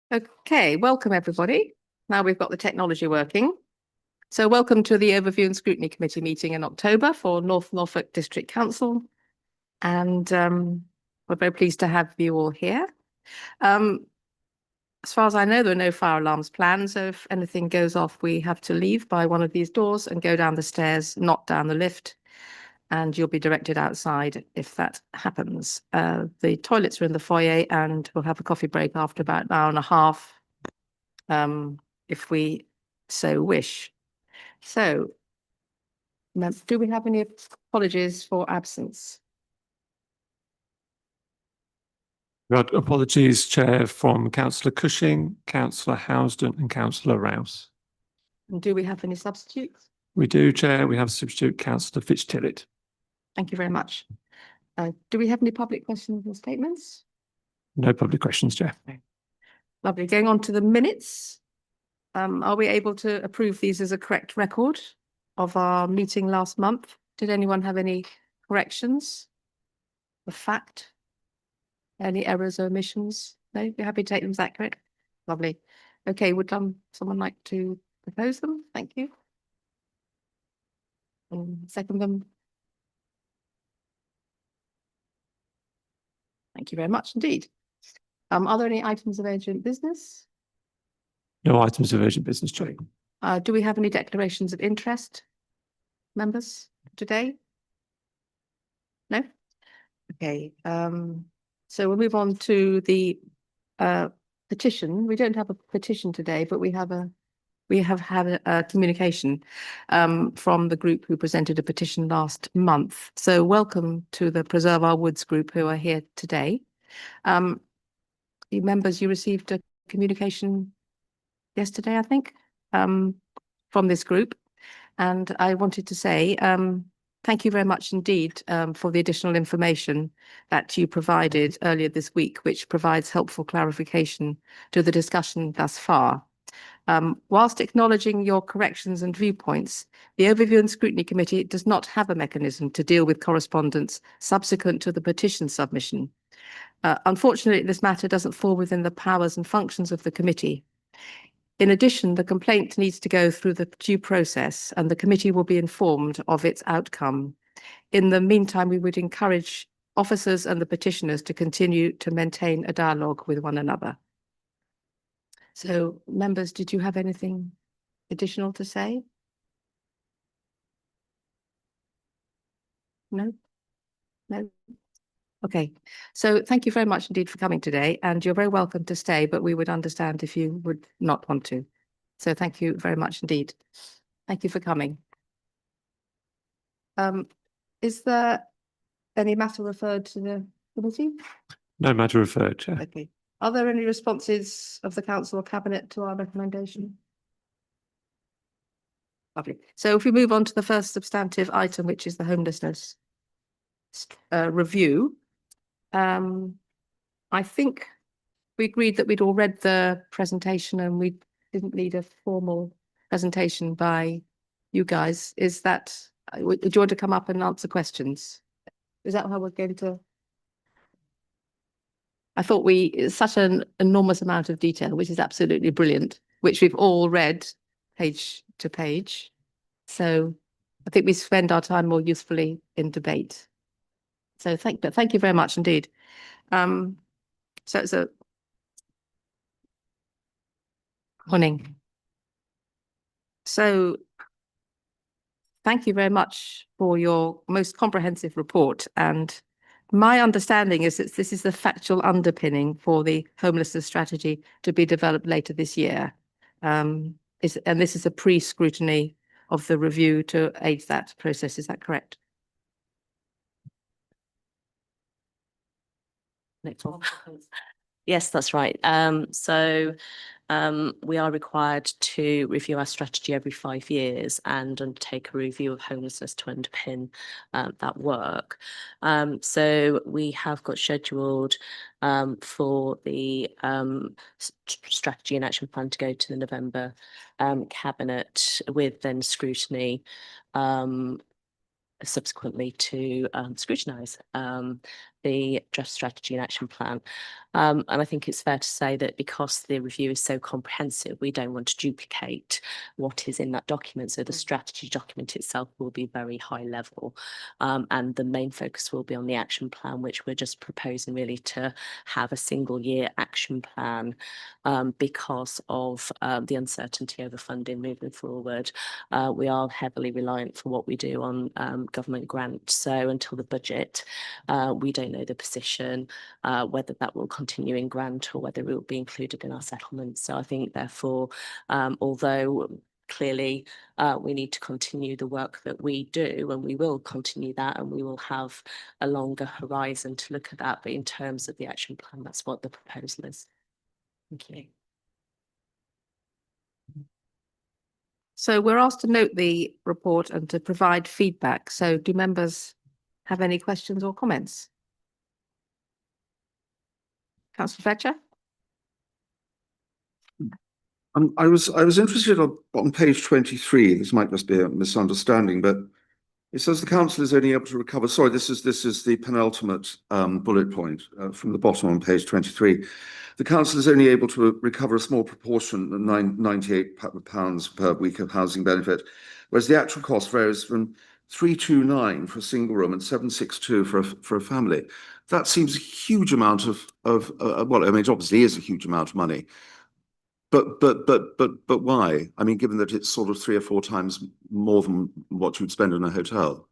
Okay, welcome everybody. Now we've got the technology working. So welcome to the Overview and Scrutiny Committee meeting in October for North Norfolk District Council. And we're very pleased to have you all here. As far as I know, there are no fire alarms planned. So if anything goes off, we have to leave by one of these doors and go down the stairs, not down the lift. And you'll be directed outside if that happens. The toilets are in the foyer and we'll have a coffee break after about an hour and a half. If we so wish. So, do we have any apologies for absence? We've got apologies, Chair, from Councillor Cushing, Councillor Housden and Councillor Rouse. And do we have any substitutes? We do, Chair. We have substitute Councillor Fitztillett. Thank you very much. Do we have any public questions and statements? No public questions, Chair. Lovely. Going on to the minutes. Are we able to approve these as a correct record of our meeting last month? Did anyone have any corrections? The fact? Any errors or omissions? No, you're happy to take them as accurate? Lovely. Okay, would someone like to propose them? Thank you. And second them. Thank you very much indeed. Are there any items of urgent business? No items of urgent business, Chair. Do we have any declarations of interest, members, today? No? Okay. So we'll move on to the petition. We don't have a petition today, but we have had a communication from the group who presented a petition last month. So welcome to the Preserve Our Woods group who are here today. You members, you received a communication yesterday, I think, from this group. And I wanted to say thank you very much indeed for the additional information that you provided earlier this week, which provides helpful clarification to the discussion thus far. Whilst acknowledging your corrections and viewpoints, the Overview and Scrutiny Committee does not have a mechanism to deal with correspondence subsequent to the petition submission. Unfortunately, this matter doesn't fall within the powers and functions of the committee. In addition, the complaint needs to go through the due process and the committee will be informed of its outcome. In the meantime, we would encourage officers and the petitioners to continue to maintain a dialogue with one another. So, members, did you have anything additional to say? No? No? Okay, so thank you very much indeed for coming today, and you're very welcome to stay, but we would understand if you would not want to. So thank you very much indeed. Thank you for coming. Is there any matter referred to the committee? No matter referred, Chair. Okay. Are there any responses of the council or cabinet to our recommendation? Lovely. So if we move on to the first substantive item, which is the homelessness review, I think we agreed that we'd all read the presentation and we didn't need a formal presentation by you guys. Is that, do you want to come up and answer questions? Is that how we're going to? I thought it's such an enormous amount of detail, which is absolutely brilliant, which we've all read page to page. So I think we spend our time more usefully in debate. So thank you very much indeed. So morning. So thank you very much for your most comprehensive report. And my understanding is that this is the factual underpinning for the homelessness strategy to be developed later this year. And this is a pre-scrutiny of the review to aid that process. Is that correct? Next one. Yes, that's right. We are required to review our strategy every 5 years and undertake a review of homelessness to underpin that work. So we have got scheduled for the strategy and action plan to go to the November cabinet, with then scrutiny subsequently to scrutinise the draft strategy and action plan. And I think it's fair to say that because the review is so comprehensive, we don't want to duplicate what is in that document. So the strategy document itself will be very high level. And the main focus will be on the action plan, which we're just proposing really to have a single year action plan because of the uncertainty over funding moving forward. We are heavily reliant for what we do on government grants. So until the budget, we don't know the position, whether that will continue in grant or whether it will be included in our settlement. So I think therefore, although clearly we need to continue the work that we do, and we will continue that, and we will have a longer horizon to look at that. But in terms of the action plan, that's what the proposal is. Thank you. So we're asked to note the report and to provide feedback. So do members have any questions or comments? Councillor Fletcher? I was interested on page 23. This might just be a misunderstanding, but it says the council is only able to recover. Sorry, this is the penultimate bullet point from the bottom on page 23. The council is only able to recover a small proportion, £98 per week of housing benefit, whereas the actual cost varies from 329 for a single room and 762 for a family. That seems a huge amount of well, I mean, it obviously is a huge amount of money. But why? I mean, given that it's sort of 3 or 4 times more than what you'd spend in a hotel.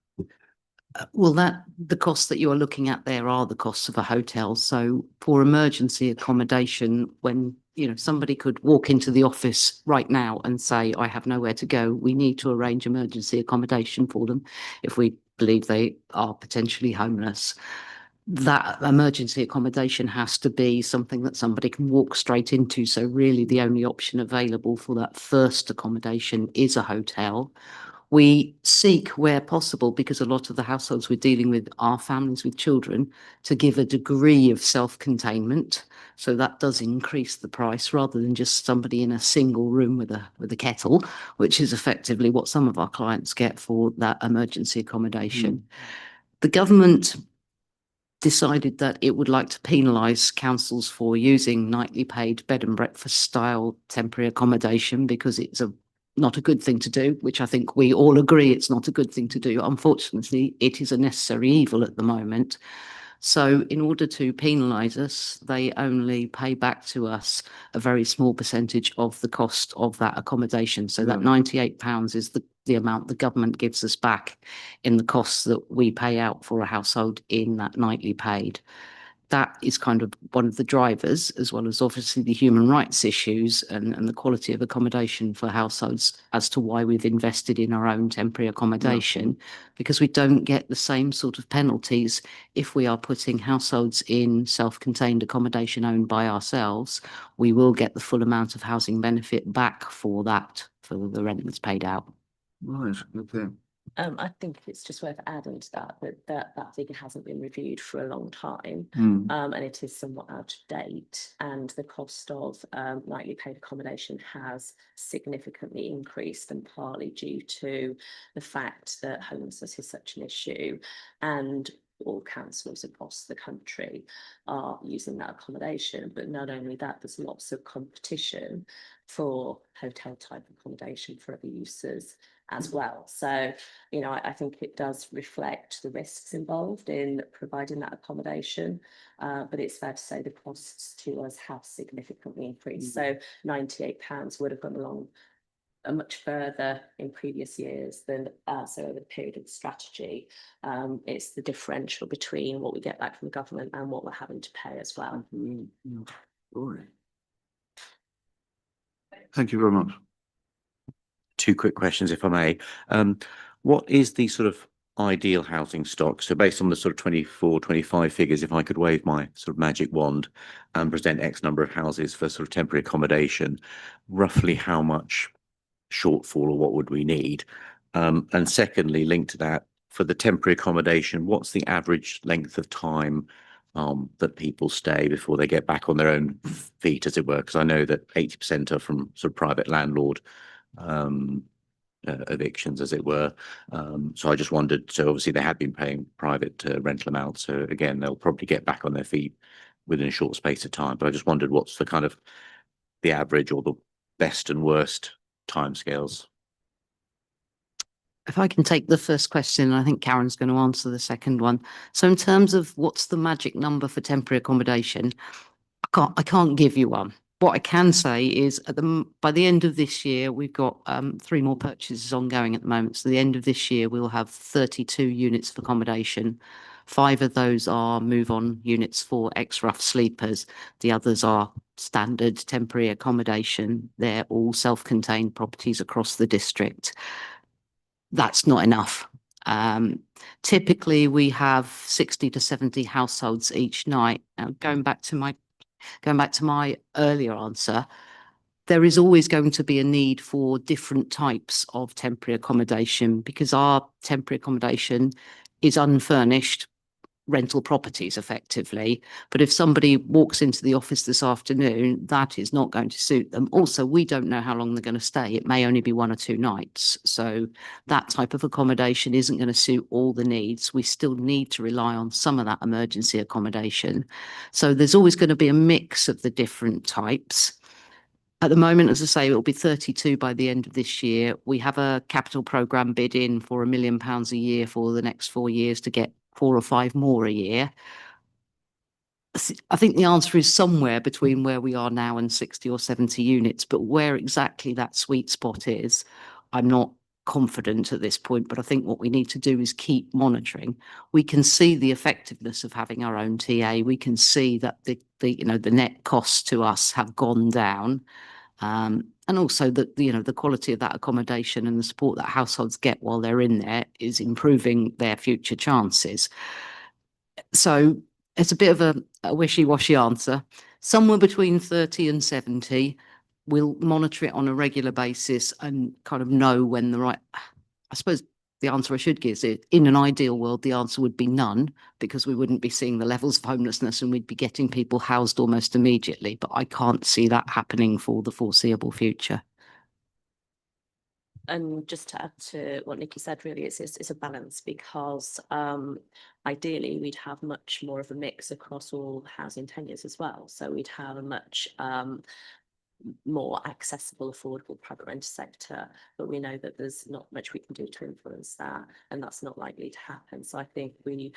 Well, the costs that you're looking at there are the costs of a hotel. So for emergency accommodation, when somebody could walk into the office right now and say, I have nowhere to go, we need to arrange emergency accommodation for them if we believe they are potentially homeless. That emergency accommodation has to be something that somebody can walk straight into. So really the only option available for that first accommodation is a hotel. We seek, where possible, because a lot of the households we're dealing with are families with children, to give a degree of self-containment. So that does increase the price rather than just somebody in a single room with a kettle, which is effectively what some of our clients get for that emergency accommodation. The government decided that it would like to penalise councils for using nightly paid bed and breakfast style temporary accommodation because it's not a good thing to do, which I think we all agree it's not a good thing to do. Unfortunately, it is a necessary evil at the moment. So in order to penalise us, they only pay back to us a very small percentage of the cost of that accommodation. So that £98 is the amount the government gives us back in the costs that we pay out for a household in that nightly paid. That is kind of one of the drivers, as well as obviously the human rights issues and the quality of accommodation for households, as to why we've invested in our own temporary accommodation, because we don't get the same sort of penalties if we are putting households in self-contained accommodation owned by ourselves. We will get the full amount of housing benefit back for the rent that's paid out. Right, okay. I think it's just worth adding to that figure hasn't been reviewed for a long time, and it is somewhat out of date. And the cost of nightly paid accommodation has significantly increased, and partly due to the fact that homelessness is such an issue, and all councils across the country are using that accommodation. But not only that, there's lots of competition for hotel type accommodation for other uses as well. So, I think it does reflect the risks involved in providing that accommodation, but it's fair to say the costs to us have significantly increased. So £98 would have gone along much further in previous years than so over the period of the strategy. It's the differential between what we get back from the government and what we're having to pay as well. Thank you very much. 2 quick questions, if I may. What is the sort of ideal housing stock? So based on the sort of 24, 25 figures, if I could wave my sort of magic wand and present X number of houses for sort of temporary accommodation, roughly how much shortfall or what would we need? And secondly, linked to that, for the temporary accommodation, what's the average length of time that people stay before they get back on their own feet, as it were? Because I know that 80% are from sort of private landlord evictions, as it were. So I just wondered, so obviously they have been paying private rental amounts. So again, they'll probably get back on their feet within a short space of time. But I just wondered what's the kind of the average or the best and worst timescales. If I can take the first question, I think Karen's going to answer the second one. So in terms of what's the magic number for temporary accommodation, I can't give you one. What I can say is by the end of this year, we've got 3 more purchases ongoing at the moment. So the end of this year, we'll have 32 units of accommodation. 5 of those are move-on units for ex-rough sleepers. The others are standard temporary accommodation. They're all self-contained properties across the district. That's not enough. Typically, we have 60 to 70 households each night. Now, going back to my earlier answer, there is always going to be a need for different types of temporary accommodation because our temporary accommodation is unfurnished rental properties effectively. But if somebody walks into the office this afternoon, that is not going to suit them. Also, we don't know how long they're going to stay. It may only be 1 or 2 nights. So that type of accommodation isn't going to suit all the needs. We still need to rely on some of that emergency accommodation. So there's always going to be a mix of the different types. At the moment, as I say, it will be 32 by the end of this year. We have a capital programme bid in for £1 million a year for the next 4 years to get 4 or 5 more a year. I think the answer is somewhere between where we are now and 60 or 70 units, but where exactly that sweet spot is, I'm not confident at this point, but I think what we need to do is keep monitoring. We can see the effectiveness of having our own TA. We can see that the net costs to us have gone down. And also that the quality of that accommodation and the support that households get while they're in there is improving their future chances. So it's a bit of a wishy-washy answer. Somewhere between 30 and 70. We'll monitor it on a regular basis and kind of know when I suppose the answer I should give is in an ideal world, the answer would be none, because we wouldn't be seeing the levels of homelessness and we'd be getting people housed almost immediately. But I can't see that happening for the foreseeable future. And just to add to what Nikki said, really, it's a balance because ideally we'd have much more of a mix across all housing tenures as well. So we'd have a much more accessible, affordable private rental sector, but we know that there's not much we can do to influence that, and that's not likely to happen. So I think we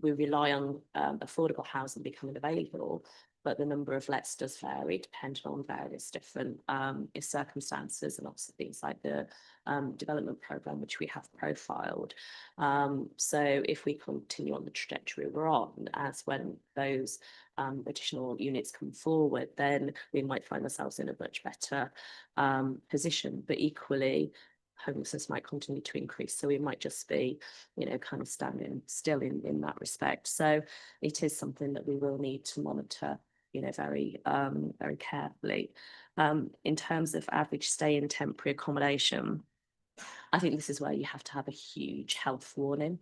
rely on affordable housing becoming available, but the number of lets does vary depending on various different circumstances, and also things like the development programme, which we have profiled. So if we continue on the trajectory we're on, as when those additional units come forward, then we might find ourselves in a much better position. But equally, homelessness might continue to increase. So we might just be, kind of standing still in that respect. So it is something that we will need to monitor, very, very carefully. In terms of average stay in temporary accommodation, I think this is where you have to have a huge health warning,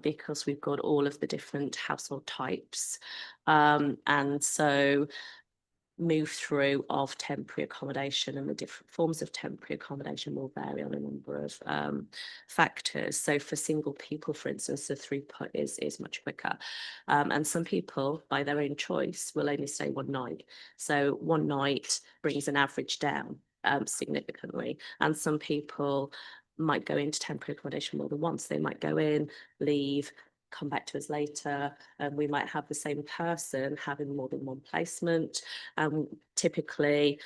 because we've got all of the different household types. And so move through of temporary accommodation and the different forms of temporary accommodation will vary on a number of factors. So for single people, for instance, the throughput is much quicker. And some people, by their own choice, will only stay 1 night. So 1 night brings an average down significantly. And some people might go into temporary accommodation more than once. They might go in, leave, come back to us later, and we might have the same person having more than 1 placement. Typically,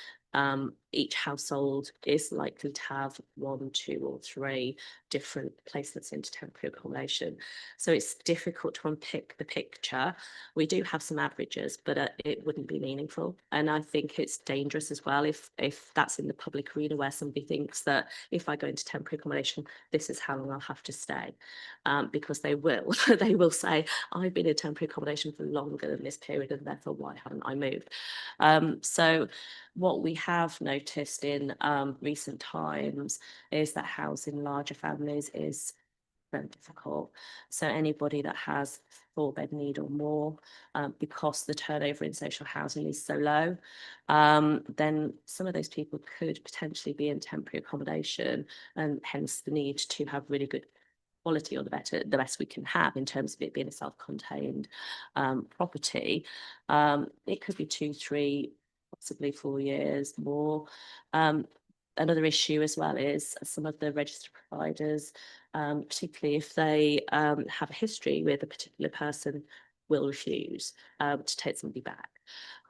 each household is likely to have 1, 2 or 3 different placements into temporary accommodation. So it's difficult to unpick the picture. We do have some averages, but it wouldn't be meaningful. And I think it's dangerous as well if that's in the public arena where somebody thinks that if I go into temporary accommodation, this is how long I'll have to stay. Because they will. They will say, I've been in temporary accommodation for longer than this period, and therefore why haven't I moved? So what we have noticed in recent times is that housing larger families is very difficult. So anybody that has 4-bed need or more, because the turnover in social housing is so low, then some of those people could potentially be in temporary accommodation, and hence the need to have really good quality, or the best we can have in terms of it being a self-contained property. It could be 2, 3, possibly 4 years more. Another issue as well is some of the registered providers, particularly if they have a history with a particular person, will refuse to take somebody back.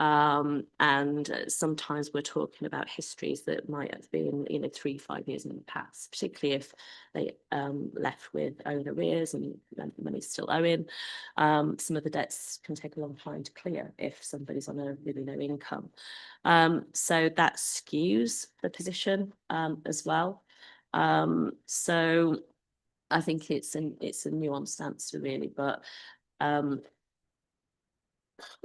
And sometimes we're talking about histories that might have been, 3, 5 years in the past, particularly if they left with owing arrears and money's still owing. Some of the debts can take a long time to clear if somebody's on a really low income. So that skews the position as well. So I think it's a nuanced answer really, but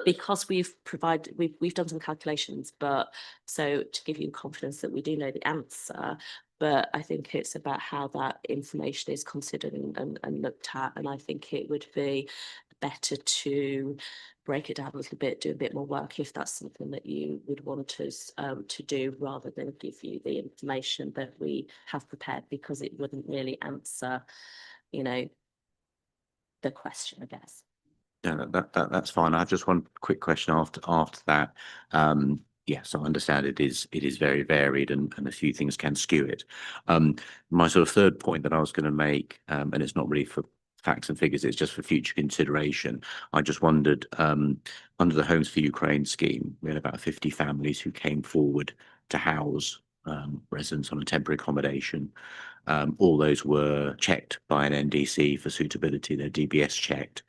because we've done some calculations, but so to give you confidence that we do know the answer, but I think it's about how that information is considered and looked at. And I think it would be better to break it down a little bit, do a bit more work if that's something that you would want us to do, rather than give you the information that we have prepared, because it wouldn't really answer, the question, I guess. Yeah, that's fine. I have just one quick question after that. Yes, I understand it is very varied, and a few things can skew it. My sort of third point that I was going to make, and it's not really for facts and figures, it's just for future consideration. I just wondered, under the Homes for Ukraine scheme, we had about 50 families who came forward to house residents on a temporary accommodation. All those were checked by an NDC for suitability, they're DBS checked.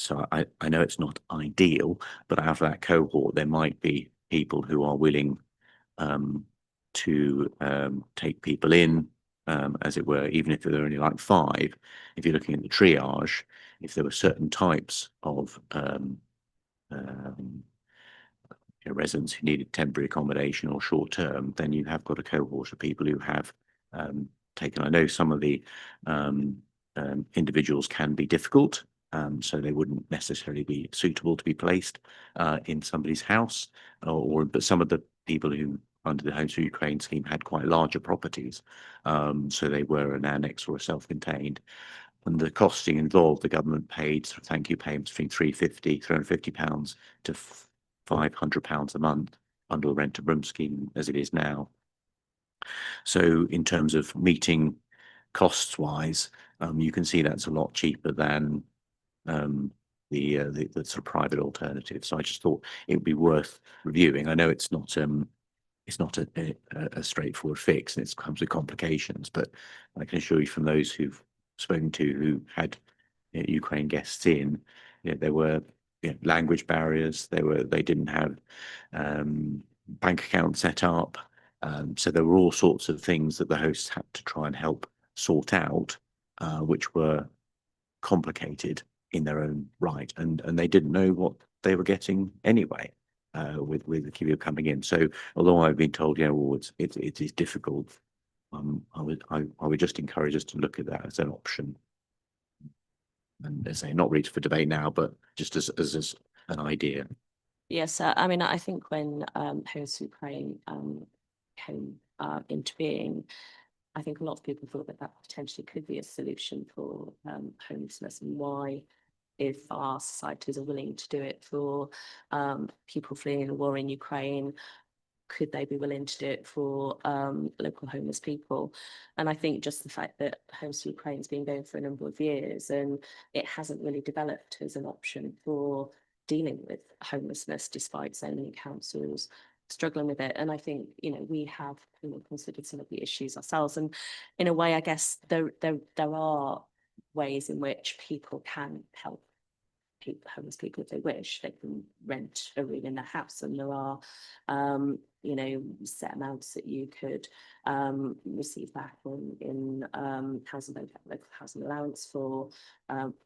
So I know it's not ideal, but out of that cohort, there might be people who are willing to take people in, as it were, even if there are only like 5. If you're looking at the triage, if there were certain types of residents who needed temporary accommodation or short term, then you have got a cohort of people who have taken. I know some of the individuals can be difficult, so they wouldn't necessarily be suitable to be placed in somebody's house, but some of the people who under the Homes for Ukraine scheme had quite larger properties, so they were an annex or a self-contained. And the costing involved, the government paid sort of thank you payments between £350 to £500 a month under the rent to room scheme as it is now. So in terms of meeting costs wise, you can see that's a lot cheaper than the sort of private alternative. So I just thought it would be worth reviewing. I know it's not a straightforward fix, and it comes with complications, but I can assure you from those who've spoken to who had Ukraine guests in, there were language barriers. They didn't have bank accounts set up, so there were all sorts of things that the hosts had to try and help sort out, which were complicated in their own right, and they didn't know what they were getting anyway. With the people coming in, so although I've been told, well, it is difficult, I would just encourage us to look at that as an option. And as I say, not really for debate now, but just as an idea. Yes, I mean, I think when Homes for Ukraine came into being, I think a lot of people thought that potentially could be a solution for homelessness, and why, if our societies are willing to do it for people fleeing a war in Ukraine, could they be willing to do it for local homeless people? And I think just the fact that Homes for Ukraine has been going for a number of years, and it hasn't really developed as an option for dealing with homelessness, despite so many councils struggling with it. And I think, we have considered some of the issues ourselves. And in a way, I guess there are ways in which people can help homeless people if they wish. They can rent a room in their house, and there are set amounts that you could receive back in local housing allowance for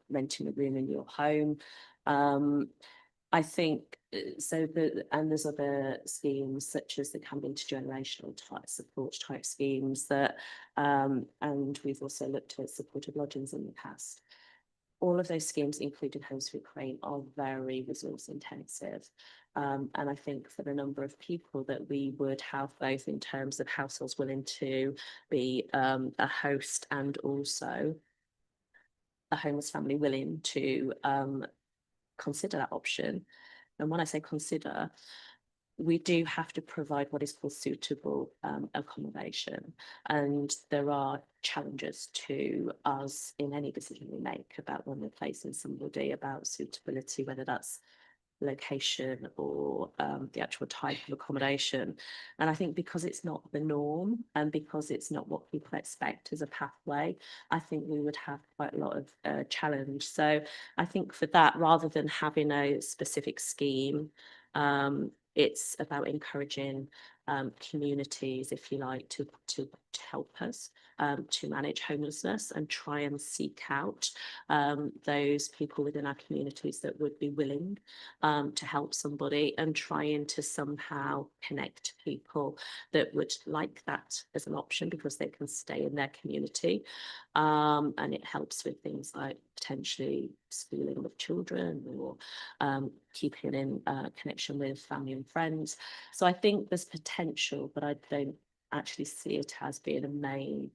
renting a room in your home. I think so. And there's other schemes such as the Camden Intergenerational type support type schemes that, and we've also looked at supported lodgings in the past. all of those schemes, including Homes for Ukraine, are very resource intensive. And I think for the number of people that we would have, both in terms of households willing to be a host and also a homeless family willing to consider that option. And when I say consider, we do have to provide what is called suitable accommodation. And there are challenges to us in any decision we make about when we're placing somebody, about suitability, whether that's location or the actual type of accommodation. And I think because it's not the norm and because it's not what people expect as a pathway, I think we would have quite a lot of challenge. So I think for that, rather than having a specific scheme, it's about encouraging communities, if you like, to help us to manage homelessness and try and seek out those people within our communities that would be willing to help somebody, and trying to somehow connect people that would like that as an option because they can stay in their community. And it helps with things like potentially schooling of children or keeping in connection with family and friends. So I think there's potential, but I don't actually see it as being a main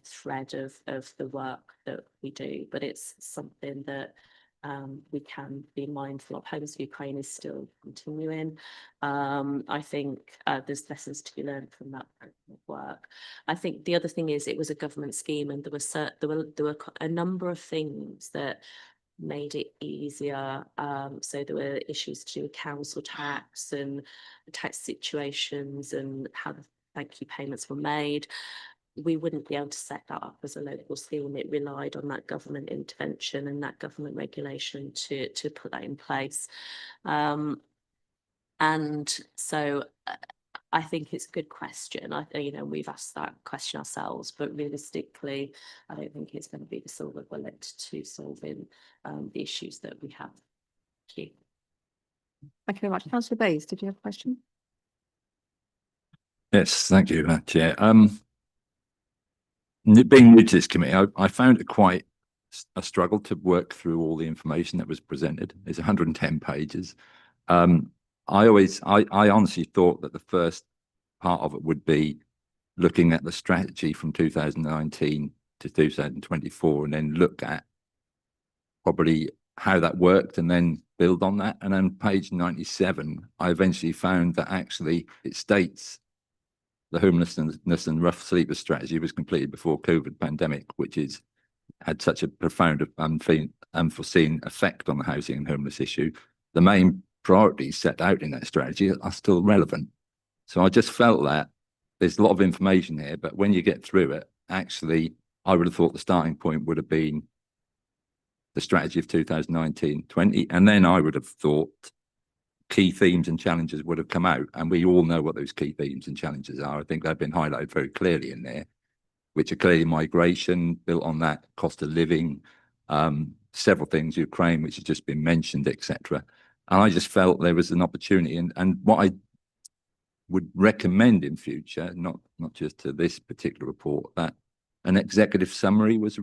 thread of the work that we do. But it's something that we can be mindful of. Homes for Ukraine is still continuing. I think there's lessons to be learned from that work. I think the other thing is it was a government scheme, and there were a number of things that made it easier. So there were issues to do with council tax and tax situations and how the thank you payments were made. We wouldn't be able to set that up as a local scheme. It relied on that government intervention and that government regulation to put that in place. And so I think it's a good question. We've asked that question ourselves, but realistically, I don't think it's going to be the silver bullet to solving the issues that we have. Thank you. Thank you very much. Councillor Bayes, did you have a question? Yes, thank you, Chair. Being new to this committee, I found it quite a struggle to work through all the information that was presented. It's 110 pages. I honestly thought that the first part of it would be looking at the strategy from 2019 to 2024, and then look at probably how that worked and then build on that. And then page 97, I eventually found that actually it states the homelessness and rough sleepers strategy was completed before COVID pandemic, which had such a profound unforeseen effect on the housing and homeless issue. The main priorities set out in that strategy are still relevant. So I just felt that there's a lot of information here, but when you get through it, actually, I would have thought the starting point would have been the strategy of 2019-20, and then I would have thought key themes and challenges would have come out, and we all know what those key themes and challenges are. I think they've been highlighted very clearly in there, which are clearly migration, built on that, cost of living, several things, Ukraine, which has just been mentioned, etc. And I just felt there was an opportunity, and what I would recommend in future, not just to this particular report, that an executive summary was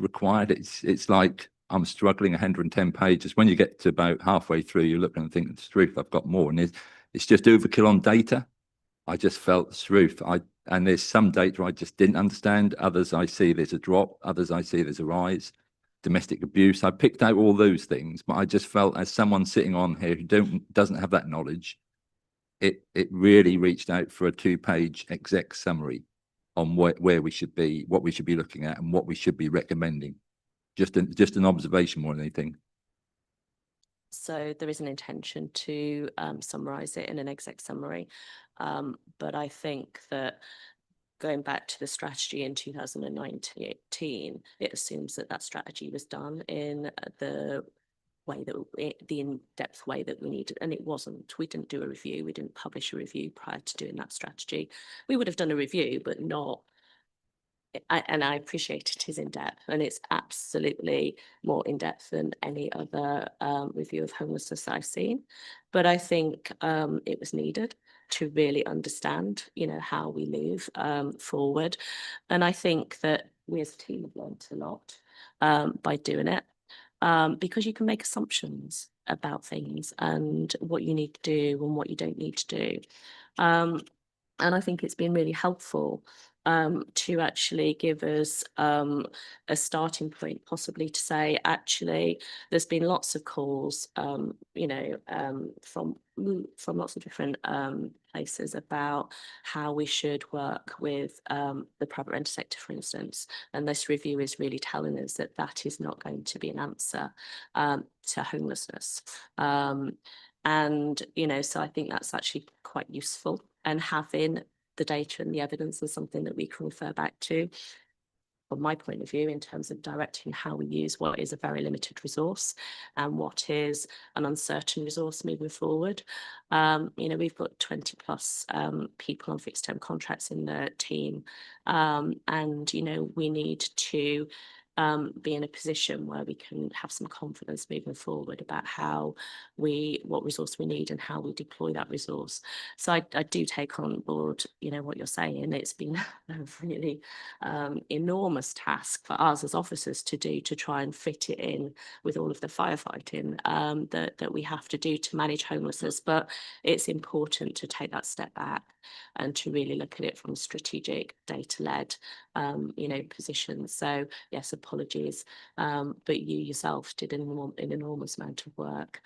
required. It's like I'm struggling 110 pages. When you get to about halfway through, you look and think, it's truth, I've got more. And it's just overkill on data. I just felt the truth. And there's some data I just didn't understand. Others I see there's a drop. Others I see there's a rise. Domestic abuse. I picked out all those things, but I just felt as someone sitting on here who doesn't have that knowledge, it really reached out for a 2-page exec summary on where we should be, what we should be looking at, and what we should be recommending. Just an observation more than anything. So there is an intention to summarise it in an exec summary. But I think that going back to the strategy in 2019, it assumes that strategy was done in the way that the in-depth way that we needed, and it wasn't. We didn't do a review. We didn't publish a review prior to doing that strategy. We would have done a review, but not. And I appreciate it is in depth, and it's absolutely more in depth than any other review of homelessness I've seen. But I think it was needed to really understand, how we move forward. And I think that we as a team have learned a lot by doing it. because you can make assumptions about things and what you need to do and what you don't need to do. And I think it's been really helpful to actually give us a starting point, possibly to say, actually, there's been lots of calls, from lots of different places about how we should work with the private rental sector, for instance. And this review is really telling us that that is not going to be an answer to homelessness. And, so I think that's actually quite useful, and having the data and the evidence is something that we can refer back to, from my point of view, in terms of directing how we use what is a very limited resource and what is an uncertain resource moving forward. We've got 20 plus people on fixed term contracts in the team, and we need to be in a position where we can have some confidence moving forward about what resource we need and how we deploy that resource. So I do take on board, what you're saying. It's been a really enormous task for us as officers to do, to try and fit it in with all of the firefighting that we have to do to manage homelessness. But it's important to take that step back and to really look at it from a strategic, data-led position. So yes, apologies, but you yourself did an enormous amount of work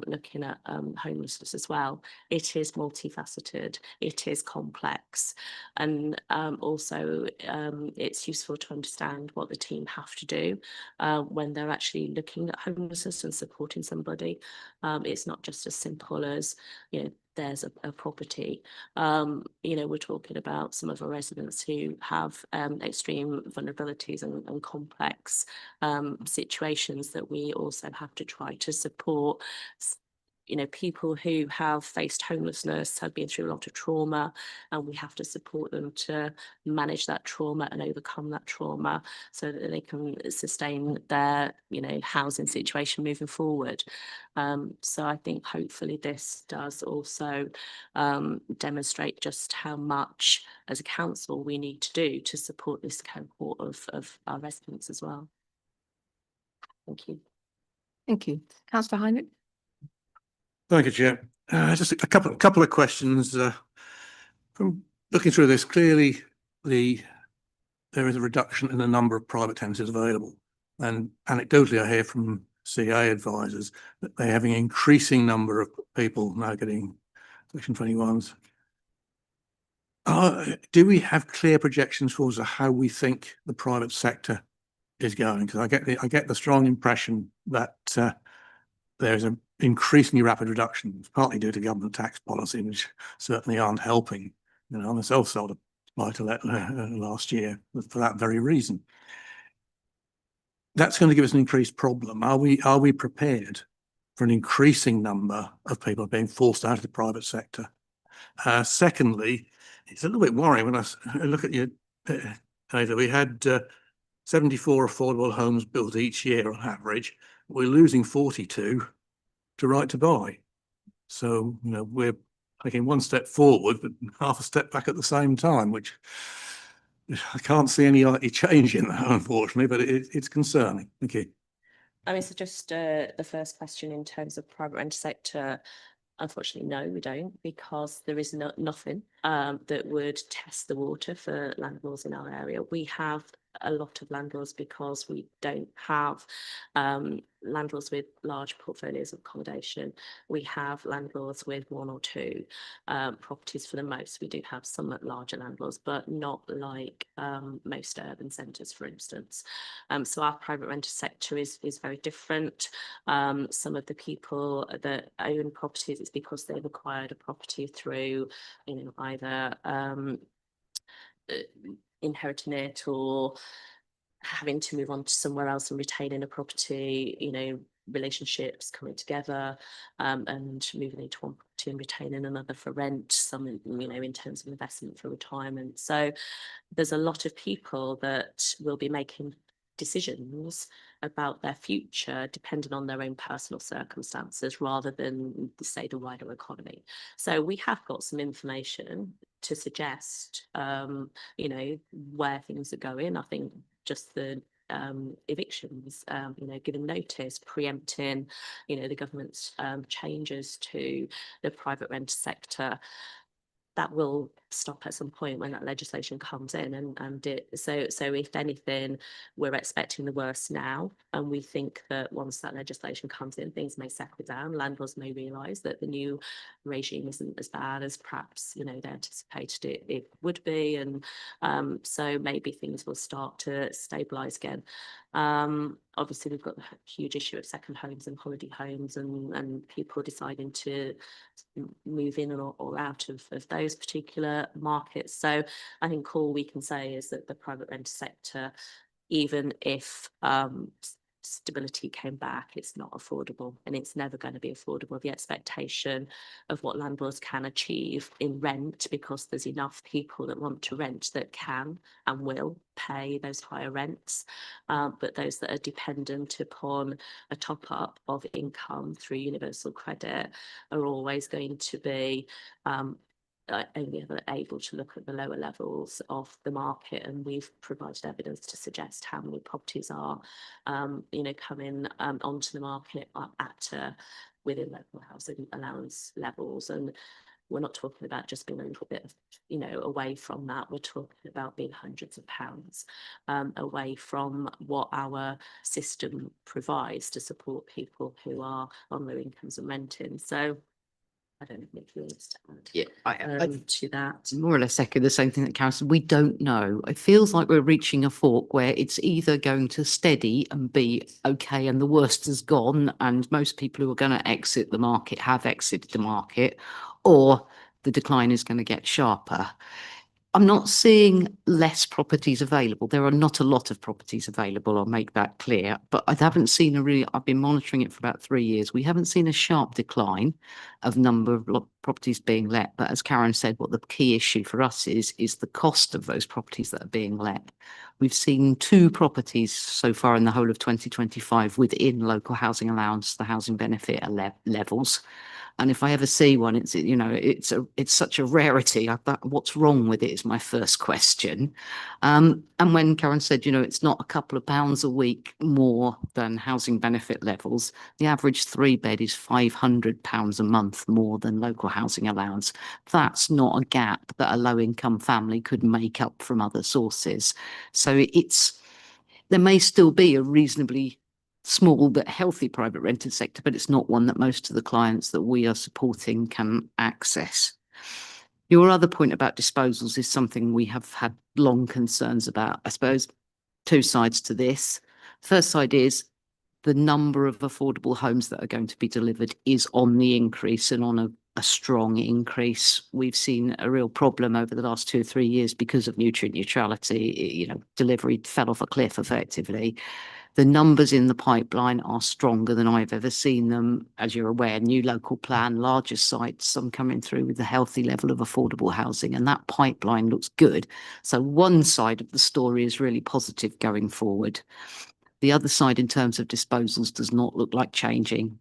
looking at homelessness as well. It is multifaceted, it is complex, and also it's useful to understand what the team have to do when they're actually looking at homelessness and supporting somebody. It's not just as simple as, there's a property. We're talking about some of our residents who have extreme vulnerabilities and complex situations that we also have to try to support. People who have faced homelessness have been through a lot of trauma, and we have to support them to manage that trauma and overcome that trauma so that they can sustain their, housing situation moving forward. So I think hopefully this does also demonstrate just how much as a council we need to do to support this cohort of our residents as well. Thank you. Thank you. Councillor Heinrich? Thank you, Chair. Just a couple of questions. From looking through this, clearly there is a reduction in the number of private tenancies available, and anecdotally I hear from CA advisors that they're having an increasing number of people now getting Section 21s. Do we have clear projections for how we think the private sector is going? Because I get the strong impression that there's an increasingly rapid reduction. It's partly due to government tax policy, which certainly aren't helping. I myself sold a buy-to-let last year for that very reason. That's going to give us an increased problem. Are we prepared for an increasing number of people being forced out of the private sector? Secondly, it's a little bit worrying when I look at your data. We had 74 affordable homes built each year on average. We're losing 42 to right to buy. So, we're taking one step forward, but half a step back at the same time, which I can't see any likely change in that, unfortunately, but it's concerning. Thank you. So just the first question in terms of private rental sector, unfortunately, no, we don't, because there is nothing that would test the water for landlords in our area. We have a lot of landlords because we don't have landlords with large portfolios of accommodation. We have landlords with one or two properties for the most. We do have some larger landlords, but not like most urban centres, for instance. So our private rental sector is very different. Some of the people that own properties, it's because they've acquired a property through, either inheriting it or having to move on to somewhere else and retaining a property, relationships coming together and moving into one property and retaining another for rent, some, in terms of investment for retirement. So there's a lot of people that will be making decisions about their future depending on their own personal circumstances rather than, say, the wider economy. So we have got some information to suggest, where things are going. I think just the evictions, giving notice, preempting, the government's changes to the private rent sector. That will stop at some point when that legislation comes in, so if anything, we're expecting the worst now, and we think that once that legislation comes in, things may settle down. Landlords may realise that the new regime isn't as bad as perhaps they anticipated it would be, and so maybe things will start to stabilise again. Obviously, we've got the huge issue of second homes and holiday homes, and people deciding to move in or out of those particular markets. So I think all we can say is that the private renter sector, even if stability came back, it's not affordable, and it's never going to be affordable. The expectation of what landlords can achieve in rent, because there's enough people that want to rent that can and will pay those higher rents, but those that are dependent upon a top up of income through universal credit are always going to be only ever able to look at the lower levels of the market, and we've provided evidence to suggest how many properties are coming onto the market at within local housing allowance levels. And we're not talking about just being a little bit away from that. We're talking about being hundreds of pounds away from what our system provides to support people who are on low incomes and renting. So I don't know if you want to add to that. More or less echo the same thing that Karen said. We don't know. It feels like we're reaching a fork where it's either going to steady and be okay and the worst is gone, and most people who are going to exit the market have exited the market, or the decline is going to get sharper. I'm not seeing less properties available. There are not a lot of properties available, I'll make that clear, but I haven't seen I've been monitoring it for about 3 years. We haven't seen a sharp decline of number of properties being let. But as Karen said, what the key issue for us is the cost of those properties that are being let. We've seen 2 properties so far in the whole of 2025 within local housing allowance, the housing benefit levels. And if I ever see one, it's such a rarity. What's wrong with it is my first question. And when Karen said, it's not a couple of pounds a week more than housing benefit levels, the average 3-bed is £500 a month more than local housing allowance. That's not a gap that a low income family could make up from other sources. So there may still be a reasonably small but healthy private rented sector, but it's not one that most of the clients that we are supporting can access. Your other point about disposals is something we have had long concerns about. I suppose 2 sides to this. First side is the number of affordable homes that are going to be delivered is on the increase, and on a strong increase. We've seen a real problem over the last 2 or 3 years because of nutrient neutrality. Delivery fell off a cliff effectively. The numbers in the pipeline are stronger than I've ever seen them. As you're aware, new local plan, larger sites, some coming through with a healthy level of affordable housing, and that pipeline looks good. So one side of the story is really positive going forward. The other side in terms of disposals does not look like changing.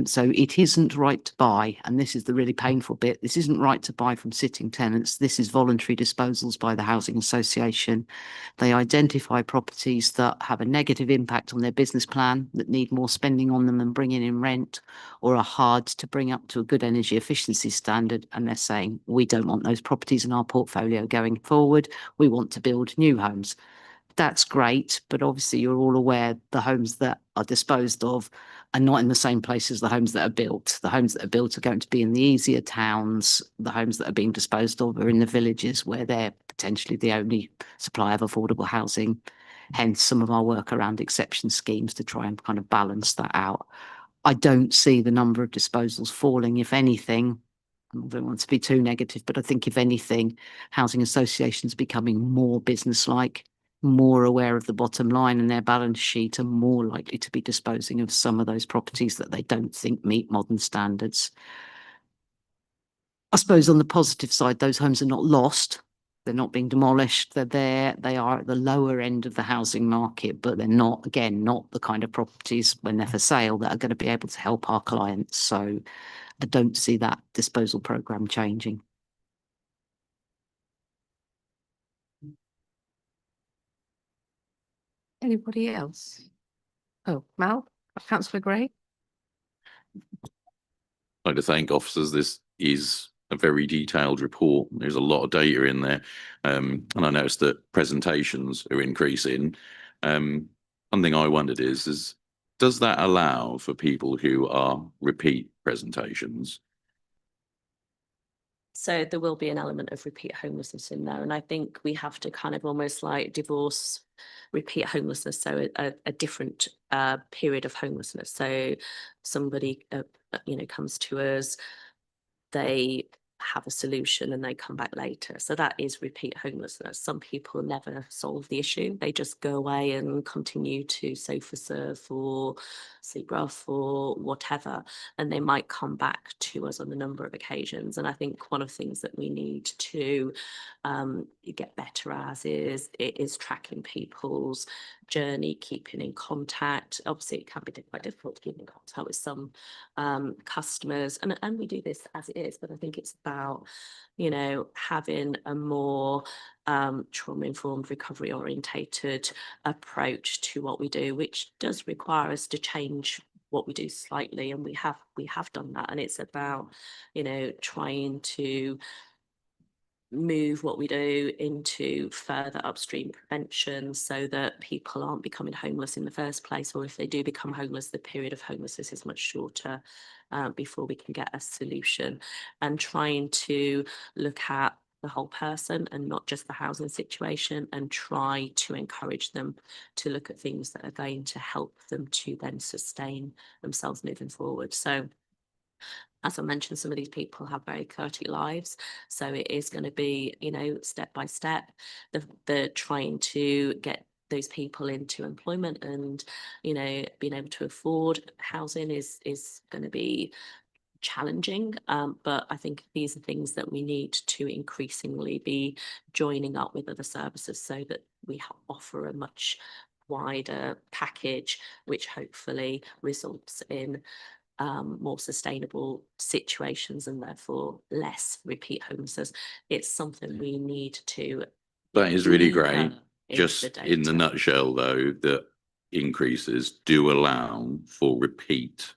So it isn't right to buy, and this is the really painful bit. This isn't right to buy from sitting tenants. This is voluntary disposals by the Housing Association. They identify properties that have a negative impact on their business plan, that need more spending on them and bringing in rent, or are hard to bring up to a good energy efficiency standard. And they're saying, we don't want those properties in our portfolio going forward. We want to build new homes. That's great, but obviously you're all aware the homes that are disposed of are not in the same place as the homes that are built. The homes that are built are going to be in the easier towns. The homes that are being disposed of are in the villages where they're potentially the only supply of affordable housing. Hence some of our work around exception schemes to try and kind of balance that out. I don't see the number of disposals falling. If anything, I don't want to be too negative, but I think if anything, housing associations are becoming more business-like, more aware of the bottom line and their balance sheet, are more likely to be disposing of some of those properties that they don't think meet modern standards. I suppose on the positive side, those homes are not lost. They're not being demolished. They're there. They are at the lower end of the housing market, but they're not, again, not the kind of properties when they're for sale that are going to be able to help our clients. So I don't see that disposal programme changing. Anybody else? Oh, Mal, councillor Gray? I'd like to thank officers. This is a very detailed report. There's a lot of data in there. And I noticed that presentations are increasing. One thing I wondered is does that allow for people who are repeat presentations? So there will be an element of repeat homelessness in there. And I think we have to kind of almost like divorce repeat homelessness. So a different period of homelessness. So somebody, comes to us, they have a solution and they come back later. So that is repeat homelessness. Some people never solve the issue. They just go away and continue to sofa surf or sleep rough or whatever. And they might come back to us on a number of occasions. And I think one of the things that we need to get better as is tracking people's journey, keeping in contact. Obviously, it can be quite difficult to keep in contact with some customers, and we do this as it is, but I think it's about, having a more trauma-informed, recovery orientated approach to what we do, which does require us to change what we do slightly, and we have done that. And it's about, trying to move what we do into further upstream prevention so that people aren't becoming homeless in the first place, or if they do become homeless, the period of homelessness is much shorter before we can get a solution, and trying to look at the whole person and not just the housing situation, and try to encourage them to look at things that are going to help them to then sustain themselves moving forward. So as I mentioned, some of these people have very chaotic lives. So it is going to be, step by step, the trying to get those people into employment and, being able to afford housing is going to be challenging. But I think these are things that we need to increasingly be joining up with other services so that we offer a much wider package, which hopefully results in more sustainable situations and therefore less repeat homelessness. It's something we need to. That is really great. deeper Just into in the data. nutshell, though, that increases do allow for repeat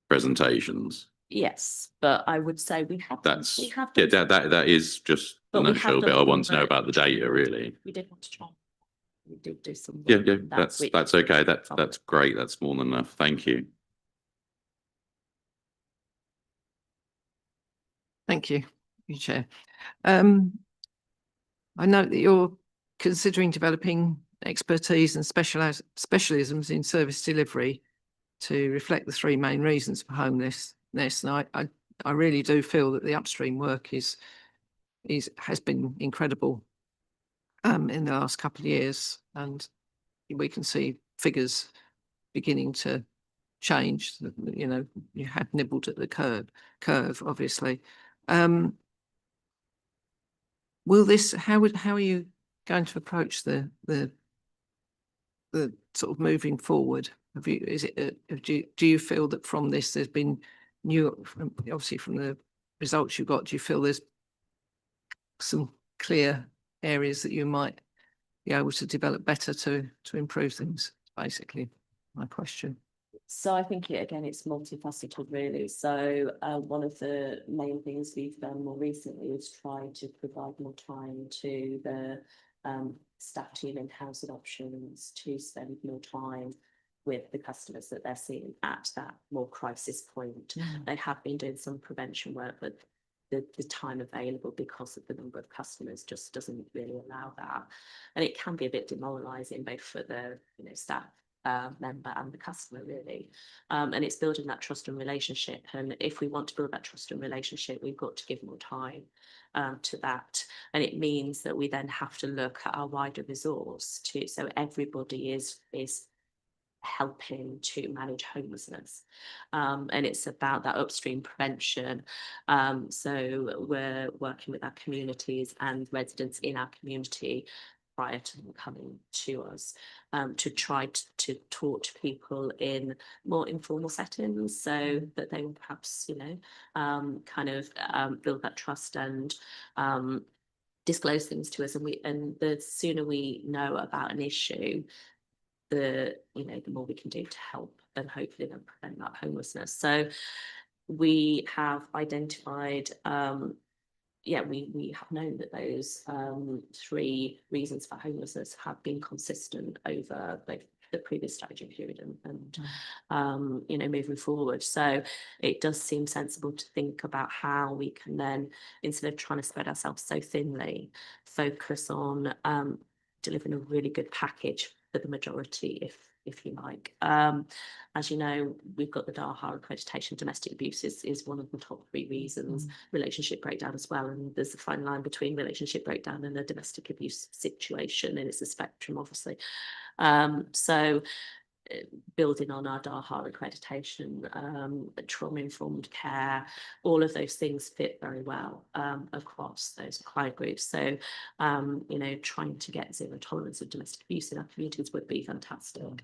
presentations. Yes, but I would say we have done That is just the But we have nutshell bit. done I a want to know number- about the data, really. we did want to try. We did do some Yeah, work yeah, on that, which- that's okay. That's great. That's more than enough. Thank you. Thank you, Chair. I note that you're considering developing expertise and specialisms in service delivery to reflect the three main reasons for homelessness. And I really do feel that the upstream work has been incredible in the last couple of years, and we can see figures beginning to change. You have nibbled at the curve, obviously. Will this? How are you going to approach the sort of moving forward? Do you feel that from this there's been obviously from the results you got, do you feel there's some clear areas that you might be able to develop better to improve things? Basically, my question. So I think it's multifaceted really. So one of the main things we've done more recently is try to provide more time to the staff team in housing options to spend more time with the customers that they're seeing at that more crisis point. They have been doing some prevention work, but the time available because of the number of customers just doesn't really allow that. And it can be a bit demoralising both for the staff member and the customer really, and it's building that trust and relationship. And if we want to build that trust and relationship, we've got to give more time to that, and it means that we then have to look at our wider resource too, so everybody is helping to manage homelessness, and it's about that upstream prevention. So we're working with our communities and residents in our community prior to them coming to us, to try to talk to people in more informal settings so that they will perhaps, build that trust and disclose things to us. And the sooner we know about an issue, the more we can do to help and hopefully then prevent that homelessness. So we have identified, we have known that those 3 reasons for homelessness have been consistent over both the previous strategy period and moving forward. So it does seem sensible to think about how we can then, instead of trying to spread ourselves so thinly, focus on delivering a really good package for the majority, if you like. As you know, we've got the DAHA accreditation. Domestic abuse is one of the top 3 reasons. Relationship breakdown as well, and there's a fine line between relationship breakdown and a domestic abuse situation, and it's a spectrum, obviously. So building on our DAHA accreditation, trauma-informed care, all of those things fit very well across those client groups. So, trying to get zero tolerance of domestic abuse in our communities would be fantastic.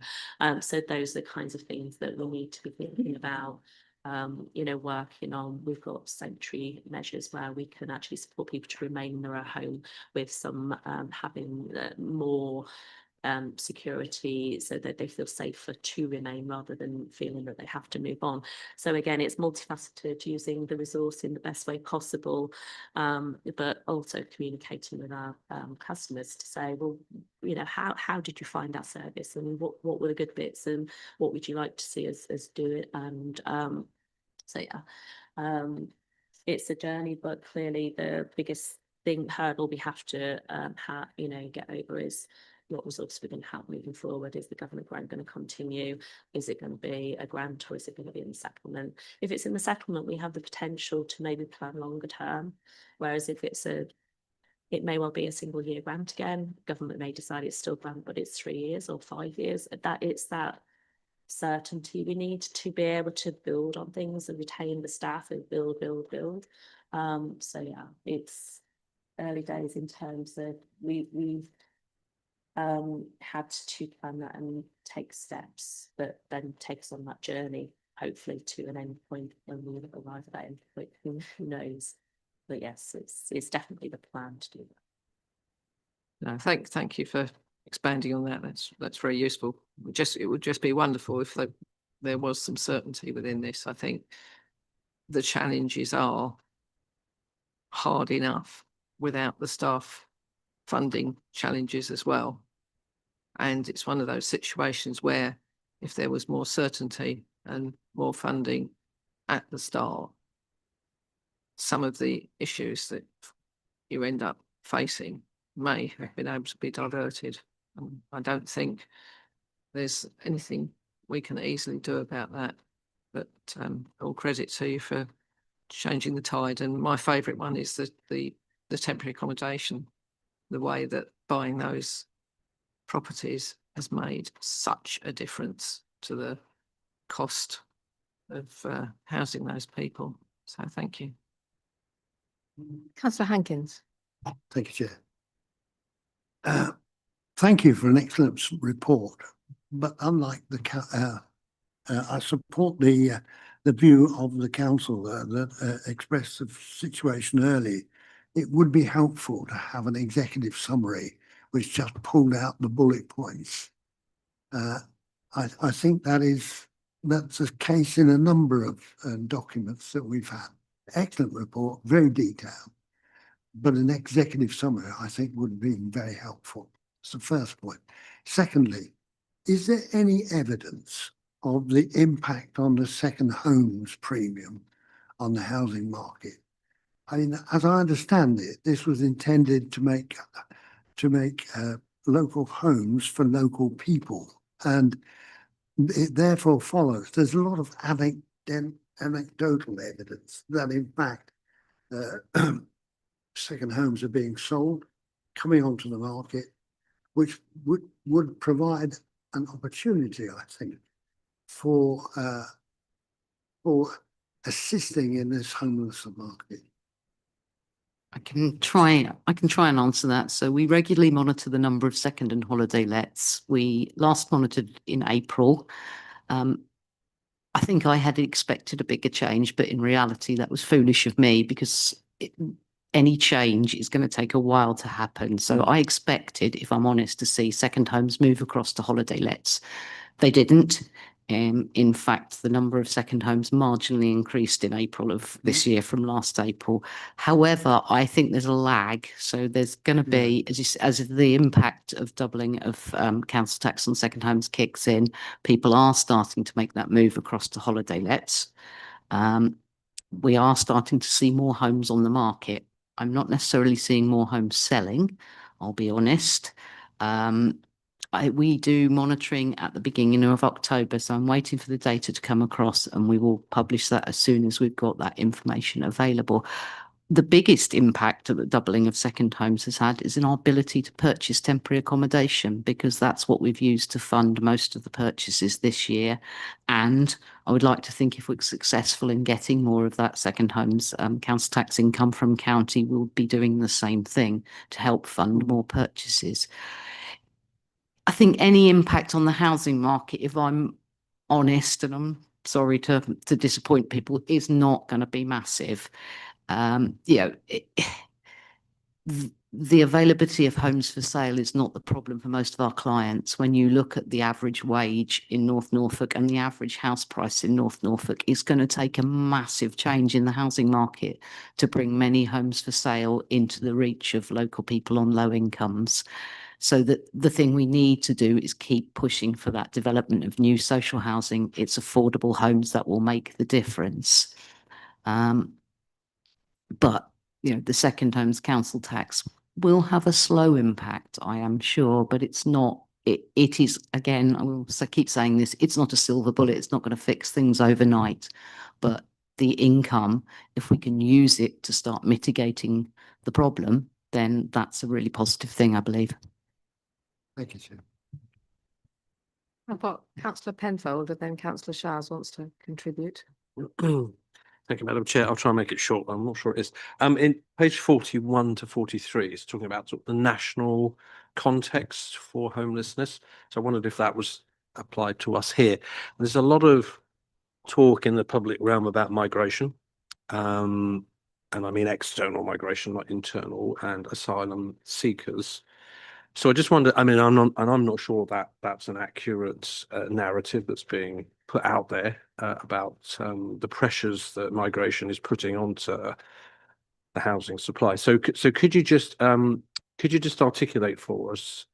So those are the kinds of things that we need to be thinking about. Working on. We've got sanctuary measures where we can actually support people to remain in their own home, with some having more security, so that they feel safer to remain rather than feeling that they have to move on. So again, it's multifaceted, using the resource in the best way possible, but also communicating with our customers to say, well, how did you find our service, and what were the good bits, and what would you like to see us do it? And it's a journey, but clearly the biggest hurdle we have to get over is what resources we're going to have moving forward. Is the government grant going to continue? Is it going to be a grant, or is it going to be in the settlement? If it's in the settlement, we have the potential to maybe plan longer term, whereas if it may well be a single year grant again. Government may decide it's still grant, but it's 3 years or 5 years. It's that certainty we need to be able to build on things and retain the staff and build. It's early days in terms of we've had to plan that and take steps that then take us on that journey, hopefully to an end point when we arrive at that end point. Who knows? But yes, it's definitely the plan to do that. No, thank you for expanding on that. That's very useful. It would just be wonderful if there was some certainty within this. I think the challenges are hard enough without the staff funding challenges as well. And it's one of those situations where if there was more certainty and more funding at the start, some of the issues that you end up facing may have been able to be diverted. I don't think there's anything we can easily do about that, but all credit to you for changing the tide. And my favourite one is the temporary accommodation, the way that buying those properties has made such a difference to the cost of housing those people. So thank you. Councillor Hankins. Thank you, Chair. Thank you for an excellent report, but unlike I support the view of the council that expressed the situation early. It would be helpful to have an executive summary which just pulled out the bullet points. I think that's the case in a number of documents that we've had. Excellent report, very detailed, but an executive summary I think would be very helpful. That's the first point. Secondly, is there any evidence of the impact on the second homes premium on the housing market? I mean, as I understand it, this was intended to make local homes for local people, and it therefore follows there's a lot of anecdotal evidence that in fact second homes are being sold, coming onto the market, which would provide an opportunity, I think, for assisting in this homeless market. I can try and answer that. So we regularly monitor the number of second and holiday lets. We last monitored in April. I think I had expected a bigger change, but in reality that was foolish of me, because any change is going to take a while to happen. So I expected, if I'm honest, to see second homes move across to holiday lets. They didn't. In fact, the number of second homes marginally increased in April of this year from last April. However, I think there's a lag. So there's going to be, as the impact of doubling of council tax on second homes kicks in, people are starting to make that move across to holiday lets. We are starting to see more homes on the market. I'm not necessarily seeing more homes selling, I'll be honest. We do monitoring at the beginning of October, so I'm waiting for the data to come across and we will publish that as soon as we've got that information available. The biggest impact that the doubling of second homes has had is in our ability to purchase temporary accommodation, because that's what we've used to fund most of the purchases this year. And I would like to think if we're successful in getting more of that second homes council tax income from county, we'll be doing the same thing to help fund more purchases. I think any impact on the housing market, if I'm honest, and I'm sorry to disappoint people, is not going to be massive. The availability of homes for sale is not the problem for most of our clients. When you look at the average wage in North Norfolk and the average house price in North Norfolk, it's going to take a massive change in the housing market to bring many homes for sale into the reach of local people on low incomes. So that the thing we need to do is keep pushing for that development of new social housing. It's affordable homes that will make the difference. But, the second homes council tax will have a slow impact, I am sure, but it's not, it is, again, I will keep saying this, it's not a silver bullet. It's not going to fix things overnight, but the income, if we can use it to start mitigating the problem, then that's a really positive thing, I believe. Thank you, Chair. I've got councillor Penfold and then councillor Showers wants to contribute. Thank you, Madam Chair. I'll try and make it short. I'm not sure it is. In page 41 to 43, it's talking about sort of the national context for homelessness. So I wondered if that was applied to us here. There's a lot of talk in the public realm about migration, and I mean external migration, not internal, and asylum seekers. So I just wonder, I mean, I'm not sure that that's an accurate narrative that's being put out there about the pressures that migration is putting onto the housing supply. So could you just articulate for us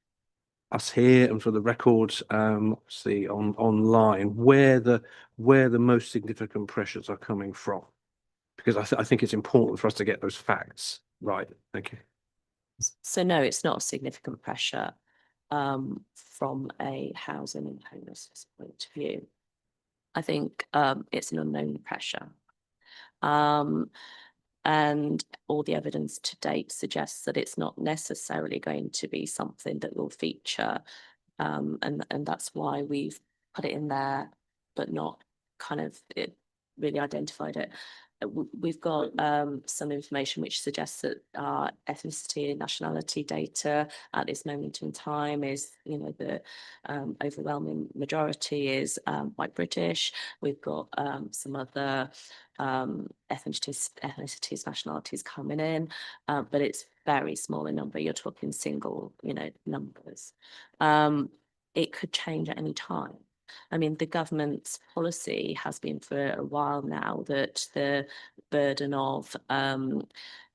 here and for the records, obviously online, where the most significant pressures are coming from? Because I think it's important for us to get those facts right. Thank you. So no, it's not a significant pressure from a housing and homelessness point of view. I think it's an unknown pressure. And all the evidence to date suggests that it's not necessarily going to be something that will feature. And that's why we've put it in there, but not kind of really identified it. We've got some information which suggests that our ethnicity and nationality data at this moment in time is, the overwhelming majority is white British. We've got some other ethnicities, nationalities coming in, but it's very small in number. You're talking single, numbers. It could change at any time. I mean, the government's policy has been for a while now that the burden of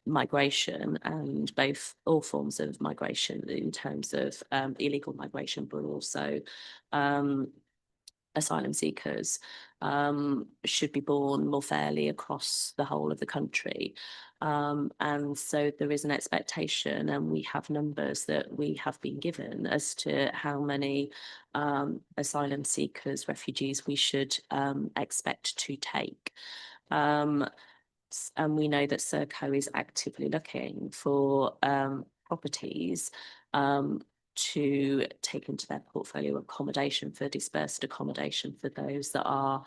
migration, and all forms of migration in terms of illegal migration, but also asylum seekers, should be borne more fairly across the whole of the country. And so there is an expectation, and we have numbers that we have been given as to how many asylum seekers, refugees we should expect to take. And we know that Serco is actively looking for properties to take into their portfolio accommodation for dispersed accommodation for those that are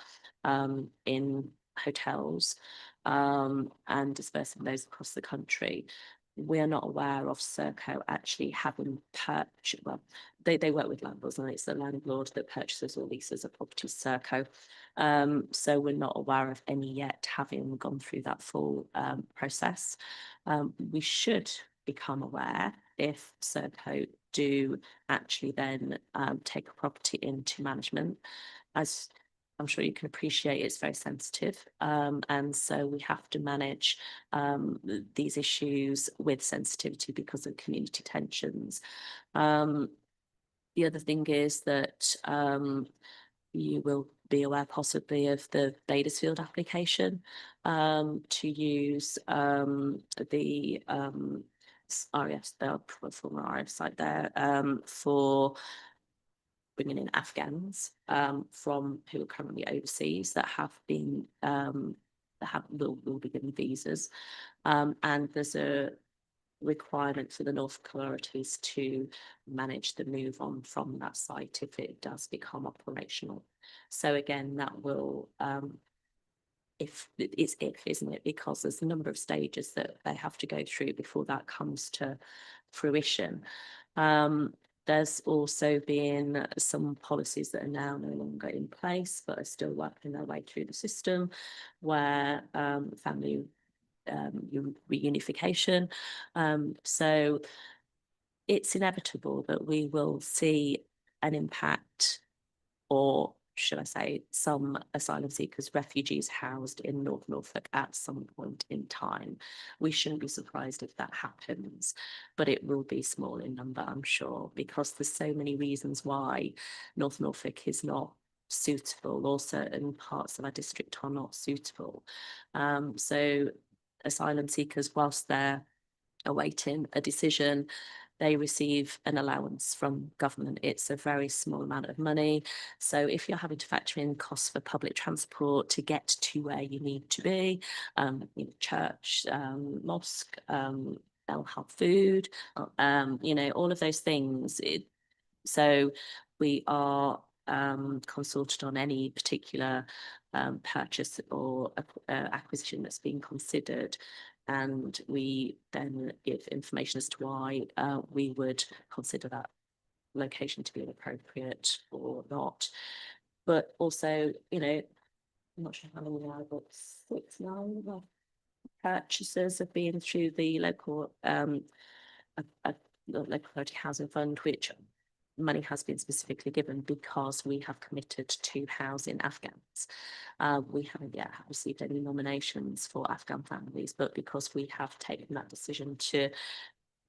in hotels, and dispersing those across the country. we are not aware of Serco actually having purchased, well, they work with landlords and it's the landlord that purchases or leases a property Serco. So we're not aware of any yet having gone through that full process. We should become aware if Serco do actually then take a property into management. As I'm sure you can appreciate, it's very sensitive, and so we have to manage these issues with sensitivity because of community tensions. The other thing is that you will be aware possibly of the Badersfield application to use the RAF, the former RAF site there, for bringing in Afghans from who are currently overseas that have been will be given visas, and there's a requirement for the North authorities to manage the move on from that site if it does become operational. So again, that will isn't it? Because there's a number of stages that they have to go through before that comes to fruition. There's also been some policies that are now no longer in place, but are still working their way through the system, where family reunification. So it's inevitable that we will see an impact, or should I say, some asylum seekers, refugees housed in North Norfolk at some point in time. We shouldn't be surprised if that happens, but it will be small in number, I'm sure, because there's so many reasons why North Norfolk is not suitable, or certain parts of our district are not suitable. So asylum seekers, whilst they're awaiting a decision, they receive an allowance from government. It's a very small amount of money. So if you're having to factor in costs for public transport to get to where you need to be, church, mosque, they'll have food, all of those things. So we are consulted on any particular purchase or acquisition that's being considered, and we then give information as to why we would consider that location to be appropriate or not. But also, I'm not sure how many now, but 6, 9 purchases have been through the local local authority housing fund, which money has been specifically given because we have committed to housing Afghans. We haven't yet received any nominations for Afghan families, but because we have taken that decision to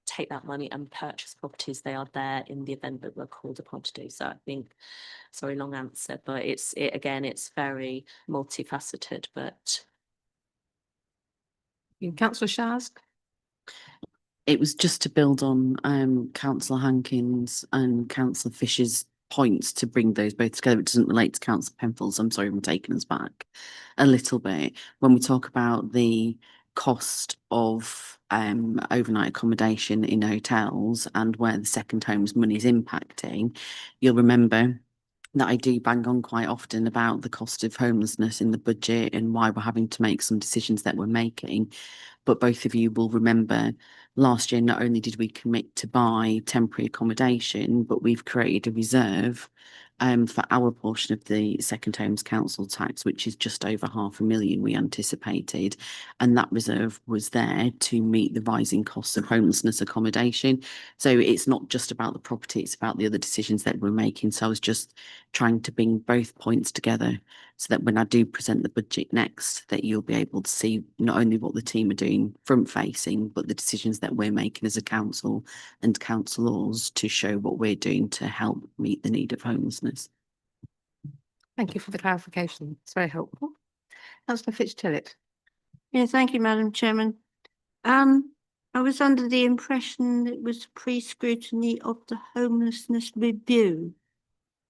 take that money and purchase properties, they are there in the event that we're called upon to do so. I think, sorry, long answer, but it's very multifaceted. But Councillor Shaz. It was just to build on Councillor Hankins and Councillor Fisher's points to bring those both together. It doesn't relate to Councillor Penfold's. I'm sorry, I'm taking us back a little bit. When we talk about the cost of overnight accommodation in hotels and where the second homes money is impacting, you'll remember that I do bang on quite often about the cost of homelessness in the budget and why we're having to make some decisions that we're making. But both of you will remember last year, not only did we commit to buy temporary accommodation, but we've created a reserve for our portion of the Second Homes Council tax, which is just over £500,000 we anticipated. And that reserve was there to meet the rising costs of homelessness accommodation. So it's not just about the property, it's about the other decisions that we're making. So I was just trying to bring both points together so that when I do present the budget next, that you'll be able to see not only what the team are doing front facing, but the decisions that we're making as a council and councillors to show what we're doing to help meet the need of homelessness. Thank you for the clarification. It's very helpful. Councillor Fitz-Tillett. Yeah, thank you, Madam Chairman. I was under the impression it was pre-scrutiny of the homelessness review.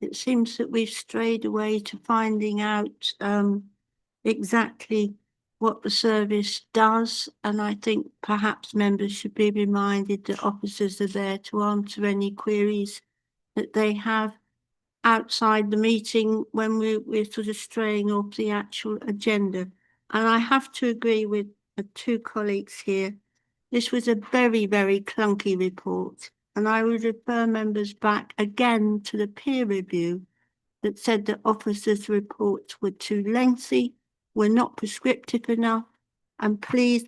It seems that we've strayed away to finding out exactly what the service does, and I think perhaps members should be reminded that officers are there to answer any queries that they have outside the meeting when we're sort of straying off the actual agenda. And I have to agree with 2 colleagues here This was a very, very clunky report, and I would refer members back again to the peer review that said that officers' reports were too lengthy, were not prescriptive enough, and please,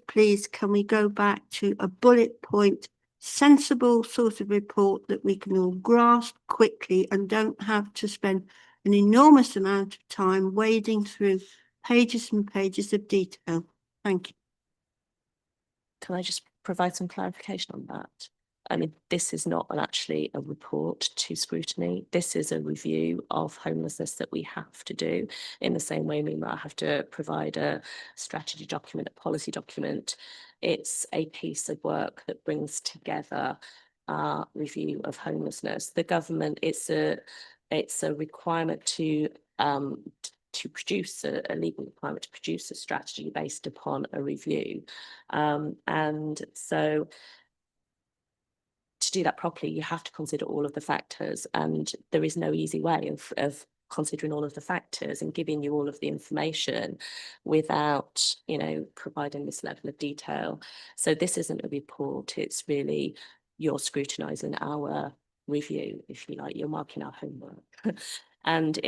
can we go back to a bullet point, sensible sort of report that we can all grasp quickly and don't have to spend an enormous amount of time wading through pages and pages of detail. Thank you. Can I just provide some clarification on that? I mean, this is not actually a report to Scrutiny. This is a review of homelessness that we have to do in the same way we might have to provide a strategy document, a policy document. It's a piece of work that brings together our review of homelessness. The government, it's a requirement to produce a legal requirement to produce a strategy based upon a review. And so to do that properly, you have to consider all of the factors, and there is no easy way of considering all of the factors and giving you all of the information without, you know, providing this level of detail. So this isn't a report, it's really you're scrutinising our review, if you like, you're marking our homework. And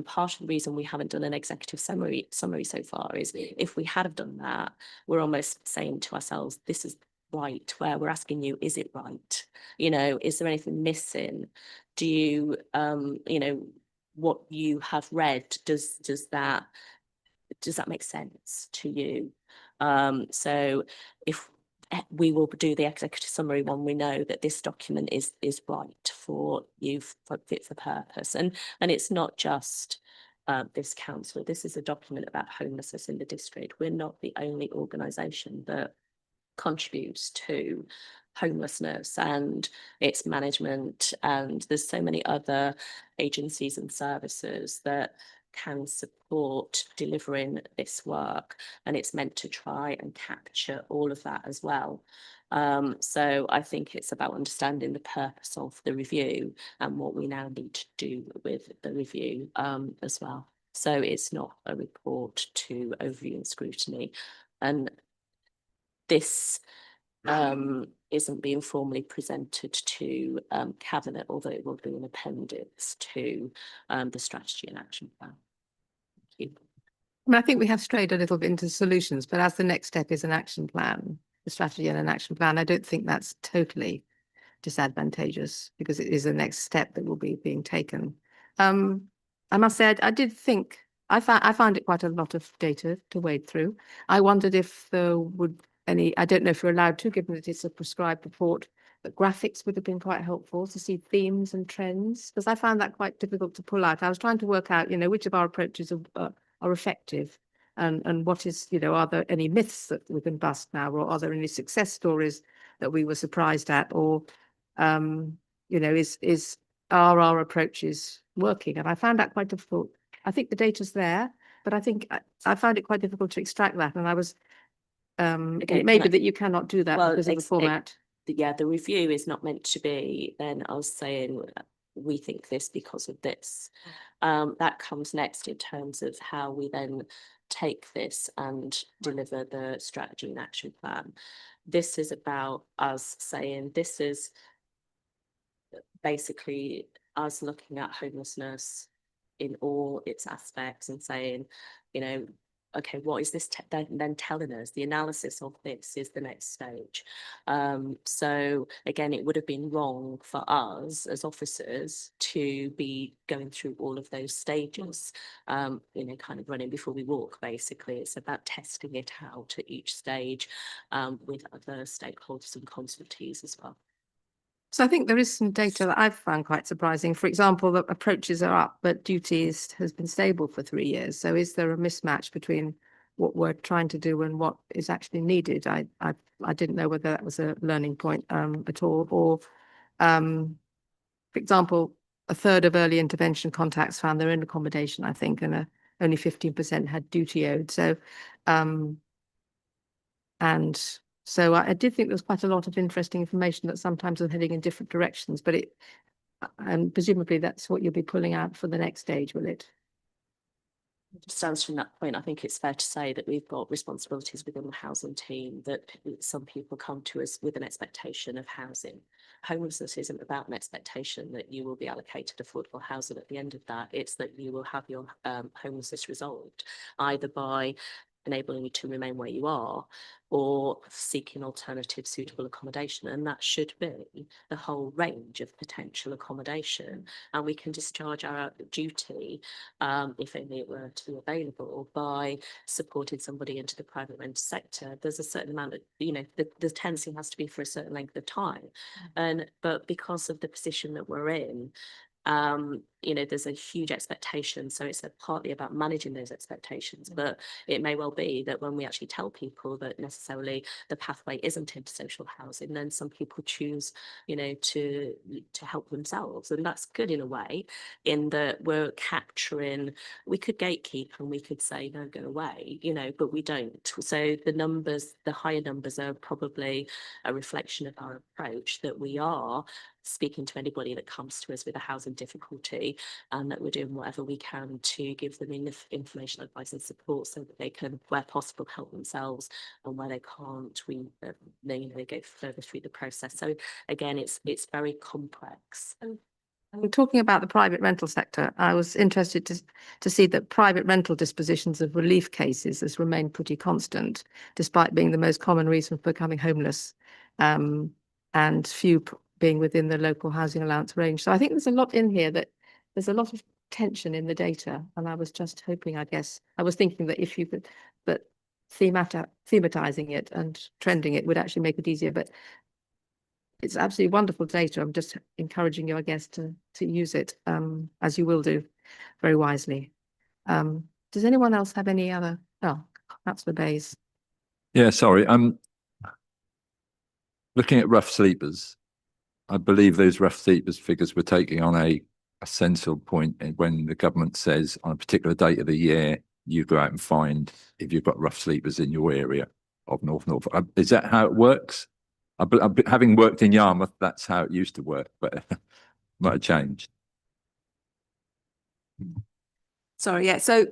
part of the reason we haven't done an executive summary so far is if we had have done that, we're almost saying to ourselves, this is right, where we're asking you, is it right? You know, is there anything missing? Do you, you know, what you have read, does that make sense to you? So if we will do the executive summary when we know that this document is right for you, fit for purpose, and it's not just this council. This is a document about homelessness in the district. We're not the only organisation that contributes to homelessness and its management, and there's so many other agencies and services that can support delivering this work, and it's meant to try and capture all of that as well. So I think it's about understanding the purpose of the review and what we now need to do with the review as well. So it's not a report to overview and scrutiny, and this isn't being formally presented to Cabinet, although it will be an appendix to the strategy and action plan. Thank you. I mean, I think we have strayed a little bit into solutions, but as the next step is an action plan, the strategy and an action plan, I don't think that's totally disadvantageous because it is the next step that will be being taken. I must say, I did think, I found it quite a lot of data to wade through. I wondered if there would any, I don't know if you're allowed to, given that it's a prescribed report, but graphics would have been quite helpful to see themes and trends, because I found that quite difficult to pull out. I was trying to work out, you know, which of our approaches are effective, and what is, you know, are there any myths that we can bust now, or are there any success stories that we were surprised at, or you know, are our approaches working? And I found that quite difficult. I think the data's there, but I think I found it quite difficult to extract that, and I was Okay, it may be that you cannot do that well, because of the format. Yeah, the review is not meant to be then I was saying we think this because of this. That comes next in terms of how we then take this and deliver the strategy and action plan. This is about us saying this is basically us looking at homelessness in all its aspects and saying, you know, okay, what is this then telling us? The analysis of this is the next stage. So again, it would have been wrong for us as officers to be going through all of those stages, you know, kind of running before we walk, basically. It's about testing it out at each stage with other stakeholders and consultees as well. So I think there is some data that I've found quite surprising. For example, that approaches are up, but duties has been stable for 3 years. So is there a mismatch between what we're trying to do and what is actually needed? I didn't know whether that was a learning point at all. Or, for example, a third of early intervention contacts found their own accommodation, I think, and only 15% had duty owed. So, and so I did think there was quite a lot of interesting information that sometimes are heading in different directions, but and presumably that's what you'll be pulling out for the next stage, will it? Just answering that point, I think it's fair to say that we've got responsibilities within the housing team that some people come to us with an expectation of housing. Homelessness isn't about an expectation that you will be allocated affordable housing at the end of that. It's that you will have your homelessness resolved either by enabling you to remain where you are or seeking alternative suitable accommodation. And that should be the whole range of potential accommodation. And we can discharge our duty, if only it were to be available, by supporting somebody into the private rented sector. There's a certain amount of, the tenancy has to be for a certain length of time. But because of the position that we're in, there's a huge expectation. So it's partly about managing those expectations, but it may well be that when we actually tell people that necessarily the pathway isn't into social housing, then some people choose, to help themselves. And that's good in a way, in that we're capturing, we could gatekeep and we could say, no, go away, but we don't. So the higher numbers are probably a reflection of our approach, that we are speaking to anybody that comes to us with a housing difficulty, and that we're doing whatever we can to give them enough information, advice and support so that they can, where possible, help themselves, and where they can't, they go further through the process. So again, it's very complex. And talking about the private rental sector, I was interested to see that private rental dispositions of relief cases has remained pretty constant, despite being the most common reason for becoming homeless, and few being within the local housing allowance range. So I think there's a lot in here that there's a lot of tension in the data. And I was just hoping, I was thinking that if you could, but thematizing it and trending it would actually make it easier. But it's absolutely wonderful data. I'm just encouraging you, I guess, to use it, as you will do very wisely. Does anyone else have any other? Oh, Councillor Bayes. Yeah, sorry. Looking at rough sleepers, I believe those rough sleepers figures were taking on a central point when the government says on a particular date of the year, you go out and find if you've got rough sleepers in your area of North Norfolk. Is that how it works? Having worked in Yarmouth, that's how it used to work, but might have changed. Sorry, yeah. So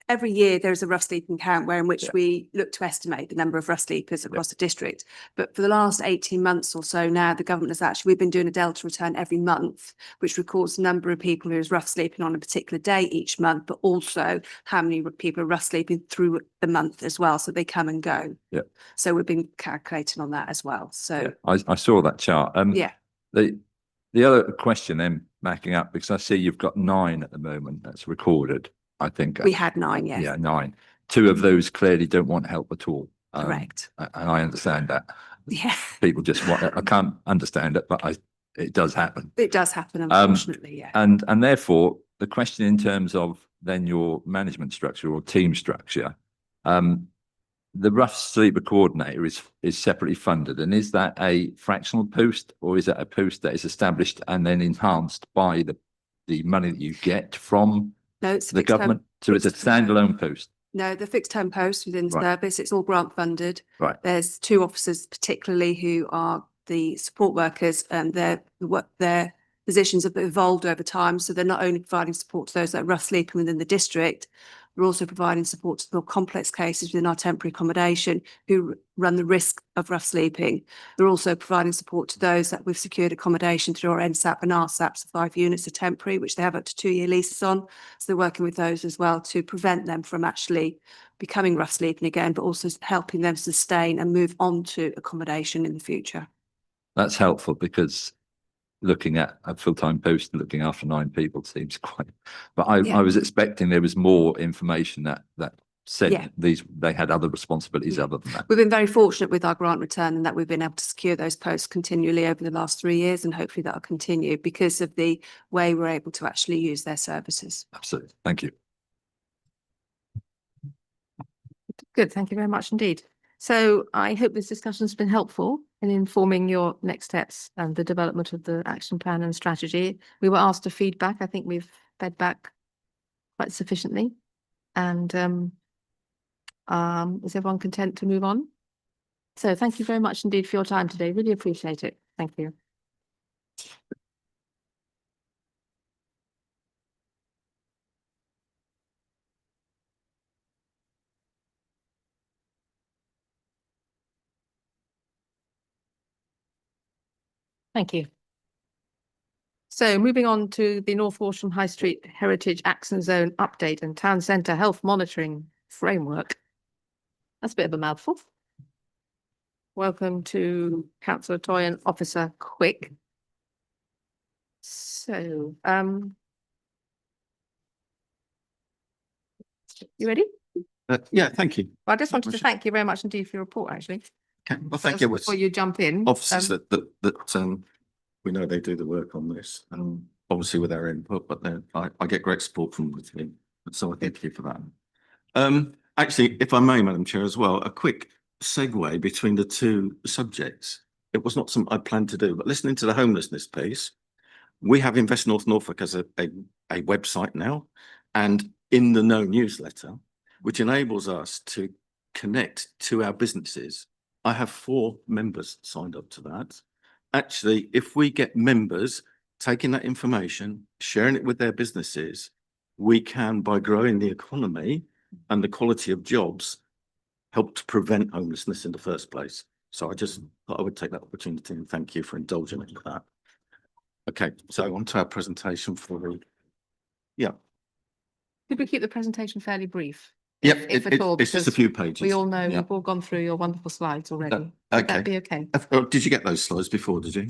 every year there's a rough sleeping count in which we look to estimate the number of rough sleepers across the district. But for the last 18 months or so now, the government we've been doing a Delta return every month, which records the number of people who is rough sleeping on a particular day each month, but also how many people are rough sleeping through the month as well. So they come and go. Yeah. So we've been calculating on that as well. So I saw that chart. yeah. The other question then backing up, because I see you've got 9 at the moment that's recorded. I think we had 9, yes. Yeah, 9. 2 of those clearly don't want help at all. Correct. And I understand that. Yeah. People just want, I can't understand it, but it does happen. It does happen, unfortunately, yeah. And therefore, the question in terms of then your management structure or team structure, the rough sleeper coordinator is separately funded. And is that a fractional post, or is that a post that is established and then enhanced by the money that you get from the government? So it's a standalone post? No, the fixed term post within the service, it's all grant funded. Right. There's 2 officers particularly who are the support workers, and their positions have evolved over time. So they're not only providing support to those that are rough sleeping within the district, we're also providing support to the more complex cases within our temporary accommodation who run the risk of rough sleeping. They're also providing support to those that we've secured accommodation through our NSAP and RSAP, so 5 units of temporary, which they have up to 2-year leases on. So they're working with those as well to prevent them from actually becoming rough sleeping again, but also helping them sustain and move on to accommodation in the future. That's helpful, because looking at a full-time post and looking after 9 people seems quite, but I was expecting there was more information that said they had other responsibilities other than that. We've been very fortunate with our grant return and that we've been able to secure those posts continually over the last 3 years, and hopefully that'll continue because of the way we're able to actually use their services. Absolutely. Thank you. Good. Thank you very much indeed. So I hope this discussion has been helpful in informing your next steps and the development of the action plan and strategy. We were asked to feedback. I think we've fed back quite sufficiently. And is everyone content to move on? So thank you very much indeed for your time today. Really appreciate it. Thank you. Thank you. So moving on to the North Walsham High Street Heritage Action Zone update and Town Centre Health Monitoring Framework. That's a bit of a mouthful. Welcome to Councillor Toy and Officer Quick. So, you ready? Yeah, thank you. Well, I just wanted to thank you very much indeed for your report, actually. Okay, well, thank you. Before you jump in. Officers that we know they do the work on this, obviously with our input, but then I get great support from the team. So I thank you for that. Actually, if I may, Madam Chair, as well, a quick segue between the two subjects. It was not something I planned to do, but listening to the homelessness piece, we have Invest North Norfolk as a website now, and in the No newsletter, which enables us to connect to our businesses. I have 4 members signed up to that. Actually, if we get members taking that information, sharing it with their businesses, we can, by growing the economy and the quality of jobs, help to prevent homelessness in the first place. So I just thought I would take that opportunity and thank you for indulging in that. Okay, so on to our presentation for the, Could we keep the presentation fairly brief? Yep, If at all, it's just a because few pages. we all know, Yeah. we've all gone through your wonderful slides already. Would Okay. that be okay? Did you get those slides before, did you?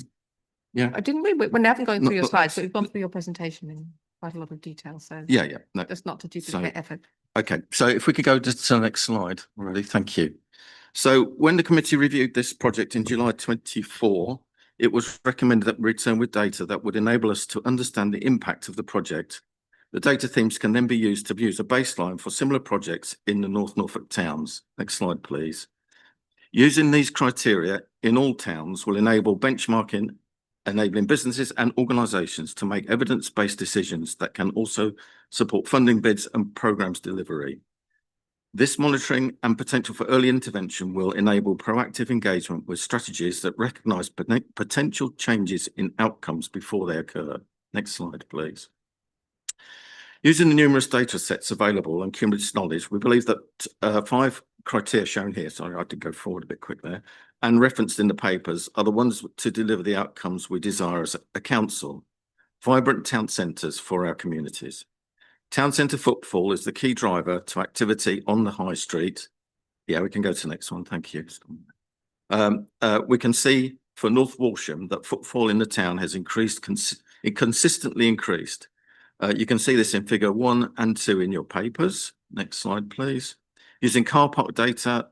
Yeah, Didn't we? We're never going through your No, slides, but we've gone through your presentation in quite a lot of detail, so yeah, no. just not to duplicate effort. Okay, so if we could go to the next slide, really, thank you. So when the committee reviewed this project in July 24, it was recommended that we return with data that would enable us to understand the impact of the project. The data themes can then be used to use a baseline for similar projects in the North Norfolk towns. Next slide, please. Using these criteria in all towns will enable benchmarking, enabling businesses and organisations to make evidence-based decisions that can also support funding bids and programmes delivery. This monitoring and potential for early intervention will enable proactive engagement with strategies that recognise potential changes in outcomes before they occur. Next slide, please. Using the numerous data sets available and cumulative knowledge, we believe that 5 criteria shown here, sorry, I did go forward a bit quick there, and referenced in the papers are the ones to deliver the outcomes we desire as a council. Vibrant town centres for our communities. Town centre footfall is the key driver to activity on the high street. Yeah, we can go to the next one. Thank you. We can see for North Walsham that footfall in the town has increased, it consistently increased. You can see this in figure 1 and 2 in your papers. Next slide, please. Using car park data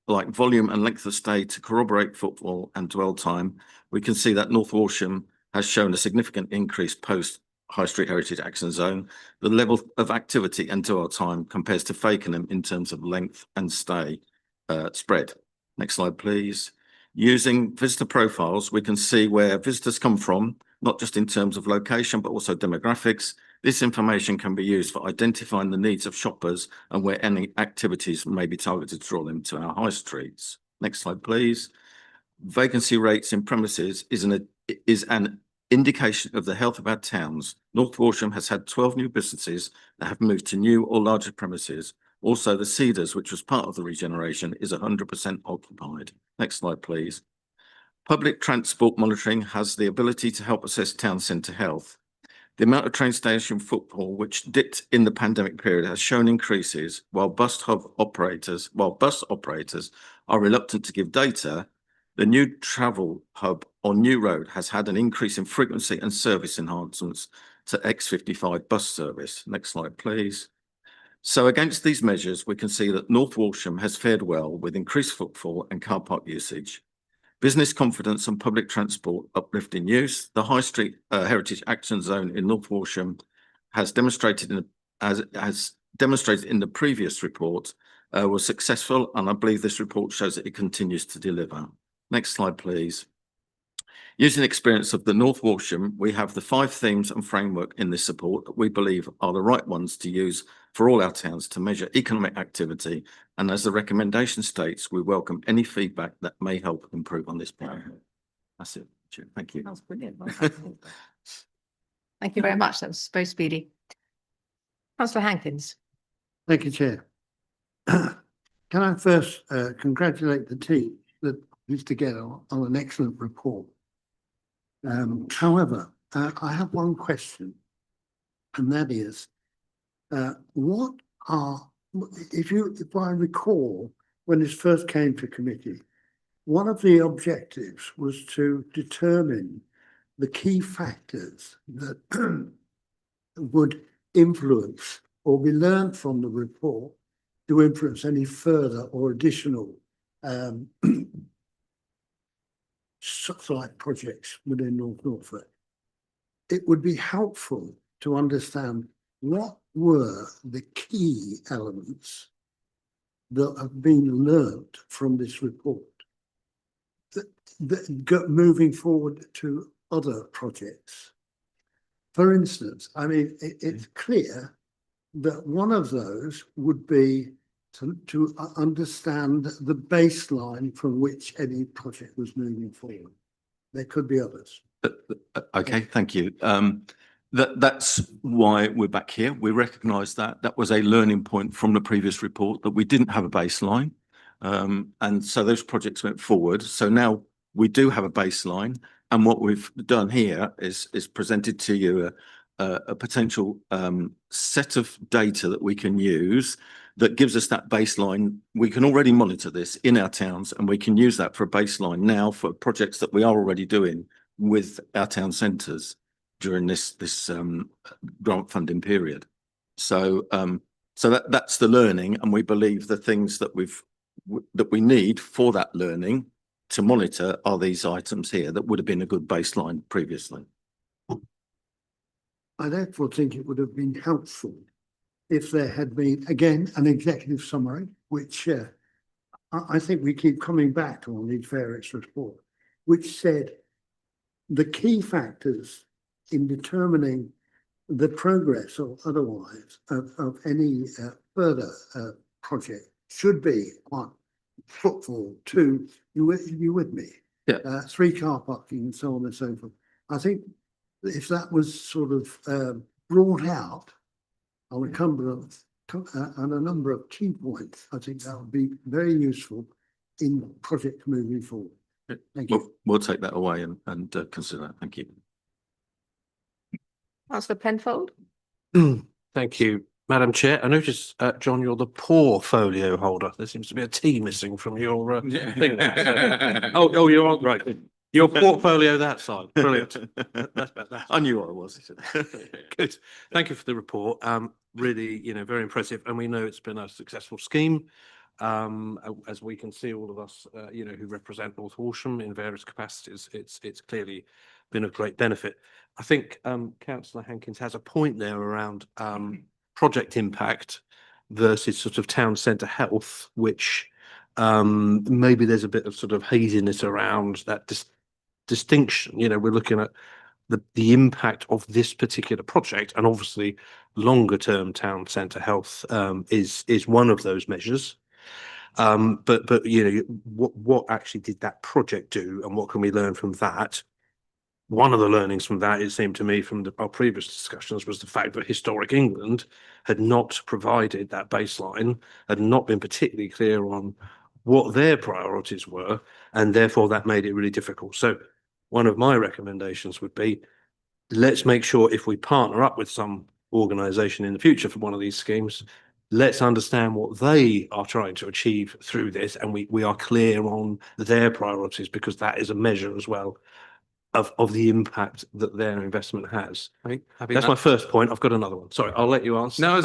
like volume and length of stay to corroborate footfall and dwell time, we can see that North Walsham has shown a significant increase post High Street Heritage Action Zone. The level of activity and dwell time compares to Fakenham in terms of length and stay spread. Next slide, please. Using visitor profiles, we can see where visitors come from, not just in terms of location, but also demographics. This information can be used for identifying the needs of shoppers and where any activities may be targeted to draw them to our high streets. Next slide, please. Vacancy rates in premises is an indication of the health of our towns. North Walsham has had 12 new businesses that have moved to new or larger premises. Also, the Cedars, which was part of the regeneration, is 100% occupied. Next slide, please. Public transport monitoring has the ability to help assess town centre health. The amount of train station footfall, which dipped in the pandemic period, has shown increases, while bus operators are reluctant to give data. The new travel hub on New Road has had an increase in frequency and service enhancements to X55 bus service. Next slide, please. So against these measures, we can see that North Walsham has fared well with increased footfall and car park usage. Business confidence and public transport uplift in use. The High Street Heritage Action Zone in North Walsham has demonstrated in the previous report was successful, and I believe this report shows that it continues to deliver. Next slide, please. Using experience of the North Walsham, we have the 5 themes and framework in this support that we believe are the right ones to use for all our towns to measure economic activity. And as the recommendation states, we welcome any feedback that may help improve on this plan. That's it. Thank you. That was brilliant. Well done. Thank you very much. That was very speedy. Councillor Hankins. Thank you, Chair. Can I first congratulate the team that is together on an excellent report. However, I have one question, and that is, what are, if I recall, when this first came to committee, one of the objectives was to determine the key factors that would influence or be learned from the report to influence any further or additional site projects within North Norfolk. It would be helpful to understand what were the key elements that have been learnt from this report that moving forward to other projects. For instance, I mean, it's clear that one of those would be to understand the baseline from which any project was moving forward. There could be others. Okay, thank you. That's why we're back here. We recognise that that was a learning point from the previous report, that we didn't have a baseline. And so those projects went forward. So now we do have a baseline. And what we've done here is presented to you a potential set of data that we can use that gives us that baseline. We can already monitor this in our towns, and we can use that for a baseline now for projects that we are already doing with our town centres during this grant funding period. So that's the learning, and we believe the things that we need for that learning to monitor are these items here that would have been a good baseline previously. I therefore think it would have been helpful if there had been, again, an executive summary, which I think we keep coming back to on these various reports, which said the key factors in determining the progress or otherwise of any further project should be one, footfall, two, you with me? Yeah. Three, car parking and so on and so forth. I think if that was sort of brought out on a number of key points, I think that would be very useful in projects moving forward. Thank you. We'll take that away and consider that. Thank you. Councillor Penfold. Thank you, Madam Chair. I notice, John, you're the portfolio holder. There seems to be a T missing from your thing. Oh, you're on, right. Your portfolio that side. Brilliant. That's better. I knew what I was. Good. Thank you for the report. Really, very impressive. And we know it's been a successful scheme. As we can see, all of us, who represent North Horsham in various capacities, it's clearly been of great benefit. I think Councillor Hankins has a point there around project impact versus sort of town centre health, which maybe there's a bit of sort of haziness around that distinction. We're looking at the impact of this particular project, and obviously longer term town centre health is one of those measures. But what actually did that project do, and what can we learn from that? One of the learnings from that, it seemed to me from our previous discussions, was the fact that Historic England had not provided that baseline, had not been particularly clear on what their priorities were, and therefore that made it really difficult. So one of my recommendations would be, let's make sure if we partner up with some organisation in the future for one of these schemes, let's understand what they are trying to achieve through this, and we are clear on their priorities, because that is a measure as well of the impact that their investment has. That's my first point. I've got another one. Sorry, I'll let you answer. No,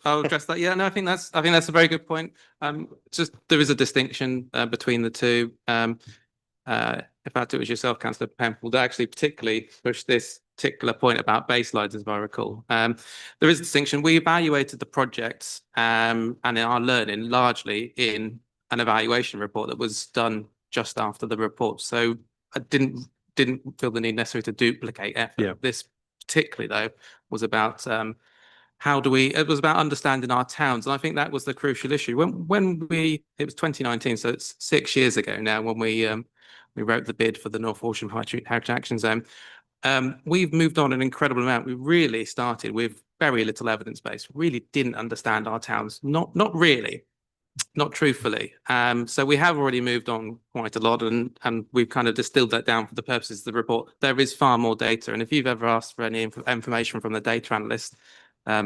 I'll address that. Yeah, no, I think that's a very good point. Just there is a distinction between the two. In fact, it was yourself, Councillor Penfold, that actually particularly pushed this particular point about baselines, as I recall. There is a distinction. We evaluated the projects and in our learning largely in an evaluation report that was done just after the report. So I didn't feel the need necessarily to duplicate effort. Yeah. This particularly, though, was about it was about understanding our towns. And I think that was the crucial issue. It was 2019, so it's 6 years ago now, when we wrote the bid for the North Horsham Heritage Action Zone. We've moved on an incredible amount. We really started with very little evidence base, really didn't understand our towns, not really. not truthfully. So we have already moved on quite a lot, and we've kind of distilled that down for the purposes of the report. There is far more data, and if you've ever asked for any information from the data analyst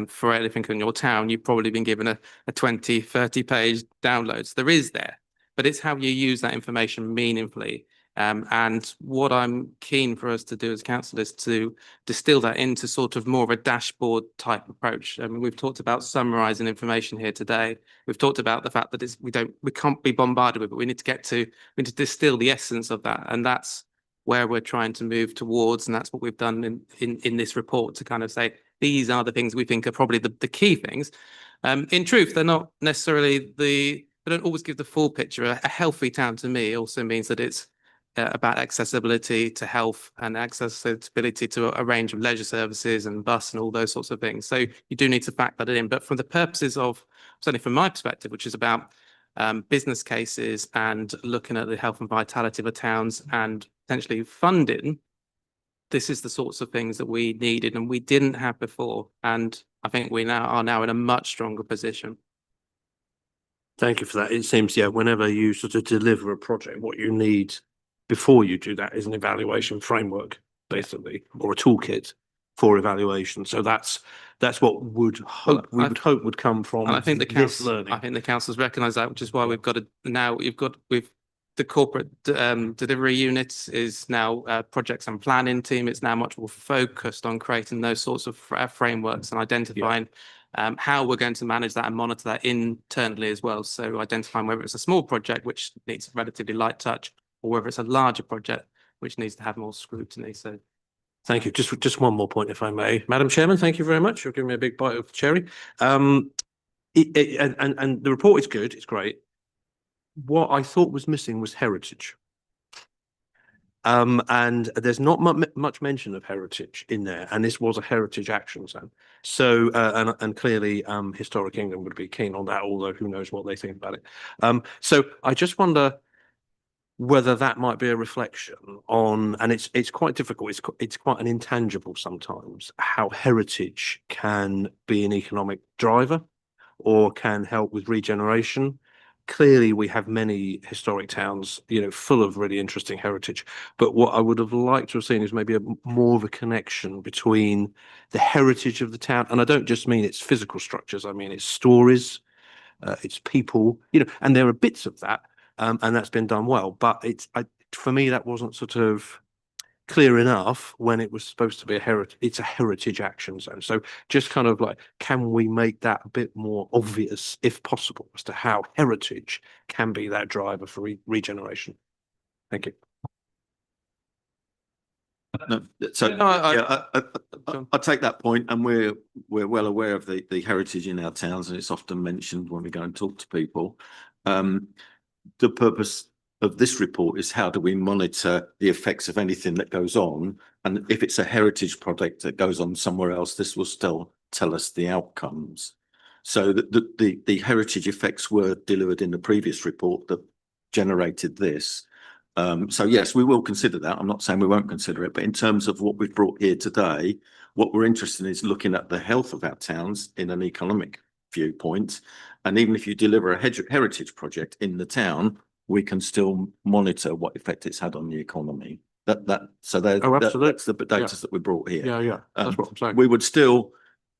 for anything in your town, you've probably been given a 20, 30 page download. So there is there, but it's how you use that information meaningfully. And what I'm keen for us to do as council is to distill that into sort of more of a dashboard type approach. I mean, we've talked about summarizing information here today. We've talked about the fact that we can't be bombarded with it. We need to distill the essence of that. And that's where we're trying to move towards. And that's what we've done in this report, to kind of say, these are the things we think are probably the key things. In truth, they're not necessarily they don't always give the full picture. A healthy town to me also means that it's about accessibility to health and accessibility to a range of leisure services and bus and all those sorts of things. So you do need to factor that in. But for the purposes of, certainly from my perspective, which is about business cases and looking at the health and vitality of the towns and potentially funding, this is the sorts of things that we needed and we didn't have before. And I think we are now in a much stronger position. Thank you for that. It seems, yeah, whenever you sort of deliver a project, what you need before you do that is an evaluation framework, basically, or a toolkit for evaluation. So that's what we would hope would come from. And I think the this council, learning. I think the council's recognised that, which is why we've got to now with the corporate delivery units is now projects and planning team. It's now much more focused on creating those sorts of frameworks and identifying how we're going to manage that and monitor that internally as well. So identifying whether it's a small project which needs relatively light touch, or whether it's a larger project which needs to have more scrutiny. So Thank you. Just one more point, if I may. Madam Chairman, thank you very much. You're giving me a big bite of the cherry. And the report is good. It's great. What I thought was missing was heritage. And there's not much mention of heritage in there, and this was a heritage action zone. So, and clearly, Historic England would be keen on that, although who knows what they think about it. So I just wonder whether that might be a reflection on, and it's quite difficult. It's quite an intangible sometimes, how heritage can be an economic driver or can help with regeneration. Clearly, we have many historic towns, full of really interesting heritage. But what I would have liked to have seen is maybe more of a connection between the heritage of the town. And I don't just mean its physical structures. I mean its stories, its people, and there are bits of that, and that's been done well. But for me, that wasn't sort of clear enough when it was supposed to be it's a heritage action zone. So just kind of like, can we make that a bit more obvious, if possible, as to how heritage can be that driver for regeneration? Thank you. No, so I take that point, and we're well aware of the heritage in our towns, and it's often mentioned when we go and talk to people. The purpose of this report is how do we monitor the effects of anything that goes on, and if it's a heritage project that goes on somewhere else, this will still tell us the outcomes. So the heritage effects were delivered in the previous report that generated this. So yes, we will consider that. I'm not saying we won't consider it, but in terms of what we've brought here today, what we're interested in is looking at the health of our towns in an economic viewpoint. And even if you deliver a heritage project in the town, we can still monitor what effect it's had on the economy. That's the data that we brought here. Yeah. That's what I'm saying. We would still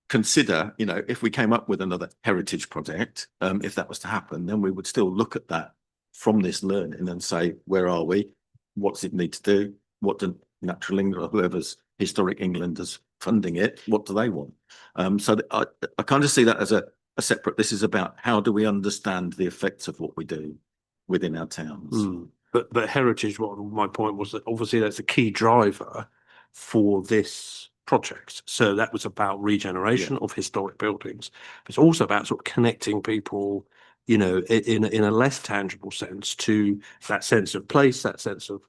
consider, if we came up with another heritage project, if that was to happen, then we would still look at that from this learning and say, where are we? What's it need to do? What do Natural England or whoever's Historic England is funding it, what do they want? So I kind of see that as a separate, this is about how do we understand the effects of what we do within our towns. But heritage, what my point was, that obviously that's a key driver for this project. So that was about regeneration of historic buildings. It's also about sort of connecting people, in a less tangible sense, to that sense of place, that sense of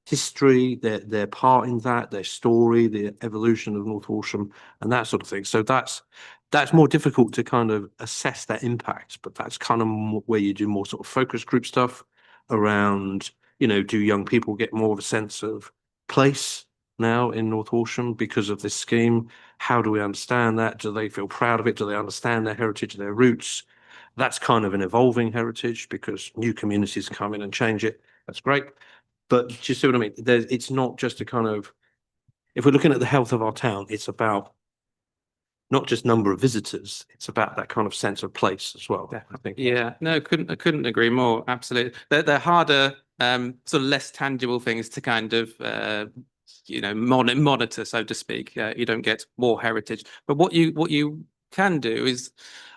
history, their part in that, their story, the evolution of North Horsham, and that sort of thing. So that's more difficult to kind of assess that impact, but that's kind of where you do more sort of focus group stuff around, do young people get more of a sense of place now in North Horsham because of this scheme? How do we understand that? Do they feel proud of it? Do they understand their heritage, their roots? That's kind of an evolving heritage because new communities come in and change it. That's great. But do you see what I mean? It's not just a kind of, if we're looking at the health of our town, it's about not just number of visitors, it's about that kind of sense of place as well. I think. Yeah, no, I couldn't agree more. Absolutely. They're harder, sort of less tangible things to kind of, monitor, so to speak. You don't get more heritage. But what you can do is,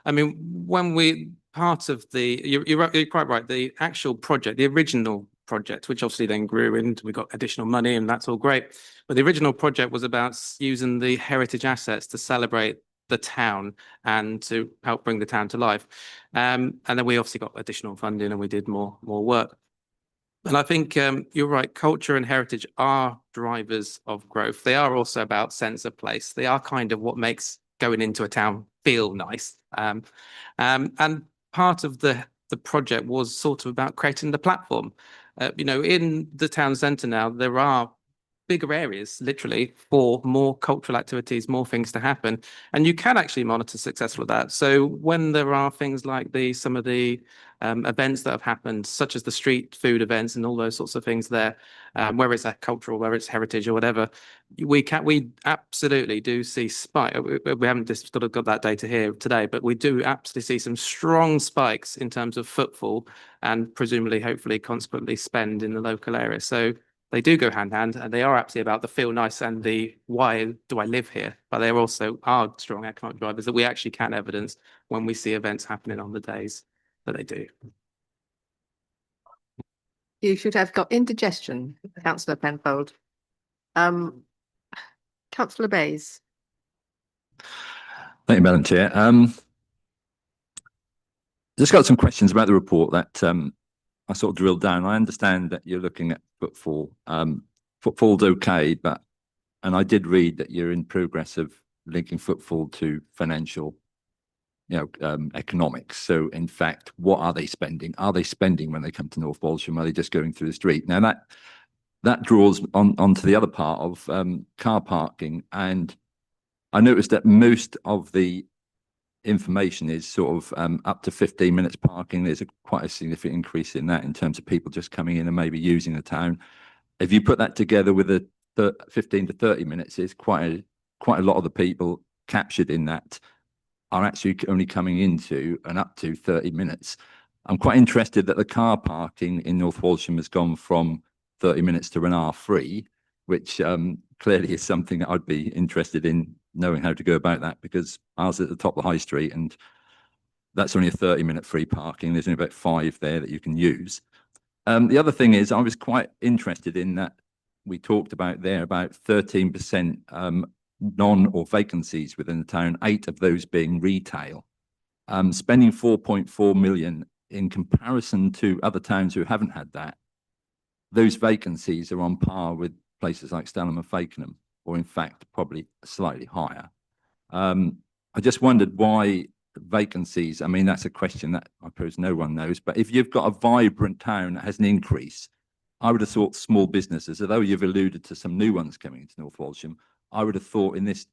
I mean, part of you're quite right. The actual project, the original project, which obviously then grew and we got additional money and that's all great. But the original project was about using the heritage assets to celebrate the town and to help bring the town to life. And then we obviously got additional funding and we did more work. And I think you're right, culture and heritage are drivers of growth. They are also about sense of place. They are kind of what makes going into a town feel nice. And part of the project was sort of about creating the platform. In the town centre now, there are bigger areas, literally, for more cultural activities, more things to happen. And you can actually monitor successful of that. So when there are things like some of the events that have happened, such as the street food events and all those sorts of things there, whether it's a cultural, whether it's heritage or whatever, we absolutely do see spike. We haven't just sort of got that data here today, but we do absolutely see some strong spikes in terms of footfall and presumably, hopefully, consequently spend in the local area. So they do go hand in hand, and they are absolutely about the feel nice and the why do I live here, but they also are strong economic drivers that we actually can evidence when we see events happening on the days that they do. You should have got indigestion, Councillor Penfold. Councillor Bayes. Thank you, Madam Chair. Just got some questions about the report that I sort of drilled down. I understand that you're looking at footfall. Footfall's okay, and I did read that you're in progress of linking footfall to financial, economics. So in fact, what are they spending? Are they spending when they come to North Walsham? Are they just going through the street? Now that draws onto the other part of car parking. And I noticed that most of the information is sort of up to 15 minutes parking. There's quite a significant increase in that in terms of people just coming in and maybe using the town. If you put that together with the 15 to 30 minutes, it's quite a lot of the people captured in that are actually only coming into and up to 30 minutes. I'm quite interested that the car parking in North Walsham has gone from 30 minutes to an hour free, which clearly is something that I'd be interested in knowing how to go about that, because ours is at the top of the high street and that's only a 30-minute free parking. There's only about 5 there that you can use. The other thing is I was quite interested in that we talked about there about 13% non or vacancies within the town, 8 of those being retail. Spending 4.4 million in comparison to other towns who haven't had that, those vacancies are on par with places like Stalham and Fakenham, or in fact, probably slightly higher. I just wondered why vacancies. I mean, that's a question that I suppose no one knows, but if you've got a vibrant town that has an increase, I would have thought small businesses, although you've alluded to some new ones coming into North Walsham, I would have thought in this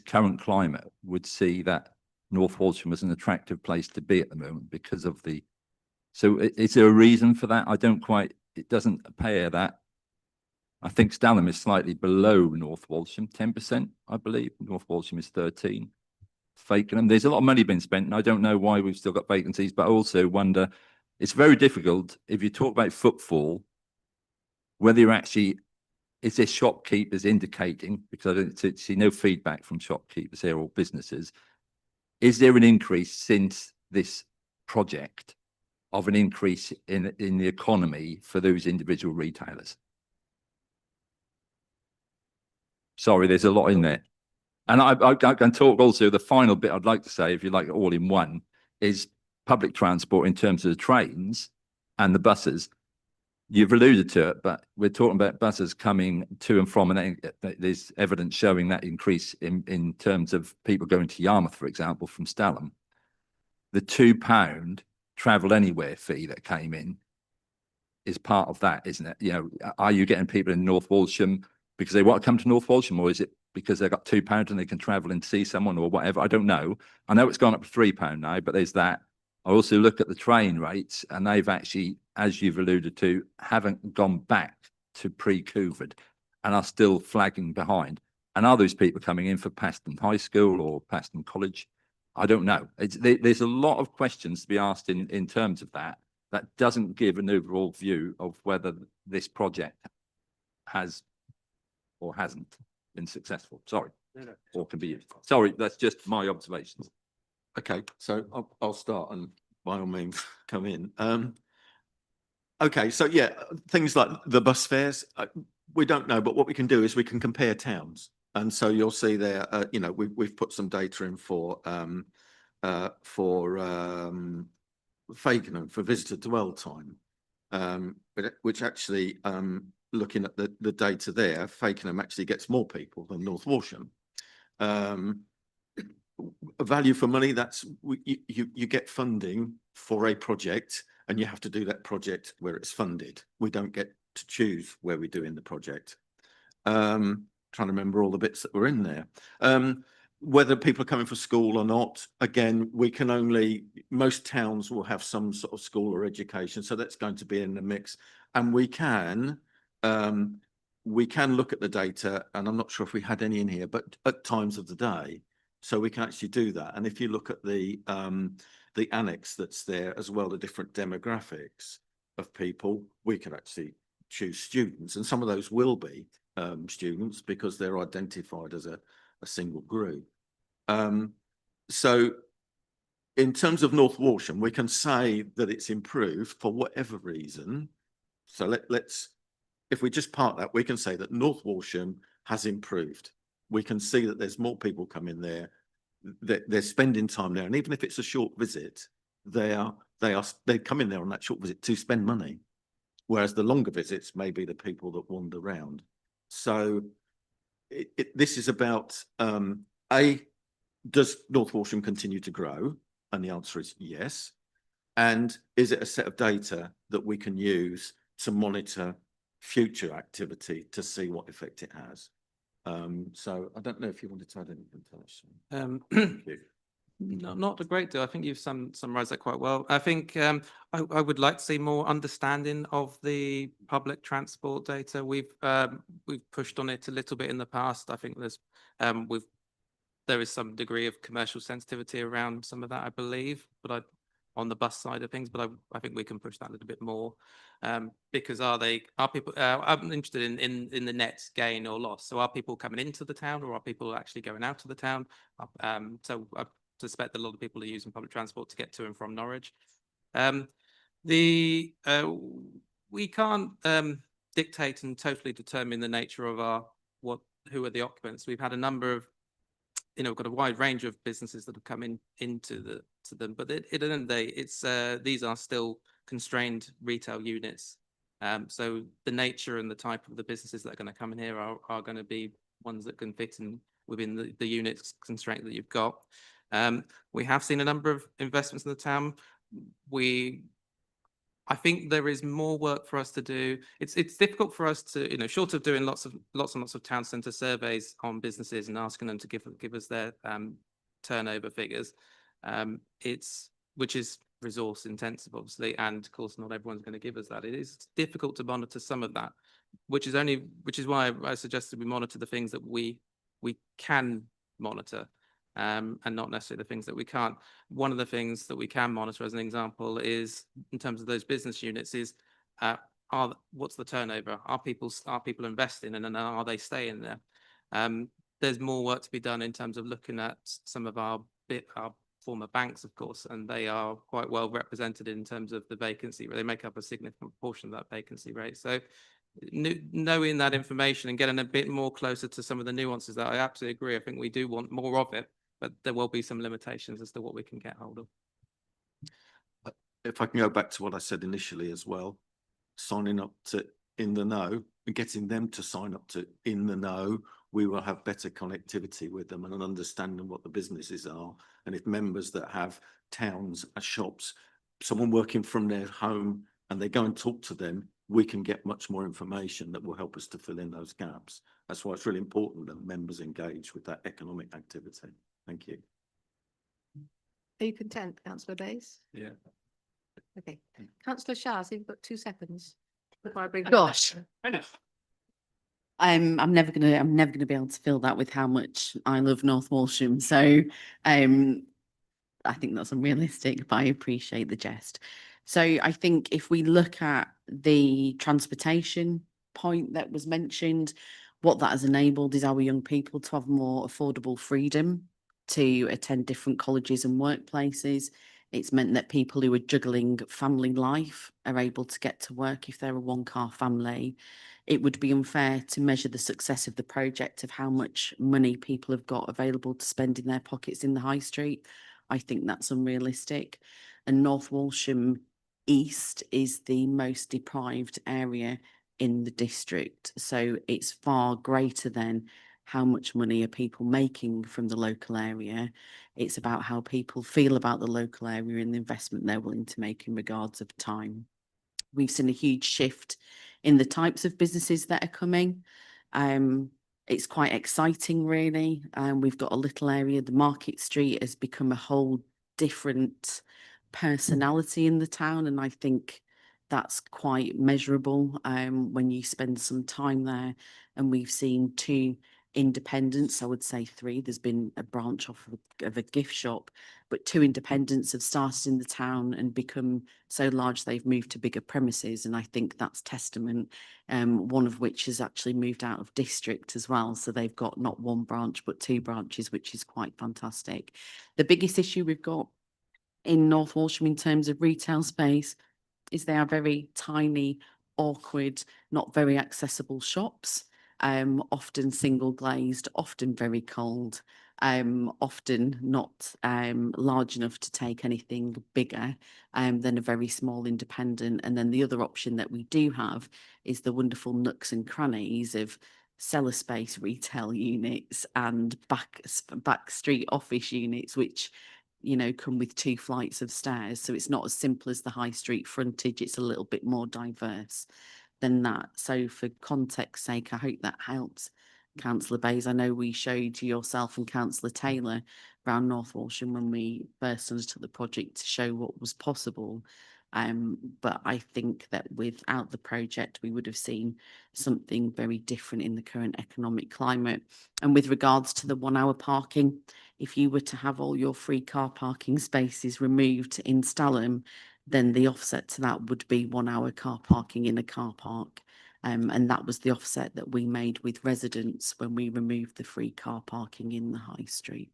current climate would see that North Walsham was an attractive place to be at the moment because of the. So is there a reason for that? It doesn't appear that. I think Stalham is slightly below North Walsham, 10%, I believe. North Walsham is 13%. Fakenham, there's a lot of money being spent, and I don't know why we've still got vacancies, but I also wonder, it's very difficult if you talk about footfall, whether you're actually, is this shopkeepers indicating, because I don't see no feedback from shopkeepers here or businesses, is there an increase since this project of an increase in the economy for those individual retailers? Sorry, there's a lot in there. And I can talk also, the final bit I'd like to say, if you like, all in one, is public transport in terms of the trains and the buses. You've alluded to it, but we're talking about buses coming to and from, and there's evidence showing that increase in terms of people going to Yarmouth, for example, from Stalham. The £2 travel anywhere fee that came in is part of that, isn't it? Are you getting people in North Walsham because they want to come to North Walsham, or is it because they've got £2 and they can travel and see someone or whatever? I don't know. I know it's gone up to £3 now, but there's that. I also look at the train rates, and they've actually, as you've alluded to, haven't gone back to pre-COVID and are still flagging behind. And are those people coming in for Paston High School or Paston College? I don't know. There's a lot of questions to be asked in terms of that. That doesn't give an overall view of whether this project has or hasn't been successful. Sorry, or can be used. Sorry, that's just my observations. Okay, so I'll start and by all means come in. Okay, so yeah, things like the bus fares, we don't know, but what we can do is we can compare towns. And so you'll see there, you know, we've put some data in for Fakenham for visitor dwell time, which actually, looking at the data there, Fakenham actually gets more people than North Walsham. Value for money, that's you get funding for a project and you have to do that project where it's funded. We don't get to choose where we're doing the project. Trying to remember all the bits that were in there. Whether people are coming for school or not, again, we can only, most towns will have some sort of school or education, so that's going to be in the mix. And we can look at the data, and I'm not sure if we had any in here, but at times of the day, so we can actually do that. And if you look at the annex that's there as well, the different demographics of people, we can actually choose students, and some of those will be students because they're identified as a single group. So in terms of North Walsham, we can say that it's improved for whatever reason. So let's, if we just park that, we can say that North Walsham has improved. We can see that there's more people coming there, they're spending time there, and even if it's a short visit, they come in there on that short visit to spend money, whereas the longer visits may be the people that wander around. So this is about does North Walsham continue to grow? And the answer is yes. And is it a set of data that we can use to monitor future activity to see what effect it has? So I don't know if you wanted to add anything to that. Not a great deal. I think you've summarised that quite well. I think I would like to see more understanding of the public transport data. We've pushed on it a little bit in the past. I think there is some degree of commercial sensitivity around some of that, I believe, but on the bus side of things. But I think we can push that a little bit more, because are people? I'm interested in the net gain or loss. So are people coming into the town, or are people actually going out of the town? So I suspect that a lot of people are using public transport to get to and from Norwich. We can't dictate and totally determine the nature of who are the occupants. We've had a number of, we've got a wide range of businesses that have come into them, but at the end of the day, these are still constrained retail units. So the nature and the type of the businesses that are going to come in here are going to be ones that can fit in within the units constraint that you've got. We have seen a number of investments in the town. I think there is more work for us to do. It's difficult for us to, short of doing lots and lots of town centre surveys on businesses and asking them to give us their turnover figures. Which is resource intensive, obviously, and of course not everyone's going to give us that. It is difficult to monitor some of that, which is why I suggested we monitor the things that we can monitor. And not necessarily the things that we can't. One of the things that we can monitor, as an example, is in terms of those business units, is what's the turnover? Are people investing, and then are they staying there? There's more work to be done in terms of looking at some of our former banks, of course, and they are quite well represented in terms of the vacancy. They make up a significant portion of that vacancy rate. So knowing that information and getting a bit more closer to some of the nuances, that I absolutely agree. I think we do want more of it, but there will be some limitations as to what we can get hold of. If I can go back to what I said initially as well, signing up to In the Know and getting them to sign up to In the Know, we will have better connectivity with them and an understanding what the businesses are. And if members that have towns, shops, someone working from their home, and they go and talk to them, we can get much more information that will help us to fill in those gaps. That's why it's really important that members engage with that economic activity. Thank you. Are you content, councillor Bayes? Yeah. Okay, councillor Shaz, you've got 2 seconds. Before I bring. Gosh. Enough. I'm never gonna be able to fill that with how much I love North Walsham. So I think that's unrealistic, but I appreciate the jest. So I think if we look at the transportation point that was mentioned, what that has enabled is our young people to have more affordable freedom to attend different colleges and workplaces. It's meant that people who are juggling family life are able to get to work if they're a 1-car family. It would be unfair to measure the success of the project of how much money people have got available to spend in their pockets in the high street. I think that's unrealistic. And North Walsham East is the most deprived area in the district. So it's far greater than how much money are people making from the local area. It's about how people feel about the local area and the investment they're willing to make in regards of time. We've seen a huge shift in the types of businesses that are coming. It's quite exciting, really. We've got a little area, the Market Street has become a whole different personality in the town, and I think that's quite measurable when you spend some time there. And we've seen 2 independents, I would say 3. There's been a branch off of a gift shop, but 2 independents have started in the town and become so large they've moved to bigger premises, and I think that's testament. One of which has actually moved out of district as well, so they've got not 1 branch but 2 branches, which is quite fantastic. The biggest issue we've got in North Walsham in terms of retail space is they are very tiny, awkward, not very accessible shops. Often single glazed, often very cold, often not large enough to take anything bigger than a very small independent. And then the other option that we do have is the wonderful nooks and crannies of cellar space retail units and back street office units, which come with 2 flights of stairs. So it's not as simple as the high street frontage. It's a little bit more diverse than that. So for context sake, I hope that helps, Councillor Bayes. I know we showed yourself and Councillor Taylor around North Walsham when we first undertook the project to show what was possible. But I think that without the project, we would have seen something very different in the current economic climate. And with regards to the 1-hour parking, if you were to have all your free car parking spaces removed in Stalham, then the offset to that would be 1-hour car parking in a car park. And that was the offset that we made with residents when we removed the free car parking in the high street.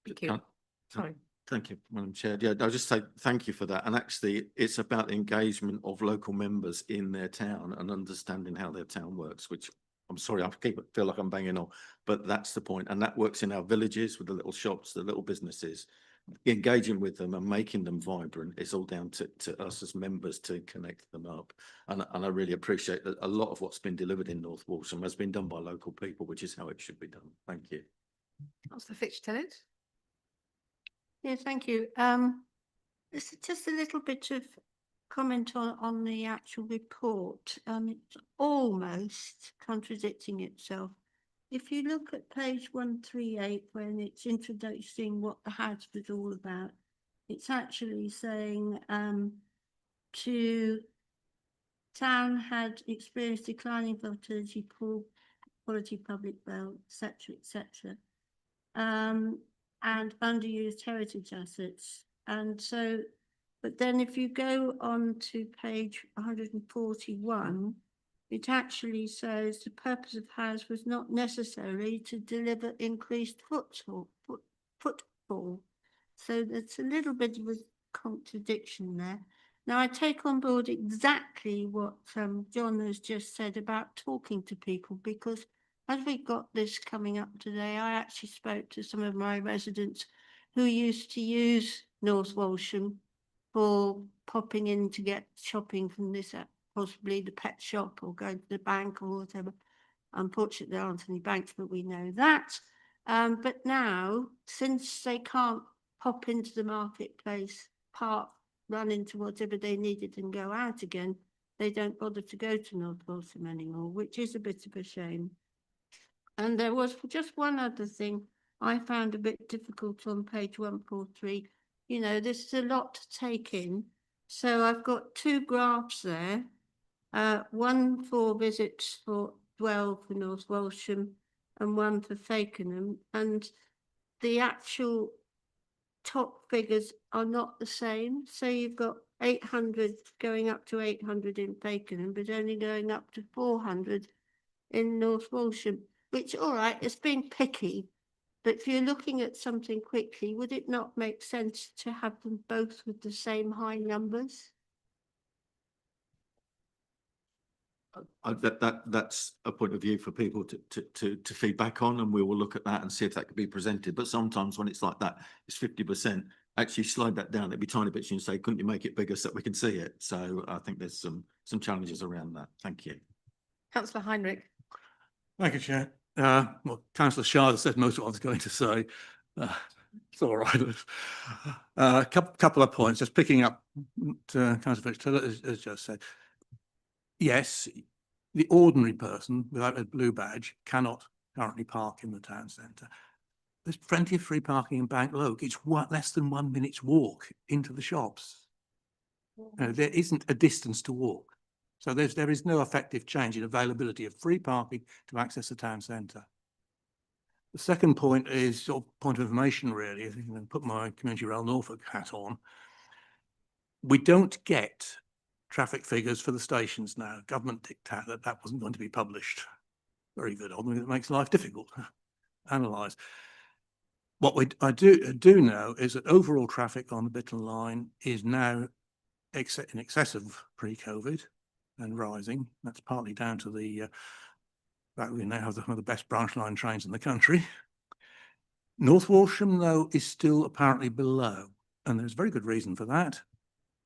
Thank you. Sorry. Thank you, Madam Chair. Yeah, I'll just say thank you for that. And actually, it's about the engagement of local members in their town and understanding how their town works, which I'm sorry, feel like I'm banging on, but that's the point. And that works in our villages with the little shops, the little businesses. Engaging with them and making them vibrant is all down to us as members to connect them up. And I really appreciate that a lot of what's been delivered in North Walsham has been done by local people, which is how it should be done. Thank you. Councillor Fitch-Tillett? Yeah, thank you. This is just a little bit of comment on the actual report. It's almost contradicting itself. If you look at page 138, when it's introducing what the house was all about, it's actually saying to town had experienced declining fertility, poor quality public well, etc., etc. And underused heritage assets. And so, but then if you go on to page 141, it actually says the purpose of house was not necessarily to deliver increased footfall. So there's a little bit of a contradiction there. Now I take on board exactly what John has just said about talking to people, because as we got this coming up today, I actually spoke to some of my residents who used to use North Walsham for popping in to get shopping from this, possibly the pet shop or going to the bank or whatever. Unfortunately, there aren't any banks, but we know that. But now, since they can't pop into the marketplace, park, run into whatever they needed and go out again, they don't bother to go to North Walsham anymore, which is a bit of a shame. And there was just one other thing I found a bit difficult on page 143. You know, this is a lot to take in. So I've got two graphs there. One for visits for Dwell for North Walsham and one for Fakenham. And the actual top figures are not the same. So you've got 800 going up to 800 in Fakenham, but only going up to 400 in North Walsham, which, all right, it's been picky. But if you're looking at something quickly, would it not make sense to have them both with the same high numbers? That's a point of view for people to feedback on, and we will look at that and see if that could be presented. But sometimes when it's like that, it's 50%. Actually slide that down. It'd be tiny bits and say, couldn't you make it bigger so that we can see it? So I think there's some challenges around that. Thank you. Councillor Heinrich. Thank you, Chair. Well, Councillor Shard said most of what I was going to say. It's all right. Couple of points, just picking up Councillor Fitzgerald has just said. Yes, the ordinary person without a blue badge cannot currently park in the town centre. There's plenty of free parking in Bank Loke. It's less than 1 minute's walk into the shops. There isn't a distance to walk. So there is no effective change in availability of free parking to access the town centre. The second point is sort of point of information, really. If you can put my Community Rail Norfolk hat on. We don't get traffic figures for the stations now. Government dictate that wasn't going to be published. Very good. It makes life difficult to analyse. What I do know is that overall traffic on the Bitton line is now in excess of pre-COVID and rising. That's partly down to the fact we now have one of the best branch line trains in the country. North Walsham, though, is still apparently below, and there's very good reason for that.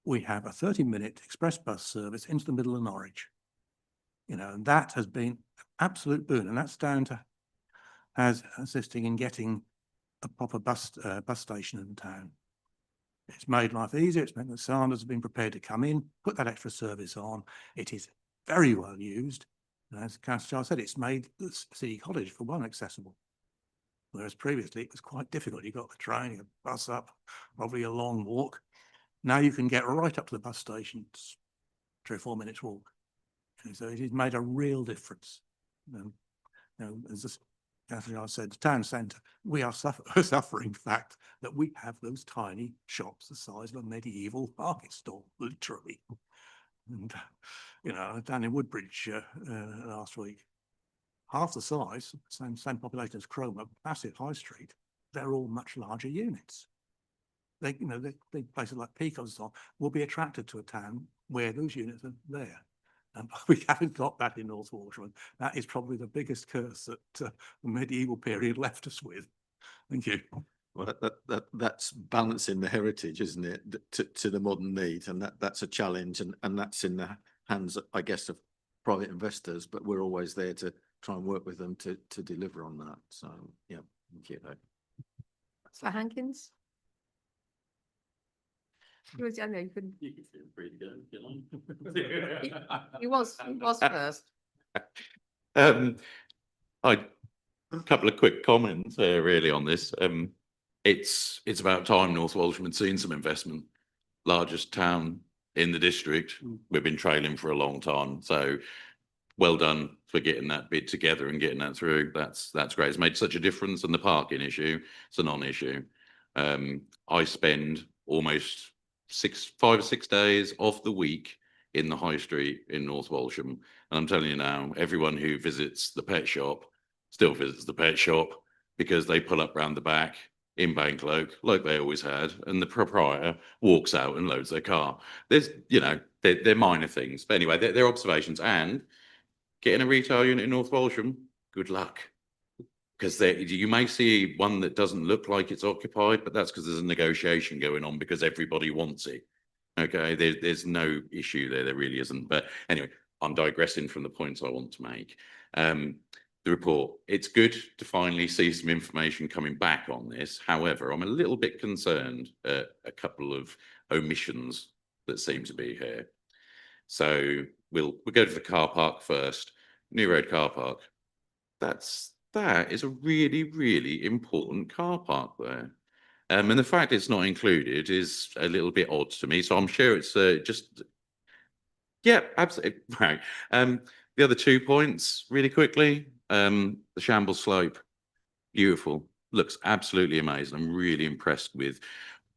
We have a 30-minute express bus service into the middle of Norwich. You know, and that has been an absolute boon, and that's down to assisting in getting a proper bus station in the town. It's made life easier. It's meant that Sanders have been prepared to come in, put that extra service on. It is very well used. And as Councillor Charles said, it's made the City College, for one, accessible. Whereas previously it was quite difficult. You got the train, you got the bus up, probably a long walk. Now you can get right up to the bus station, it's 3 or 4 minutes walk. And so it has made a real difference. As I said, the town centre, we are suffering the fact that we have those tiny shops the size of a medieval market stall, literally. And, you know, down in Woodbridge last week, half the size, same population as Cromer, massive high street, they're all much larger units. They places like Peacock and so on will be attracted to a town where those units are there. And we haven't got that in North Walsham. That is probably the biggest curse that the medieval period left us with. Thank you. Well, that's balancing the heritage, isn't it, to the modern need, and that's a challenge, and that's in the hands, I guess, of private investors. But we're always there to try and work with them to deliver on that. So yeah, thank you. So Hankins. I know you couldn't. You can feel free to go. He was first. A couple of quick comments really on this. It's about time North Walsham had seen some investment. Largest town in the district. We've been trailing for a long time. So well done for getting that bid together and getting that through. That's great. It's made such a difference. And the parking issue, it's a non-issue. I spend almost 5 or 6 days off the week in the high street in North Walsham. And I'm telling you now, everyone who visits the pet shop still visits the pet shop because they pull up round the back in Bankloke like they always had, and the proprietor walks out and loads their car. There's, you know, they're minor things. But anyway, they're observations. And getting a retail unit in North Walsham, good luck. Because you may see one that doesn't look like it's occupied, but that's because there's a negotiation going on because everybody wants it. Okay, there's no issue there. There really isn't. But anyway, I'm digressing from the points I want to make. The report, it's good to finally see some information coming back on this. However, I'm a little bit concerned at a couple of omissions that seem to be here. So we'll go to the car park first. New Road car park. That's that is a really, really important car park there. And the fact it's not included is a little bit odd to me. So I'm sure it's just, yeah, absolutely right. The other 2 points really quickly, the Shambles Slope, beautiful, looks absolutely amazing. I'm really impressed with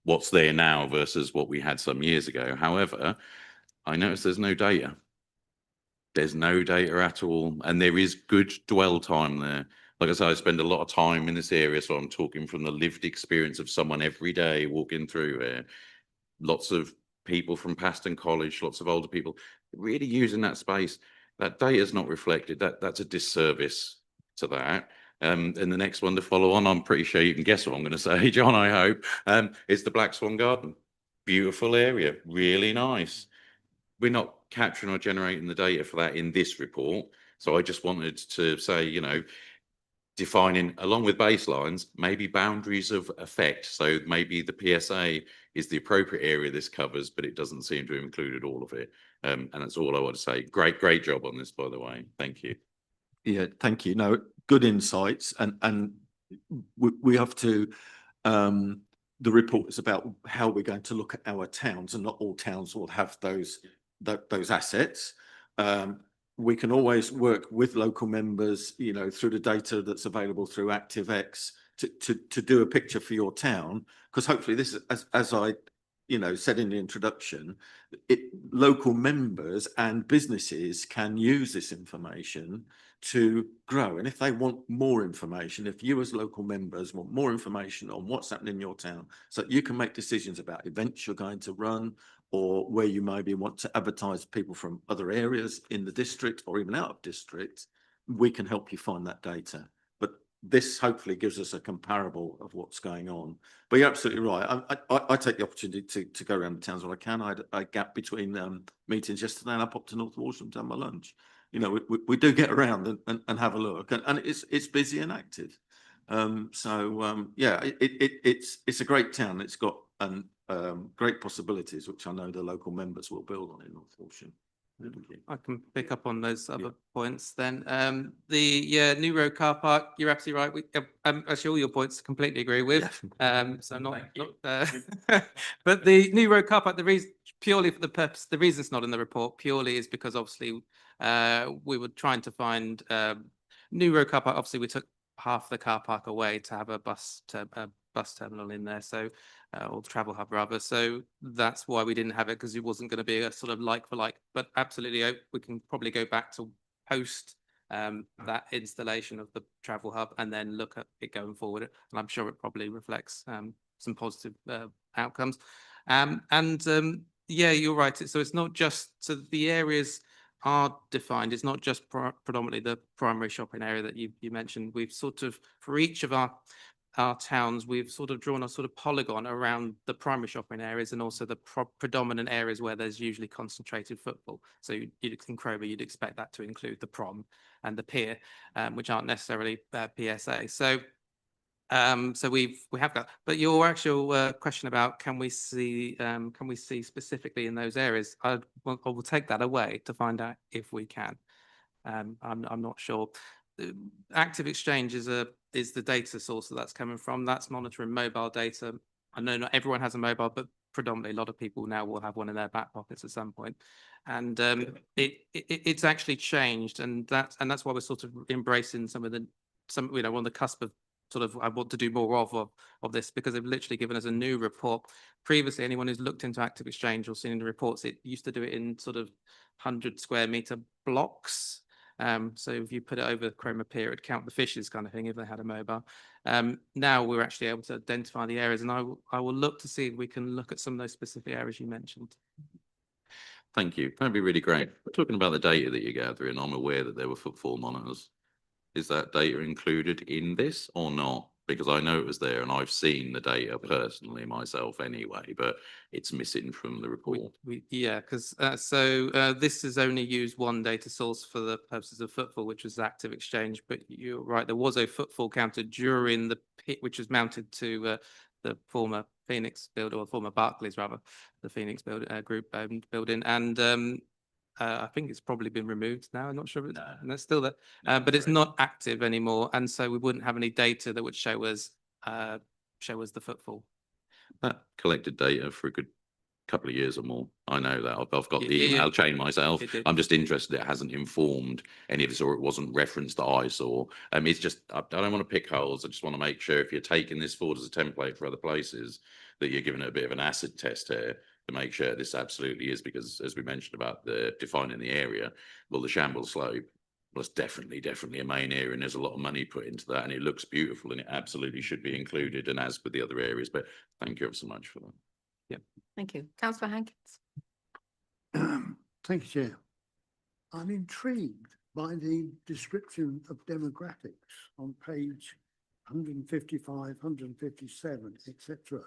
what's there now versus what we had some years ago. However, I noticed there's no data. There's no data at all, and there is good dwell time there. Like I say, I spend a lot of time in this area, so I'm talking from the lived experience of someone every day walking through here. Lots of people from Paston College, lots of older people, really using that space. That data is not reflected. That's a disservice to that. And the next one to follow on, I'm pretty sure you can guess what I'm going to say, John, I hope, is the Black Swan Garden. Beautiful area, really nice. We're not capturing or generating the data for that in this report. So I just wanted to say, you know, defining along with baselines, maybe boundaries of effect. So maybe the PSA is the appropriate area this covers, but it doesn't seem to have included all of it. And that's all I want to say. Great job on this, by the way. Thank you. Yeah, thank you. No, good insights. And we have to, the report is about how we're going to look at our towns, and not all towns will have those assets. We can always work with local members, you know, through the data that's available through ActiveX to do a picture for your town, because hopefully this is, as I, you know, said in the introduction, local members and businesses can use this information to grow. And if they want more information, if you as local members want more information on what's happening in your town, so you can make decisions about events you're going to run, or where you maybe want to advertise people from other areas in the district or even out of district, we can help you find that data. But this hopefully gives us a comparable of what's going on. But you're absolutely right. I take the opportunity to go around the towns when I can. I had a gap between meetings yesterday, and I popped to North Walsham to have my lunch. You know, we do get around and have a look, and it's busy and active. Yeah, it's a great town. It's got great possibilities, which I know the local members will build on in North Walsham. I can pick up on those other points then. The New Road car park, you're absolutely right. Actually, all your points I completely agree with. So not but the New Road car park, the reason purely for the purpose, the reason it's not in the report purely is because obviously we were trying to find New Road car park. Obviously, we took half the car park away to have a bus terminal in there. So or the travel hub rather. So that's why we didn't have it, because it wasn't going to be a sort of like for like. But absolutely, we can probably go back to post that installation of the travel hub and then look at it going forward. And I'm sure it probably reflects some positive outcomes. Yeah, you're right. So it's not just, so the areas are defined. It's not just predominantly the primary shopping area that you mentioned. We've sort of, for each of our towns, we've sort of drawn a sort of polygon around the primary shopping areas and also the predominant areas where there's usually concentrated football. So you'd in Crowborough, you'd expect that to include the prom and the pier, which aren't necessarily PSA. So we have that. But your actual question about can we see specifically in those areas, I will take that away to find out if we can. I'm not sure. Active Exchange is the data source that's coming from. That's monitoring mobile data. I know not everyone has a mobile, but predominantly a lot of people now will have one in their back pockets at some point. And it's actually changed, and that's why we're sort of embracing on the cusp of sort of I want to do more of this, because they've literally given us a new report. Previously, anyone who's looked into Active Exchange or seen the reports, it used to do it in sort of 100 square meter blocks. So if you put it over Cromer Pier, it'd count the fishes kind of thing if they had a mobile. Now we're actually able to identify the areas, and I will look to see if we can look at some of those specific areas you mentioned. Thank you. That'd be really great. We're talking about the data that you're gathering. I'm aware that there were footfall monitors. Is that data included in this or not? Because I know it was there and I've seen the data personally myself anyway, but it's missing from the report. Yeah, because this has only used one data source for the purposes of footfall, which was Active Exchange. But you're right, there was a footfall counter during the pit, which was mounted to the former Phoenix building, or former Barclays rather, the Phoenix group building, and I think it's probably been removed now. I'm not sure if it's, and it's still there, but it's not active anymore. And so we wouldn't have any data that would show us the footfall. That collected data for a good couple of years or more. I know that I've got the Yeah, email chain myself. it did. I'm just interested it hasn't informed any of us, or it wasn't referenced that I saw. It's just I don't want to pick holes. I just want to make sure if you're taking this forward as a template for other places, that you're giving it a bit of an acid test here to make sure this absolutely is, because as we mentioned about the defining the area, well, the Shambles slope was definitely a main area, and there's a lot of money put into that, and it looks beautiful, and it absolutely should be included, and as with the other areas. But thank you ever so much for that. Thank you. Councillor Hankins. Thank you, Chair. I'm intrigued by the description of demographics on page 155, 157, etc.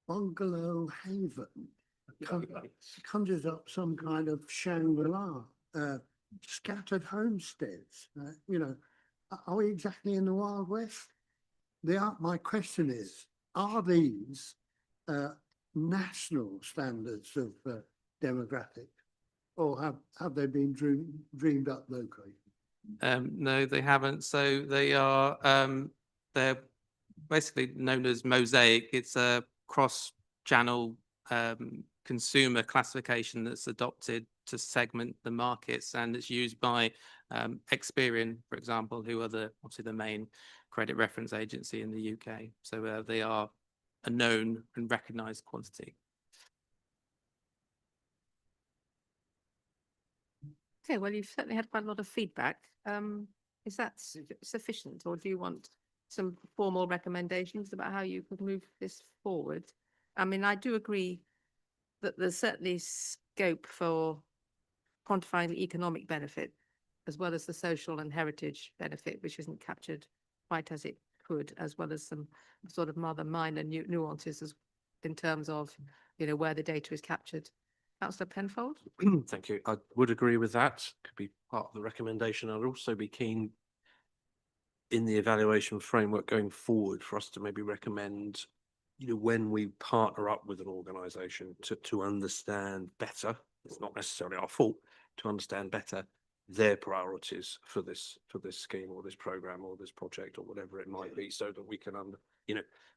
Bungalow Haven conjures up some kind of Shangri-La, scattered homesteads. Are we exactly in the Wild West? My question is, are these national standards of demographic, or have they been dreamed up locally? No, they haven't. So they are they're basically known as mosaic. It's a cross-channel consumer classification that's adopted to segment the markets, and it's used by Experian, for example, who are obviously the main credit reference agency in the UK. So they are a known and recognised quantity. Okay, well, you've certainly had quite a lot of feedback. Is that sufficient, or do you want some formal recommendations about how you could move this forward? I mean, I do agree that there's certainly scope for quantifying the economic benefit as well as the social and heritage benefit, which isn't captured quite as it could, as well as some sort of rather minor nuances in terms of, where the data is captured. Councillor Penfold? Thank you. I would agree with that. Could be part of the recommendation. I'd also be keen in the evaluation framework going forward for us to maybe recommend, when we partner up with an organisation to understand better, it's not necessarily our fault, to understand better their priorities for this scheme or this programme or this project or whatever it might be, so that we can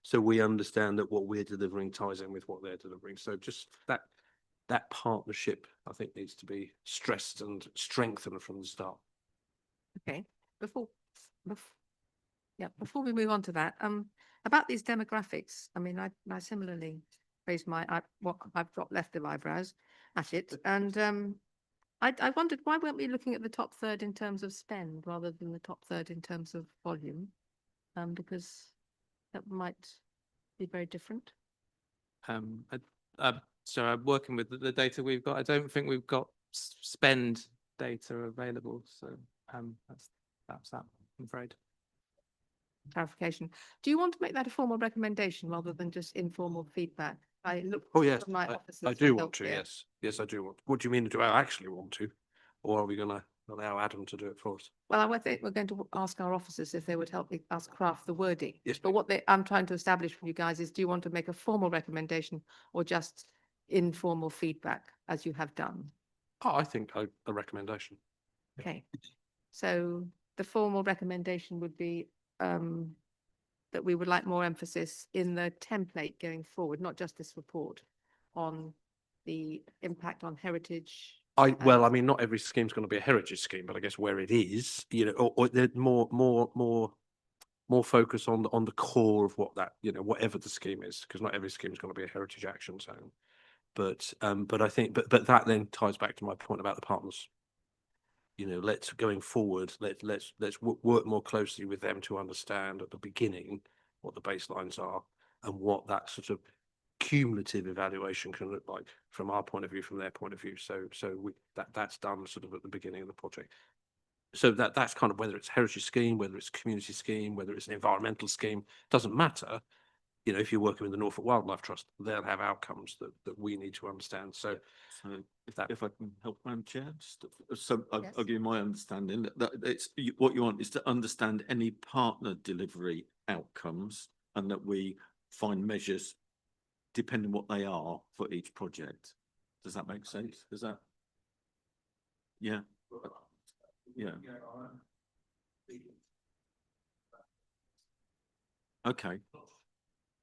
so we understand that what we're delivering ties in with what they're delivering. So just that partnership, I think, needs to be stressed and strengthened from the start. Okay, before we move on to that, about these demographics, I mean, I similarly raised I've got left of eyebrows at it, and I wondered, why weren't we looking at the top third in terms of spend rather than the top third in terms of volume? Because that might be very different. So I'm working with the data we've got. I don't think we've got spend data available. So that's that, I'm afraid. Clarification. Do you want to make that a formal recommendation rather than just informal feedback? I look. Oh yes, my I officers do for want help to. here. Yes, I do want. What do you mean? Do I actually want to, or are we going to allow Adam to do it for us? Well, I think we're going to ask our officers if they would help us craft the wording. Yes, but what I'm trying to establish from you guys is, do you want to make a formal recommendation or just informal feedback as you have done? Oh, I think a recommendation. Okay. So the formal recommendation would be that we would like more emphasis in the template going forward, not just this report, on the impact on heritage. Well, I mean, not every scheme's going to be a heritage scheme, but I guess where it is, or there's more focus on the core of what that, whatever the scheme is, because not every scheme is going to be a heritage action zone. But I think, but that then ties back to my point about the partners. Let's going forward, let's work more closely with them to understand at the beginning what the baselines are and what that sort of cumulative evaluation can look like from our point of view, from their point of view. So that's done sort of at the beginning of the project. So that's kind of, whether it's heritage scheme, whether it's community scheme, whether it's an environmental scheme, doesn't matter. If you're working with the Norfolk Wildlife Trust, they'll have outcomes that we need to understand. So if I can help, Madam Chair, I'll give you my understanding that it's what you want is to understand any partner delivery outcomes, and that we find measures depending what they are for each project. Does that make sense? Is that? Yeah. Yeah. Okay.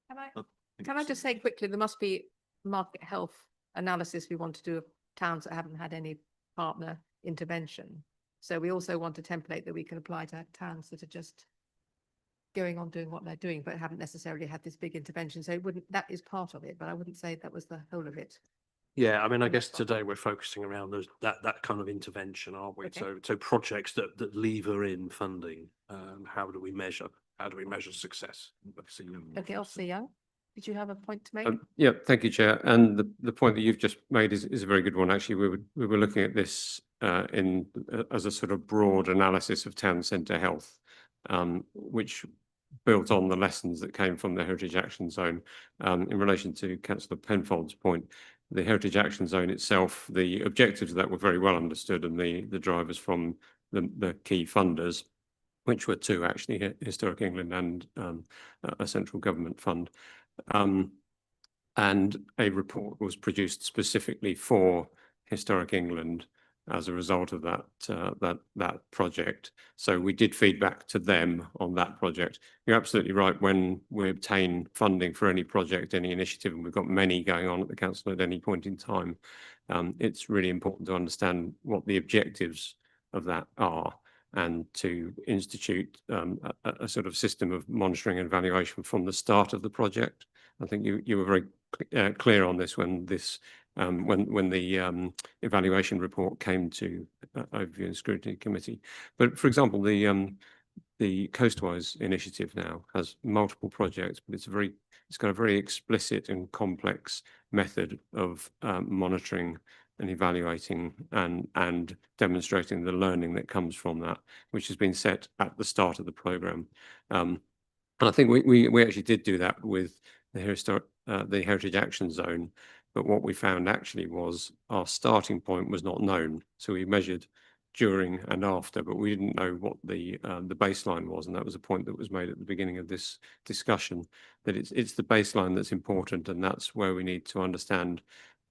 Can I, I think can I it's- just say quickly, there must be market health analysis we want to do of towns that haven't had any partner intervention. So we also want a template that we can apply to towns that are just going on doing what they're doing, but haven't necessarily had this big intervention. So it wouldn't, that is part of it, but I wouldn't say that was the whole of it. Yeah, I mean, I And guess that's fine. today we're focusing around those, that kind of intervention, aren't we? Okay. So projects that lever in funding, how do we measure? How do we measure success? Okay, I'll see you. Did you have a point to make? Yeah, thank you, Chair. And the point that you've just made is a very good one. Actually, we were looking at this as a sort of broad analysis of town centre health, which built on the lessons that came from the Heritage Action Zone. In relation to Councillor Penfold's point, the Heritage Action Zone itself, the objectives of that were very well understood, and the drivers from the key funders, which were two actually, Historic England and a central government fund. And a report was produced specifically for Historic England as a result of that project. So we did feedback to them on that project. You're absolutely right. When we obtain funding for any project, any initiative, and we've got many going on at the council at any point in time, it's really important to understand what the objectives of that are, and to institute a sort of system of monitoring and evaluation from the start of the project. I think you were very clear on this when the evaluation report came to Overview and Scrutiny Committee. But for example, the Coastwise initiative now has multiple projects, but it's got a very explicit and complex method of monitoring and evaluating and demonstrating the learning that comes from that, which has been set at the start of the programme. And I think we actually did do that with the Heritage Action Zone, but what we found actually was our starting point was not known. So we measured during and after, but we didn't know what the baseline was, and that was a point that was made at the beginning of this discussion, that it's the baseline that's important, and that's where we need to understand.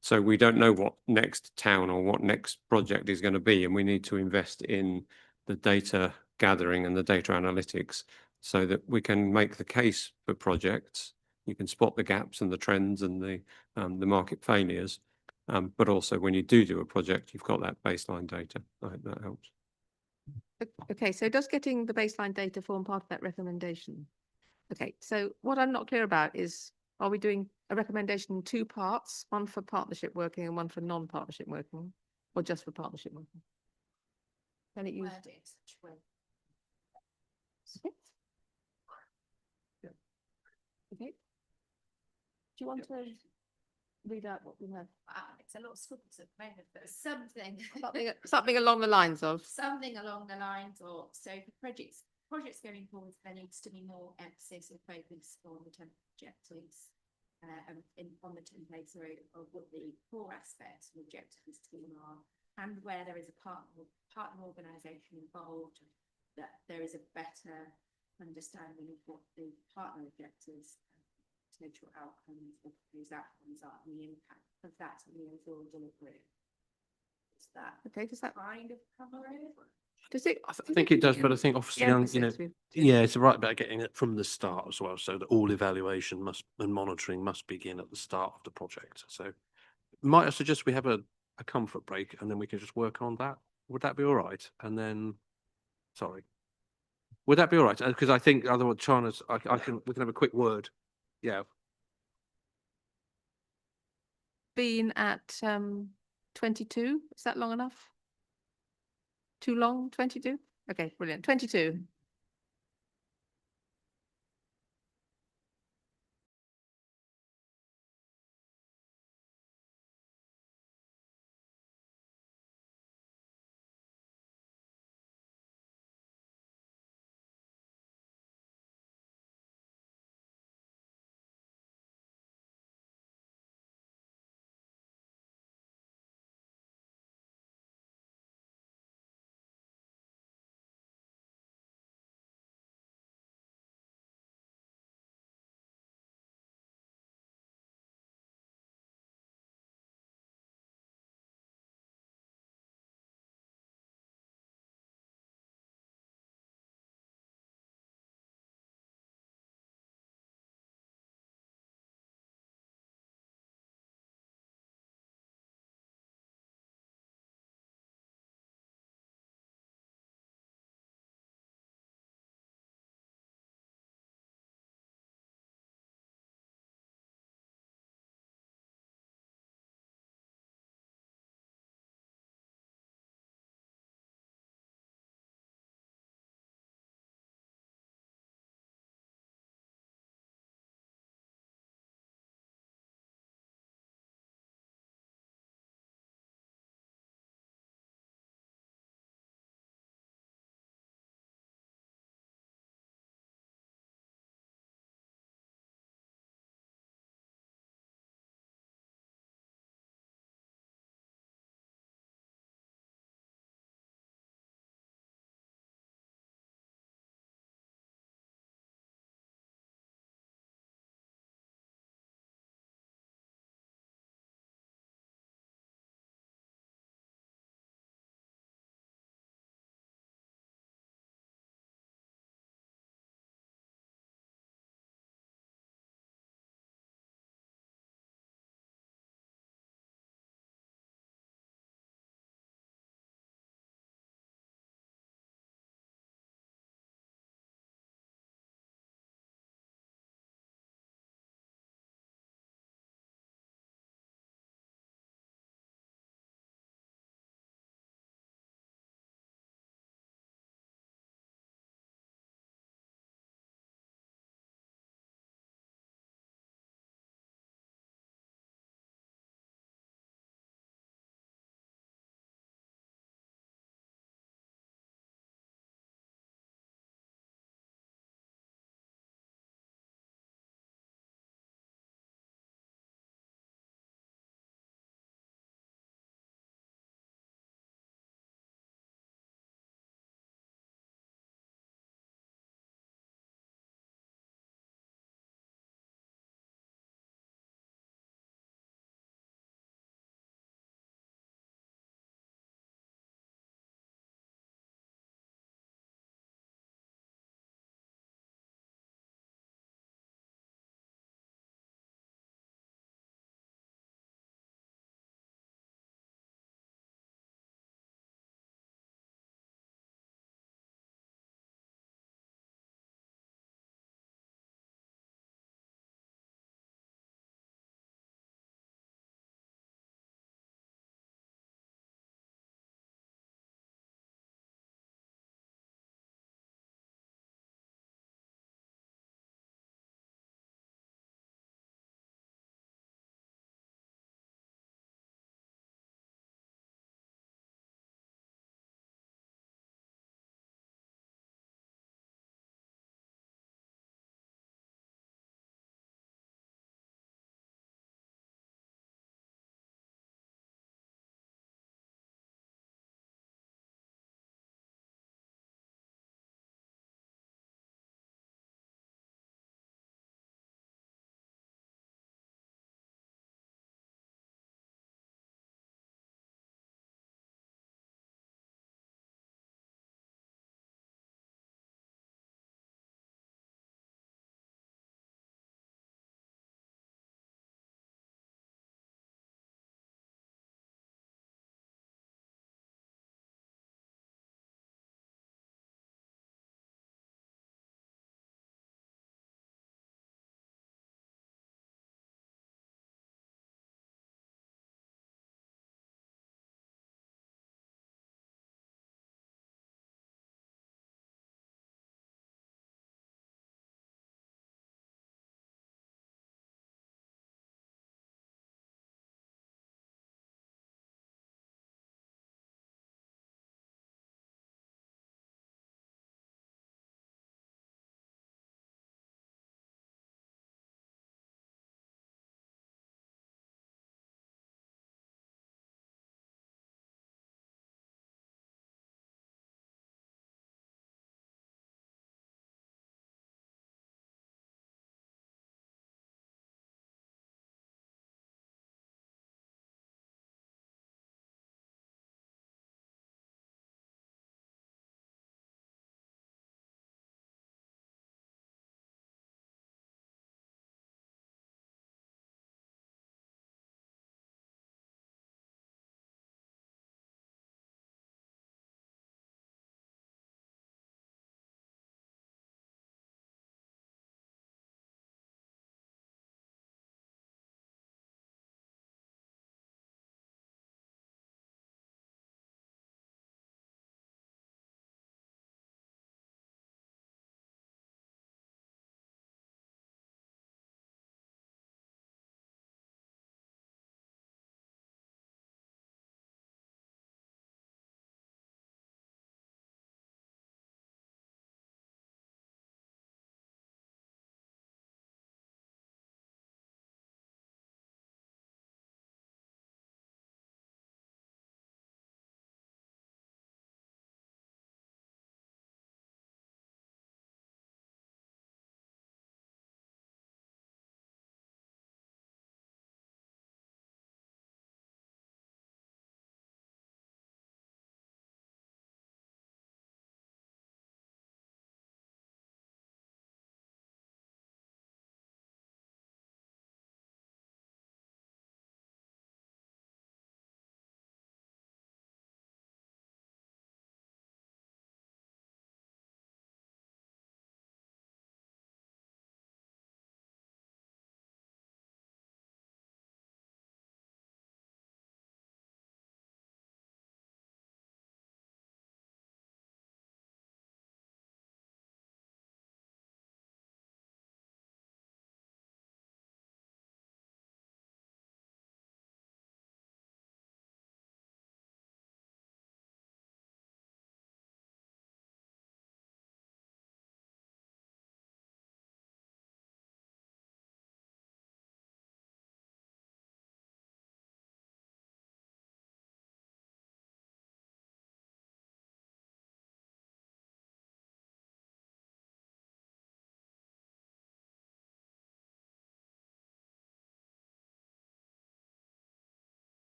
So we don't know what next town or what next project is going to be, and we need to invest in the data gathering and the data analytics so that we can make the case for projects. You can spot the gaps and the trends and the market failures, but also when you do a project, you've got that baseline data. I hope that helps. Okay, so does getting the baseline data form part of that recommendation? Okay, so what I'm not clear about is, are we doing a recommendation in two parts, one for partnership working and one for non-partnership working, or just for partnership working? Can it use? Okay. Do you want to read out what we have? It's a lot of scribbles at the moment, but something. Something along the lines of. Something along the lines of, so for projects going forward, there needs to be more emphasis and focus on the objectives, on the template, sorry, of what the core aspects and objectives to are, and where there is a partner organisation involved, that there is a better understanding of what the partner objectives, potential outcomes, or proposed outcomes are, and the impact of that on the overall delivery. Is that okay? Does that kind of cover it? Does it? I think it does, but I think obviously, yeah, it's right about getting it from the start as well, so that all evaluation and monitoring must begin at the start of the project. So might I suggest we have a comfort break and then we can just work on that? Would that be all right? And then, sorry, would that be all right? Because I think otherwise, China's, we can have a quick word. Yeah. Been at 22? Is that long enough? Too long? 22? Okay, brilliant. 22.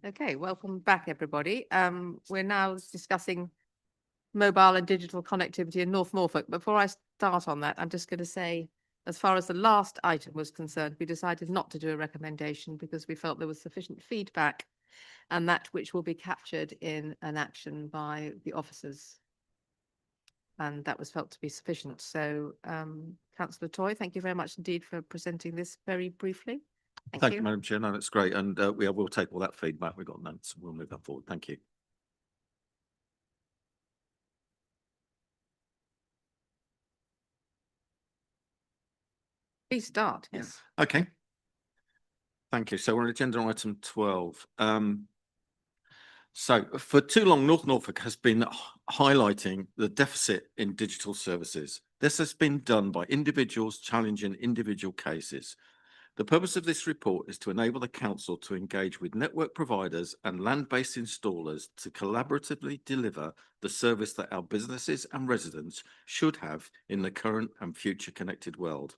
Okay, welcome back, everybody. We're now discussing mobile and digital connectivity in North Norfolk. Before I start on that, I'm just going to say, as far as the last item was concerned, we decided not to do a recommendation because we felt there was sufficient feedback and that which will be captured in an action by the officers. And that was felt to be sufficient. So, Councillor Toy, thank you very much indeed for presenting this very briefly. Thank you, Madam Chair. No, that's great. And we will take all that feedback. We've got notes. We'll move that forward. Thank you. Please start. Yes. Okay. Thank you. So we're on agenda item 12. So for too long, North Norfolk has been highlighting the deficit in digital services. This has been done by individuals challenging individual cases. The purpose of this report is to enable the council to engage with network providers and land-based installers to collaboratively deliver the service that our businesses and residents should have in the current and future connected world.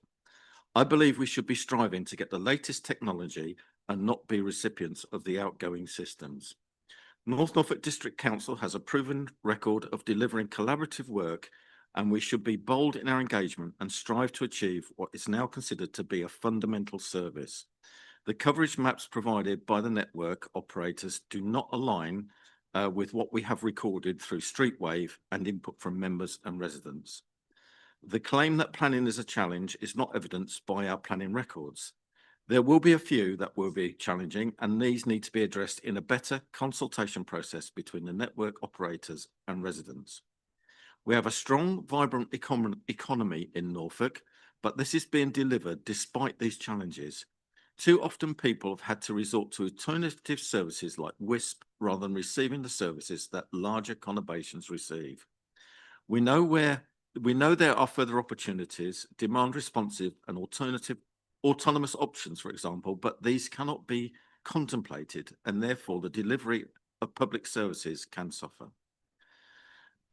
I believe we should be striving to get the latest technology and not be recipients of the outgoing systems. North Norfolk District Council has a proven record of delivering collaborative work, and we should be bold in our engagement and strive to achieve what is now considered to be a fundamental service. The coverage maps provided by the network operators do not align with what we have recorded through Streetwave and input from members and residents. The claim that planning is a challenge is not evidenced by our planning records. There will be a few that will be challenging, and these need to be addressed in a better consultation process between the network operators and residents. We have a strong, vibrant economy in Norfolk, but this is being delivered despite these challenges. Too often people have had to resort to alternative services like WISP rather than receiving the services that larger conurbations receive. We know there are further opportunities, demand responsive and autonomous options, for example, but these cannot be contemplated, and therefore the delivery of public services can suffer.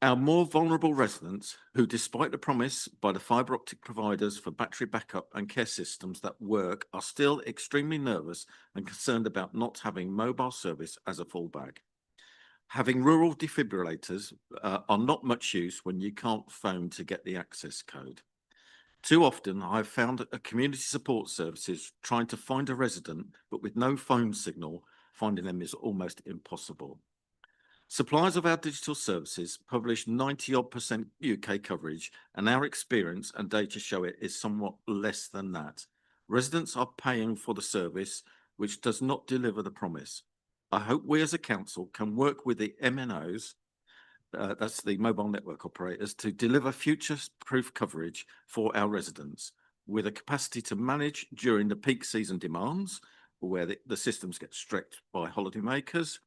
Our more vulnerable residents, who despite the promise by the fibre optic providers for battery backup and care systems that work, are still extremely nervous and concerned about not having mobile service as a fallback. Having rural defibrillators are not much use when you can't phone to get the access code. Too often, I've found a community support services trying to find a resident, but with no phone signal, finding them is almost impossible. Suppliers of our digital services publish 90% UK coverage, and our experience and data show it is somewhat less than that. Residents are paying for the service, which does not deliver the promise. I hope we as a council can work with the MNOs, that's the mobile network operators, to deliver future-proof coverage for our residents with a capacity to manage during the peak season demands, where the systems get stretched by holidaymakers.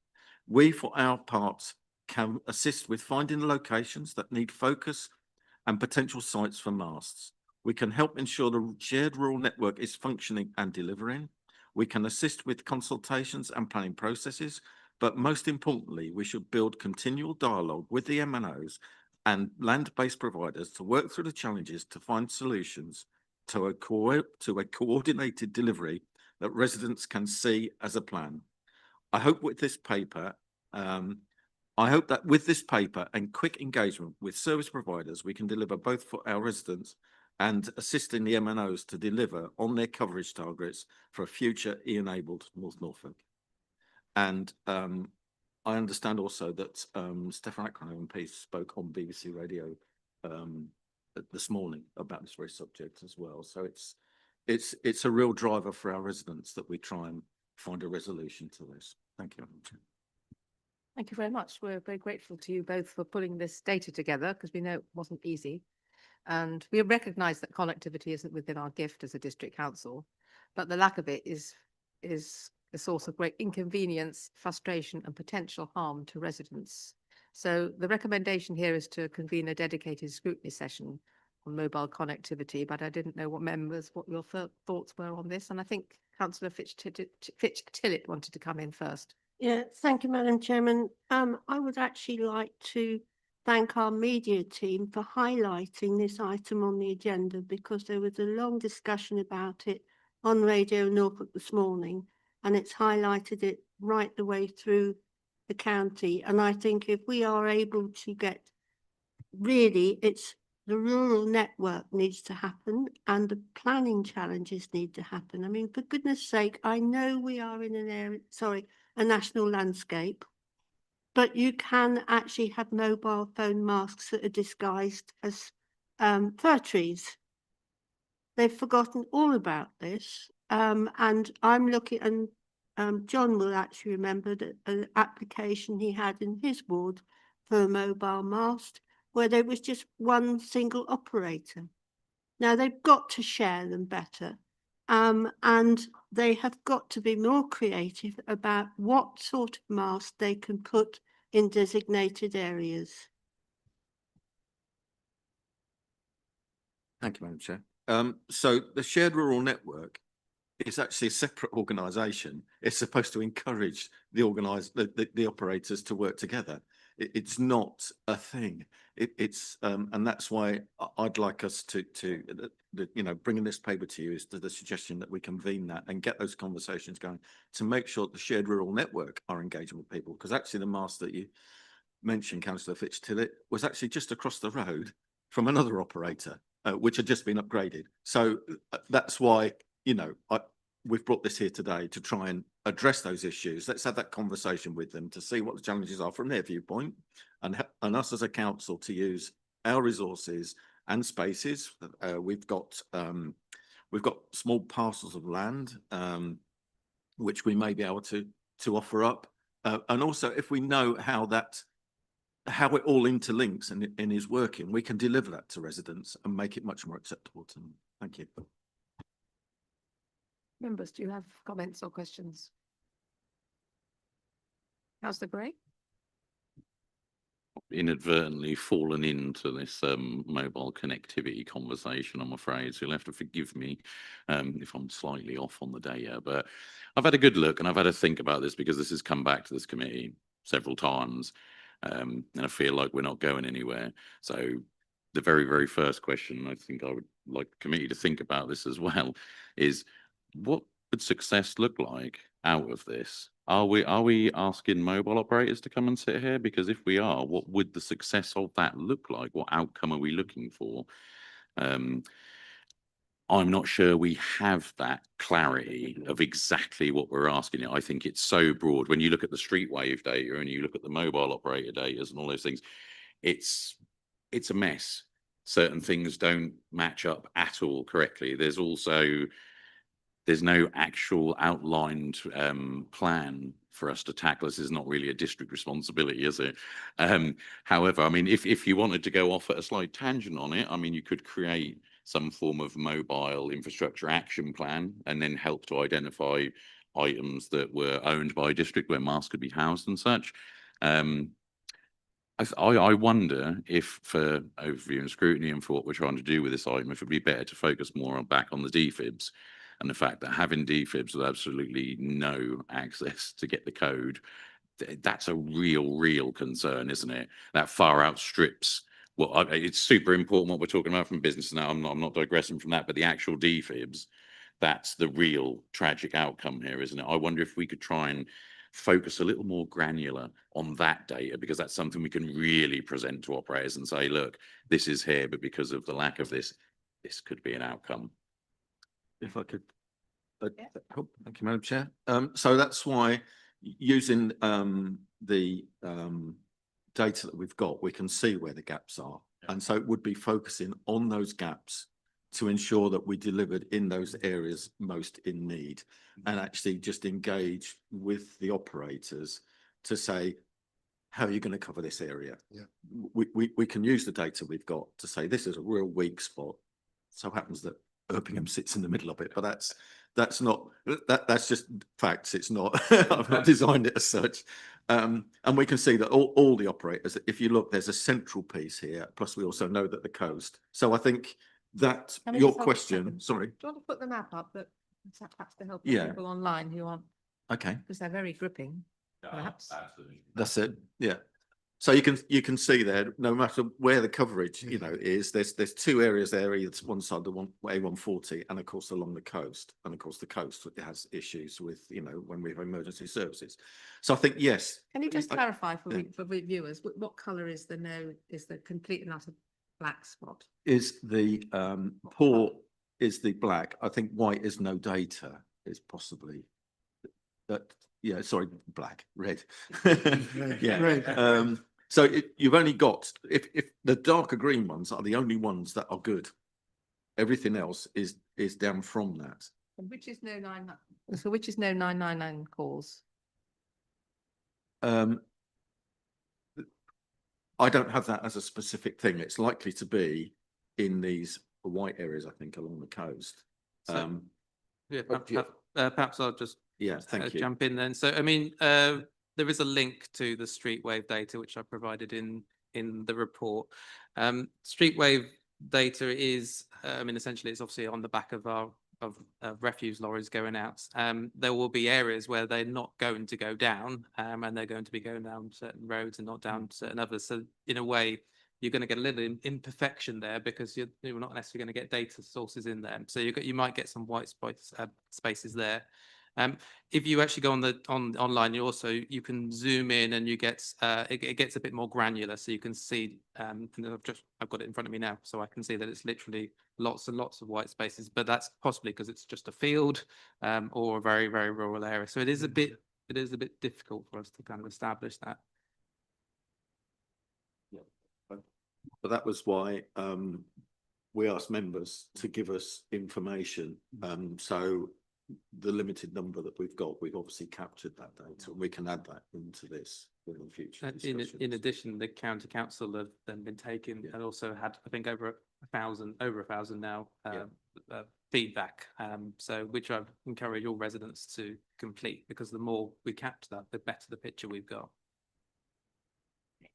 We, for our part, can assist with finding the locations that need focus and potential sites for masts. We can help ensure the shared rural network is functioning and delivering. We can assist with consultations and planning processes, but most importantly, we should build continual dialogue with the MNOs and land-based providers to work through the challenges to find solutions to a coordinated delivery that residents can see as a plan. I hope that with this paper and quick engagement with service providers, we can deliver both for our residents and assisting the MNOs to deliver on their coverage targets for a future e-enabled North Norfolk. And I understand also that Stefan Akron MP spoke on BBC Radio this morning about this very subject as well. So it's a real driver for our residents that we try and find a resolution to this. Thank you. Thank you very much. We're very grateful to you both for pulling this data together because we know it wasn't easy. And we recognise that connectivity isn't within our gift as a district council, but the lack of it is a source of great inconvenience, frustration and potential harm to residents. So the recommendation here is to convene a dedicated scrutiny session on mobile connectivity, but I didn't know what your thoughts were on this. And I think Councillor Fitch-Tillett wanted to come in first. Yeah, thank you, Madam Chairman. I would actually like to thank our media team for highlighting this item on the agenda because there was a long discussion about it on Radio Norfolk this morning, and it's highlighted it right the way through the county. And I think if we are able to get, really, it's the rural network needs to happen and the planning challenges need to happen. I mean, for goodness sake, I know we are in an area, sorry, a national landscape, but you can actually have mobile phone masts that are disguised as fir trees. They've forgotten all about this. And I'm looking, and John will actually remember that an application he had in his ward for a mobile mast where there was just one single operator. Now they've got to share them better. And they have got to be more creative about what sort of mast they can put in designated areas. Thank you, Madam Chair. So the shared rural network is actually a separate organisation. It's supposed to encourage the operators to work together. It's not a thing. It's and that's why I'd like us to bringing this paper to you is the suggestion that we convene that and get those conversations going to make sure that the shared rural network are engaging with people, because actually the mast that you mentioned, Councillor Fitz-Tillett, was actually just across the road from another operator, which had just been upgraded. So that's why, we've brought this here today to try and address those issues. Let's have that conversation with them to see what the challenges are from their viewpoint, and us as a council to use our resources and spaces. We've got small parcels of land which we may be able to offer up, and also if we know how it all interlinks and is working, we can deliver that to residents and make it much more acceptable to them. Thank you. Members, do you have comments or questions? Councillor Gray? Inadvertently fallen into this mobile connectivity conversation, I'm afraid, so you'll have to forgive me if I'm slightly off on the day here. But I've had a good look and I've had a think about this because this has come back to this committee several times, and I feel like we're not going anywhere. So the very, very first question I think I would like the committee to think about this as well is, what would success look like out of this? Are we asking mobile operators to come and sit here? Because if we are, what would the success of that look like? What outcome are we looking for? I'm not sure we have that clarity of exactly what we're asking. I think it's so broad. When you look at the street wave data and you look at the mobile operator data and all those things, it's a mess. Certain things don't match up at all correctly. There's no actual outlined plan for us to tackle. This is not really a district responsibility, is it? However, I mean, if you wanted to go off at a slight tangent on it, I mean, you could create some form of mobile infrastructure action plan and then help to identify items that were owned by a district where masts could be housed and such. I wonder if, for overview and scrutiny and for what we're trying to do with this item, if it'd be better to focus more back on the DFIBs and the fact that having DFIBs with absolutely no access to get the code, that's a real concern, isn't it? That far outstrips it's super important what we're talking about from business now. I'm not digressing from that, but the actual DFIBs, that's the real tragic outcome here, isn't it? I wonder if we could try and focus a little more granular on that data, because that's something we can really present to operators and say, look, this is here, but because of the lack of this could be an outcome. If I could, thank you, Madam Chair. So that's why using the data that we've got, we can see where the gaps are. And so it would be focusing on those gaps to ensure that we delivered in those areas most in need, and actually just engage with the operators to say, how are you going to cover this area? Yeah. We can use the data we've got to say this is a real weak spot. So happens that Erpingham sits in the middle of it, but that's just facts. It's not, I've not designed it as such. And we can see that all the operators, if you look, there's a central piece here, plus we also know that the coast. So I think that your question, sorry. Do you want to put the map up, but perhaps to help Yeah. people online who aren't, Okay. because they're very gripping, perhaps. That's it. Yeah. So you can see there, no matter where the coverage, you know, is, there's two areas there, either to one side, the A140, and of course along the coast. And of course the coast has issues with, you know, when we have emergency services. So I think, yes. Can you just clarify for yeah. for viewers, what colour is the complete and utter black spot? Is the poor is the black. I think white is no data, is possibly that, yeah, sorry, black, red. Yeah. Red. So you've only got, if the darker green ones are the only ones that are good, everything else is down from that. And which is no 999 calls? I don't have that as a specific thing. It's likely to be in these white areas, I think, along the coast. So, yeah, but perhaps I'll just thank you. jump in then. So, I mean, there is a link to the street wave data, which I provided in the report. Street wave data is, I mean, essentially it's obviously on the back of our refuse lorries going out. There will be areas where they're not going to go down, and they're going to be going down certain roads and not down certain others. So in a way, you're going to get a little imperfection there because you're not necessarily going to get data sources in there. So you might get some white spaces there. If you actually go on online, you can zoom in and you get it gets a bit more granular, so you can see. And I've got it in front of me now, so I can see that it's literally lots and lots of white spaces. But that's possibly because it's just a field or a very, very rural area. So it is a bit difficult for us to kind of establish that. Yeah, but that was why we asked members to give us information. So the limited number that we've got, we've obviously captured that data, and we can add that into this in the future. In addition, the county council have then been taken and also had, I think, over a thousand now feedback. So which I encourage all residents to complete, because the more we capture that, the better the picture we've got.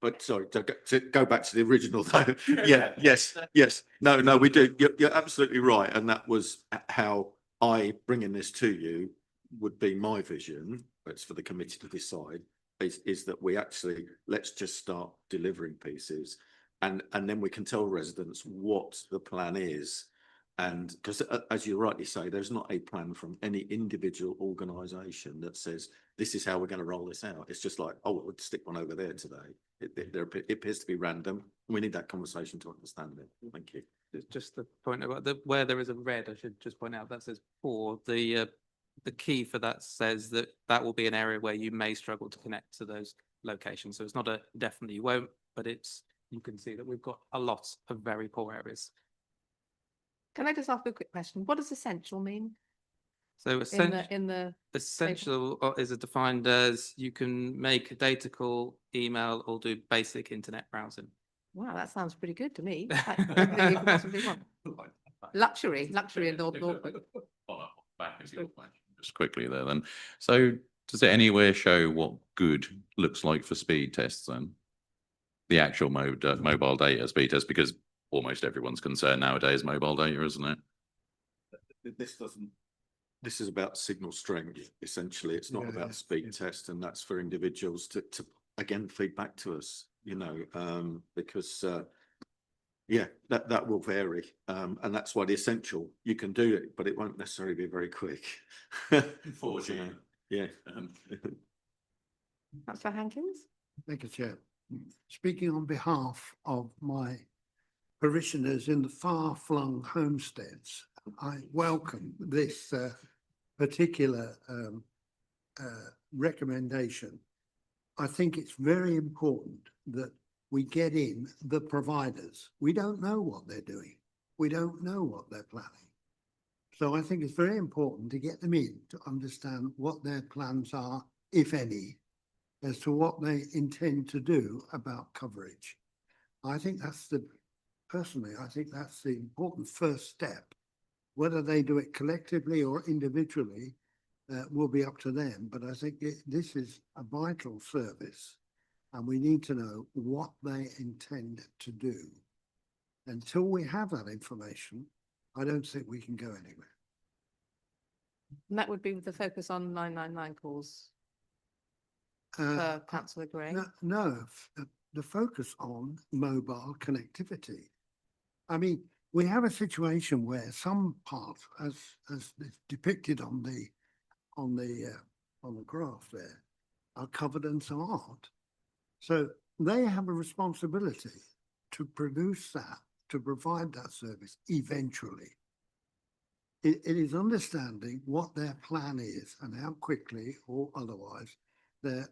But sorry, to go back to the original though. Yeah, yes. No, we do. You're absolutely right. And that was how bringing this to you would be my vision. It's for the committee to decide, is that we actually, let's just start delivering pieces, and then we can tell residents what the plan is. And because as you rightly say, there's not a plan from any individual organisation that says this is how we're going to roll this out. It's just like, oh, we'll stick one over there today. It appears to be random. We need that conversation to understand it. Thank you. Just the point about where there is a red, I should just point out that says poor. The key for that says that will be an area where you may struggle to connect to those locations. So it's not a definitely you won't, but you can see that we've got a lot of very poor areas. Can I just ask a quick question? What does essential mean? So essential is defined as you can make a data call, email, or do basic internet browsing. Wow, that sounds pretty good to me. Everything you could possibly want. Luxury in Norfolk. Just quickly there then. So does it anywhere show what good looks like for speed tests then? The actual mobile data speed test, because almost everyone's concern nowadays mobile data, isn't it? This is about signal strength, essentially. It's not about speed test, and that's for individuals to again feed back to us, you know, because that will vary, and that's why the essential, you can do it, but it won't necessarily be very quick. Unfortunately, yeah. Councillor Hankins. Thank you, Chair. Speaking on behalf of my parishioners in the far-flung homesteads, I welcome this particular recommendation. I think it's very important that we get in the providers. We don't know what they're doing. We don't know what they're planning. So I think it's very important to get them in to understand what their plans are, if any, as to what they intend to do about coverage. I think personally, I think that's the important first step. Whether they do it collectively or individually will be up to them. But I think this is a vital service, and we need to know what they intend to do. Until we have that information, I don't think we can go anywhere. And that would be with the focus on 999 calls. Councillor Gray. No, the focus on mobile connectivity. I mean, we have a situation where some parts, as is depicted on the graph there, are covered and some aren't. So they have a responsibility to produce that, to provide that service eventually. It is understanding what their plan is and how quickly or otherwise they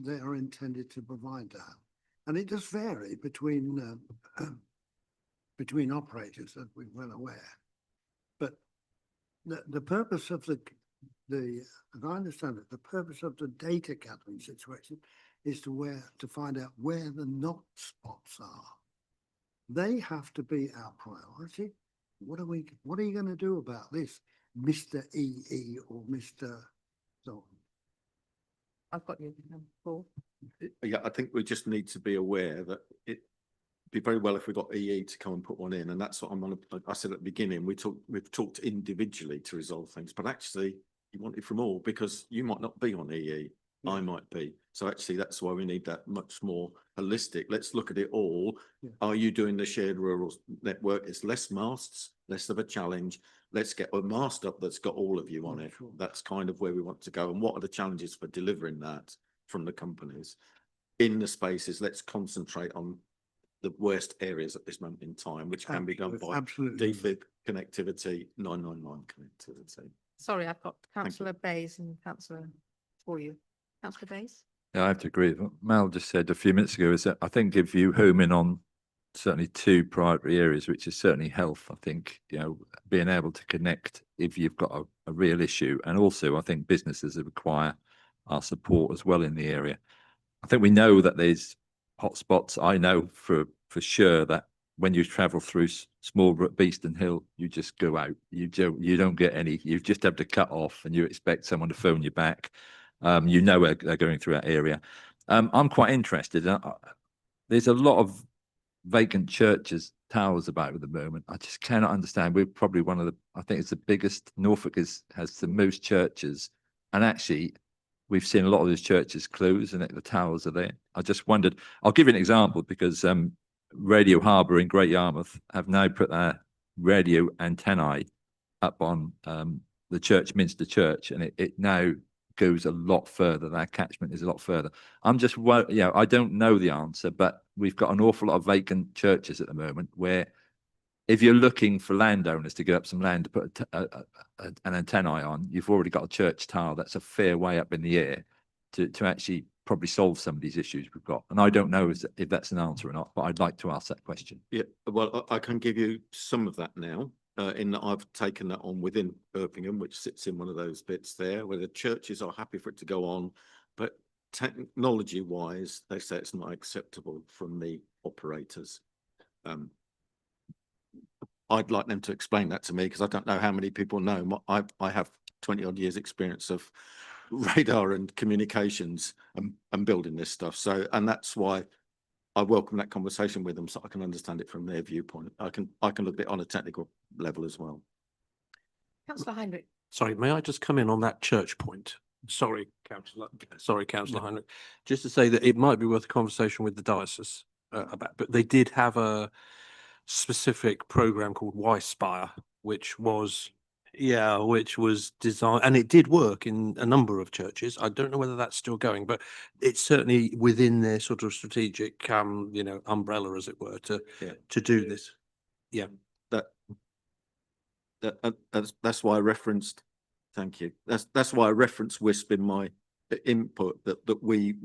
are intended to provide that. And it does vary between between operators, as we're well aware. But the purpose of as I understand it, the purpose of the data gathering situation is to find out where the not spots are. They have to be our priority. What are you going to do about this, Mr. EE or Mr. So? I've got you, Paul. Yeah, I think we just need to be aware that it'd be very well if we got EE to come and put one in, and that's what I said at the beginning. We've talked individually to resolve things, but actually you want it from all, because you might not be on EE. Yeah. I might be. So actually that's why we need that much more holistic. Let's look at it all. Yeah. Are you doing the shared rural network? It's less masts, less of a challenge. Let's get a mast up that's got all of you on it. Sure. That's kind of where we want to go. And what are the challenges for delivering that from the companies? In the spaces, let's concentrate on the worst areas at this moment in time, which can be done by DFib connectivity, 999 connectivity. Sorry, I've got Councillor Bayes and Councillor for you. Councillor Bayes? Yeah, I have to agree with what Mal just said a few minutes ago, is that I think if you home in on certainly two priority areas, which is certainly health, I think, you know, being able to connect if you've got a real issue, and also I think businesses require our support as well in the area. I think we know that there's hotspots. I know for sure that when you travel through small Beeston Hill, you just go out. You don't get any. You just have to cut off, and you expect someone to phone you back. You know they're going through that area. I'm quite interested. There's a lot of vacant churches, towers about at the moment. I just cannot understand. We're probably one of the. I think it's the biggest. Norfolk has the most churches, and actually, we've seen a lot of those churches close, and the towers are there. I just wondered. I'll give you an example, because Radio Harbour in Great Yarmouth have now put their radio antennae up on the Minster Church, and it now goes a lot further. That catchment is a lot further. I'm just, I don't know the answer, but we've got an awful lot of vacant churches at the moment where, if you're looking for landowners to give up some land to put an antennae on, you've already got a church tower that's a fair way up in the air to actually probably solve some of these issues we've got. And I don't know if that's an answer or not, but I'd like to ask that question. Yeah, well, I can give you some of that now, in that I've taken that on within Erpingham, which sits in one of those bits there, where the churches are happy for it to go on, but technology-wise, they say it's not acceptable from the operators. I'd like them to explain that to me, because I don't know how many people know. I have 20 odd years experience of radar and communications and building this stuff. So, and that's why I welcome that conversation with them, so I can understand it from their viewpoint. I can look at it on a technical level as well. Councillor Heinrich. Sorry, may I just come in on that church point? Sorry, Councillor Heinrich. Just to say that it might be worth a conversation with the diocese about, but they did have a specific program called Y-Spire, which was designed, and it did work in a number of churches. I don't know whether that's still going, but it's certainly within their sort of strategic umbrella, as it were, to do this. Yeah, that's why I referenced. Thank you. That's why I referenced WISP in my input, that we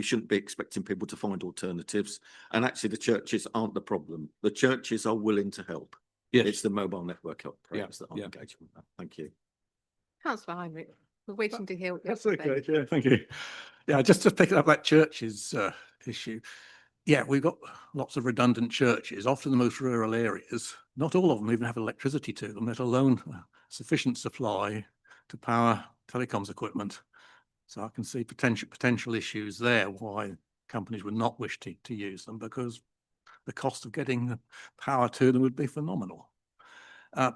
shouldn't be expecting people to find alternatives, and actually the churches aren't the problem. The churches are willing to help. Yes. It's the mobile network operators that are engaged with that. Thank you. Councillor Heinrich, we're waiting to hear what you have That's to say. okay. Yeah, thank you. Yeah, just to pick up that churches issue. Yeah, we've got lots of redundant churches, often the most rural areas. Not all of them even have electricity to them, let alone sufficient supply to power telecoms equipment. So I can see potential issues there why companies would not wish to use them, because the cost of getting the power to them would be phenomenal. On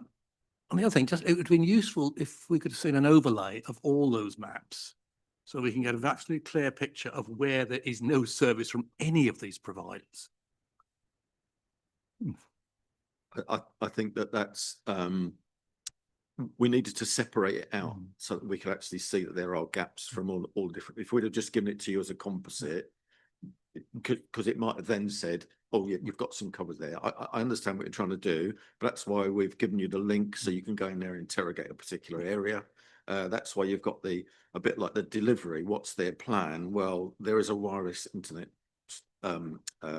the other thing, it would have been useful if we could have seen an overlay of all those maps so we can get an absolutely clear picture of where there is no service from any of these providers. I think that's, we needed to separate it out so that we could actually see that there are gaps from all different, if we'd have just given it to you as a composite, because it might have then said, oh, yeah, you've got some covers there. I understand what you're trying to do, but that's why we've given you the link so you can go in there and interrogate a particular area. That's why you've got a bit like the delivery. What's their plan? Well, there is a wireless internet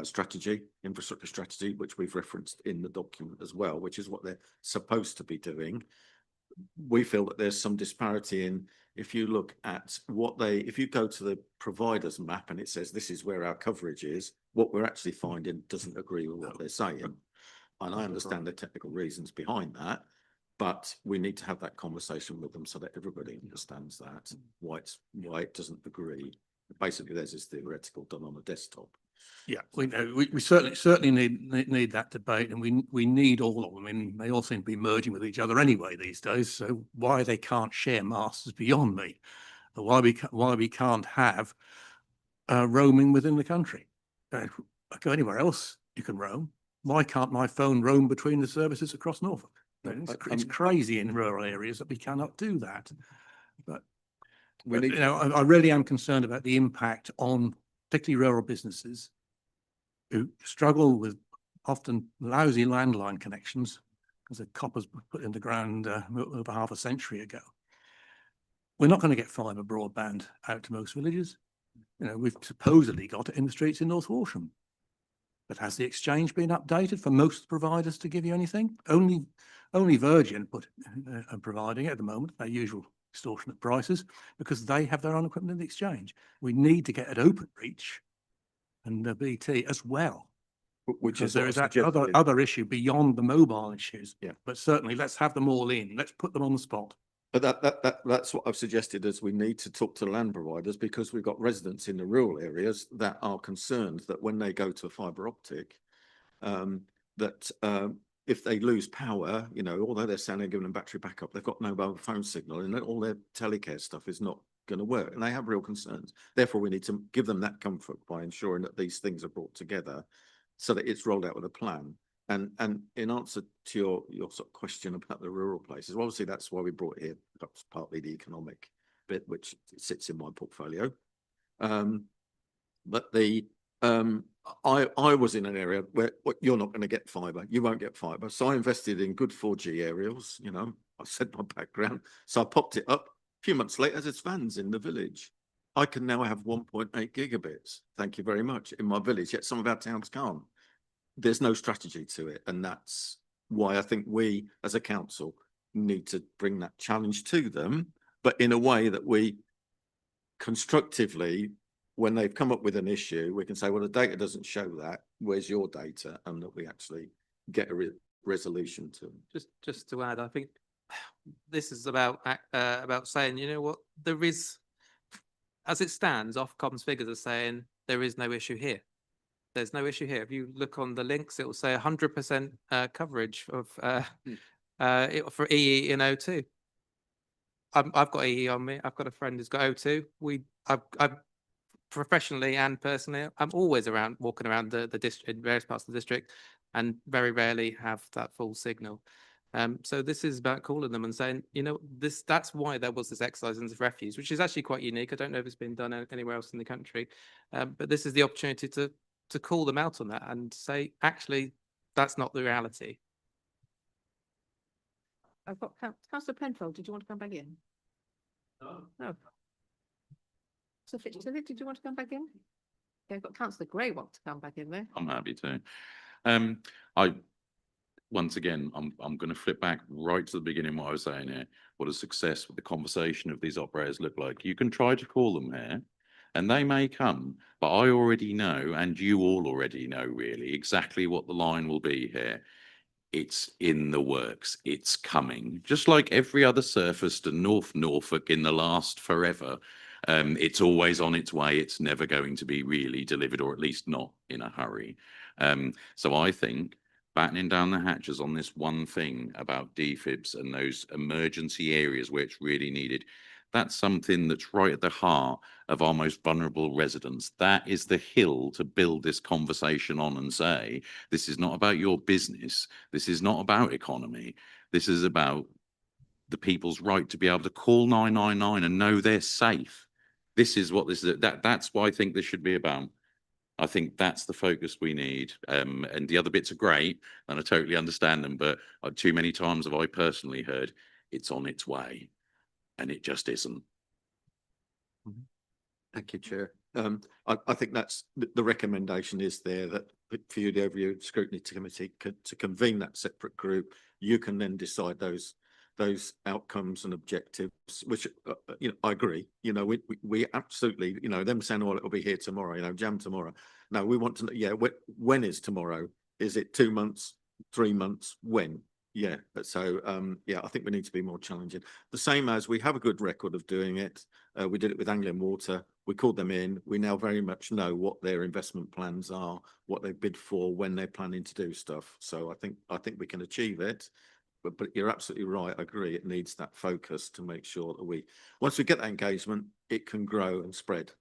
strategy, infrastructure strategy, which we've referenced in the document as well, which is what they're supposed to be doing. We feel that there's some disparity in, if you look at if you go to the provider's map and it says this is where our coverage is, what we're actually finding doesn't agree with what they're saying. And I understand the technical reasons behind that, but we need to have that conversation with them so that everybody understands that, why it doesn't agree. Basically, there's this theoretical done on a desktop. Yeah, we know we certainly need that debate, and we need all of them. I mean, they all seem to be merging with each other anyway these days. So why they can't share masts is beyond me. Why we can't have roaming within the country? I go anywhere else, you can roam. Why can't my phone roam between the services across Norfolk? It's crazy in rural areas that we cannot do that. But you know, I really am concerned about the impact on particularly rural businesses who struggle with often lousy landline connections because the copper's put in the ground over half a century ago. We're not going to get fibre broadband out to most villages. You know, we've supposedly got it in the streets in North Walsham. But has the exchange been updated for most providers to give you anything? Only Virgin are providing it at the moment, their usual extortionate prices, because they have their own equipment in the exchange. We need to get at Openreach and the BT as well. Which is there is that other issue beyond the mobile issues. Yeah. But certainly let's have them all in. Let's put them on the spot. But that's what I've suggested, is we need to talk to land providers, because we've got residents in the rural areas that are concerned that when they go to a fibre optic, if they lose power, you know, although they're saying they're giving them battery backup, they've got no mobile phone signal, and all their telecare stuff is not going to work, and they have real concerns. Therefore, we need to give them that comfort by ensuring that these things are brought together so that it's rolled out with a plan. And in answer to your sort of question about the rural places, well, obviously that's why we brought it here. That's partly the economic bit, which sits in my portfolio. But I was in an area where you're not going to get fibre. You won't get fibre. So I invested in good 4G aerials. You know, I said my background. So I popped it up. A few months later, there's vans in the village. I can now have 1.8 gigabits. Thank you very much, in my village. Yet some of our towns can't. There's no strategy to it. And that's why I think we as a council need to bring that challenge to them, but in a way that we constructively, when they've come up with an issue, we can say, well, the data doesn't show that. Where's your data? And that we actually get a resolution to them. Just to add, I think this is about saying, you know what, there is, as it stands, Ofcom's figures are saying there is no issue here. There's no issue here. If you look on the links, it will say 100% coverage of for EE in O2. I've got EE on me. I've got a friend who's got O2. I've professionally and personally, I'm always walking around the district, in various parts of the district, and very rarely have that full signal. So this is about calling them and saying, you know, that's why there was this exercise into refuse, which is actually quite unique. I don't know if it's been done anywhere else in the country, but this is the opportunity to call them out on that and say, actually, that's not the reality. I've got Councillor Penfold. Did you want to come back in? No. So Fitzgerald, did you want to come back in? Yeah, I've got Councillor Gray want to come back in there. I'm happy to. Once again, I'm going to flip back right to the beginning what I was saying here. What does success with the conversation of these operators look like? You can try to call them here, and they may come, but I already know, and you all already know really, exactly what the line will be here. It's in the works. It's coming. Just like every other surface to North Norfolk in the last forever. It's always on its way. It's never going to be really delivered, or at least not in a hurry. So I think battening down the hatches on this one thing about defibs and those emergency areas where it's really needed, That's something that's right at the heart of our most vulnerable residents. That is the hill to build this conversation on and say, this is not about your business. This is not about economy. This is about the people's right to be able to call 999 and know they're safe. This is what this is. That's what I think this should be about. I think that's the focus we need. And the other bits are great, and I totally understand them, but too many times have I personally heard it's on its way, and it just isn't. Thank you, Chair. I think that's the recommendation is there that for you, the Overview Scrutiny Committee to convene that separate group. You can then decide those outcomes and objectives, which I agree. We absolutely, them saying, "Oh, it'll be here tomorrow," jam tomorrow. No, we want to know. Yeah, when is tomorrow? Is it 2 months, 3 months? When? Yeah, but so I think we need to be more challenging. The same as we have a good record of doing it. We did it with Anglian Water. We called them in. We now very much know what their investment plans are, what they bid for, when they're planning to do stuff. So I think we can achieve it. But you're absolutely right. I agree. It needs that focus to make sure that once we get that engagement, it can grow and spread.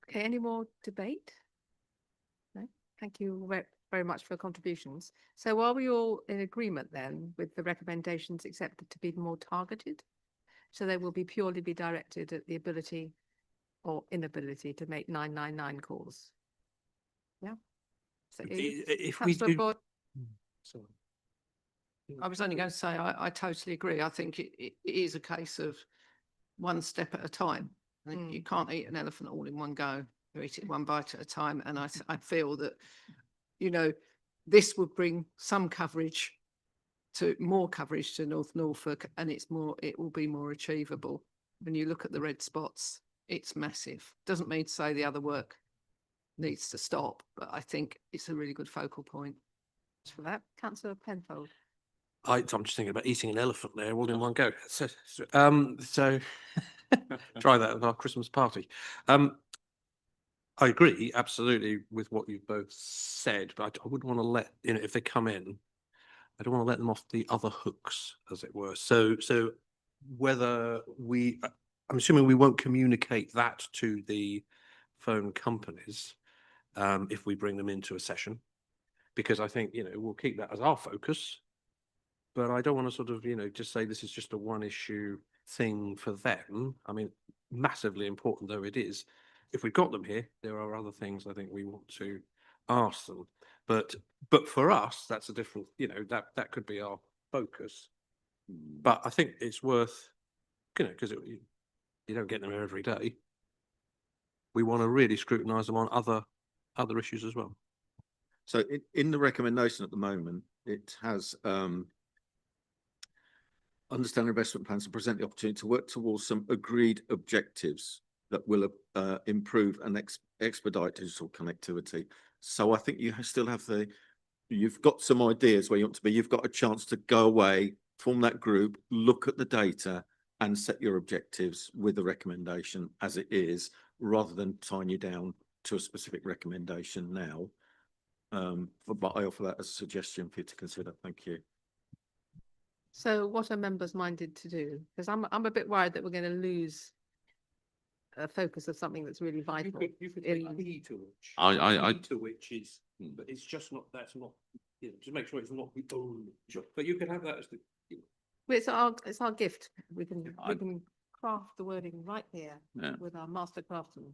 Okay, any more debate? No, thank you very much for your contributions. So are we all in agreement then with the recommendations accepted to be more targeted? So they will purely be directed at the ability or inability to make 999 calls? Yeah. So If we Councillor do, Boyd? sorry. I was only going to say, I totally agree. I think it is a case of one step at a time. I think you can't eat an elephant all in one go. You eat it one bite at a time. And I feel that, this would bring some coverage more coverage to North Norfolk, and it will be more achievable. When you look at the red spots, it's massive. Doesn't mean to say the other work needs to stop, but I think it's a really good focal point. For that, Councillor Penfold. I'm just thinking about eating an elephant there all in one go. So try that at our Christmas party. I agree absolutely with what you've both said, but I wouldn't want to let, if they come in, I don't want to let them off the other hooks, as it were. So whether I'm assuming we won't communicate that to the phone companies if we bring them into a session, because I think, we'll keep that as our focus. But I don't want to sort of, just say this is just a one issue thing for them. I mean, massively important though it is, if we've got them here, there are other things I think we want to ask them. But for us, that's a different, that could be our focus. But I think it's worth, because you don't get them here every day. We want to really scrutinise them on other issues as well. So in the recommendation at the moment, it has understand investment plans and present the opportunity to work towards some agreed objectives that will improve and expedite digital connectivity. So I think you still have you've got some ideas where you want to be. You've got a chance to go away, form that group, look at the data and set your objectives with the recommendation as it is, rather than tying you down to a specific recommendation now. But I offer that as a suggestion for you to consider. Thank you. So what are members minded to do? Because I'm a bit worried that we're going to lose a focus of something that's really vital. You could take key to which. I key to which is, but it's just not. That's not. To make sure it's not the only job. But you could have that as the. Well, it's our gift. We can craft the wording right here with our master craftsman.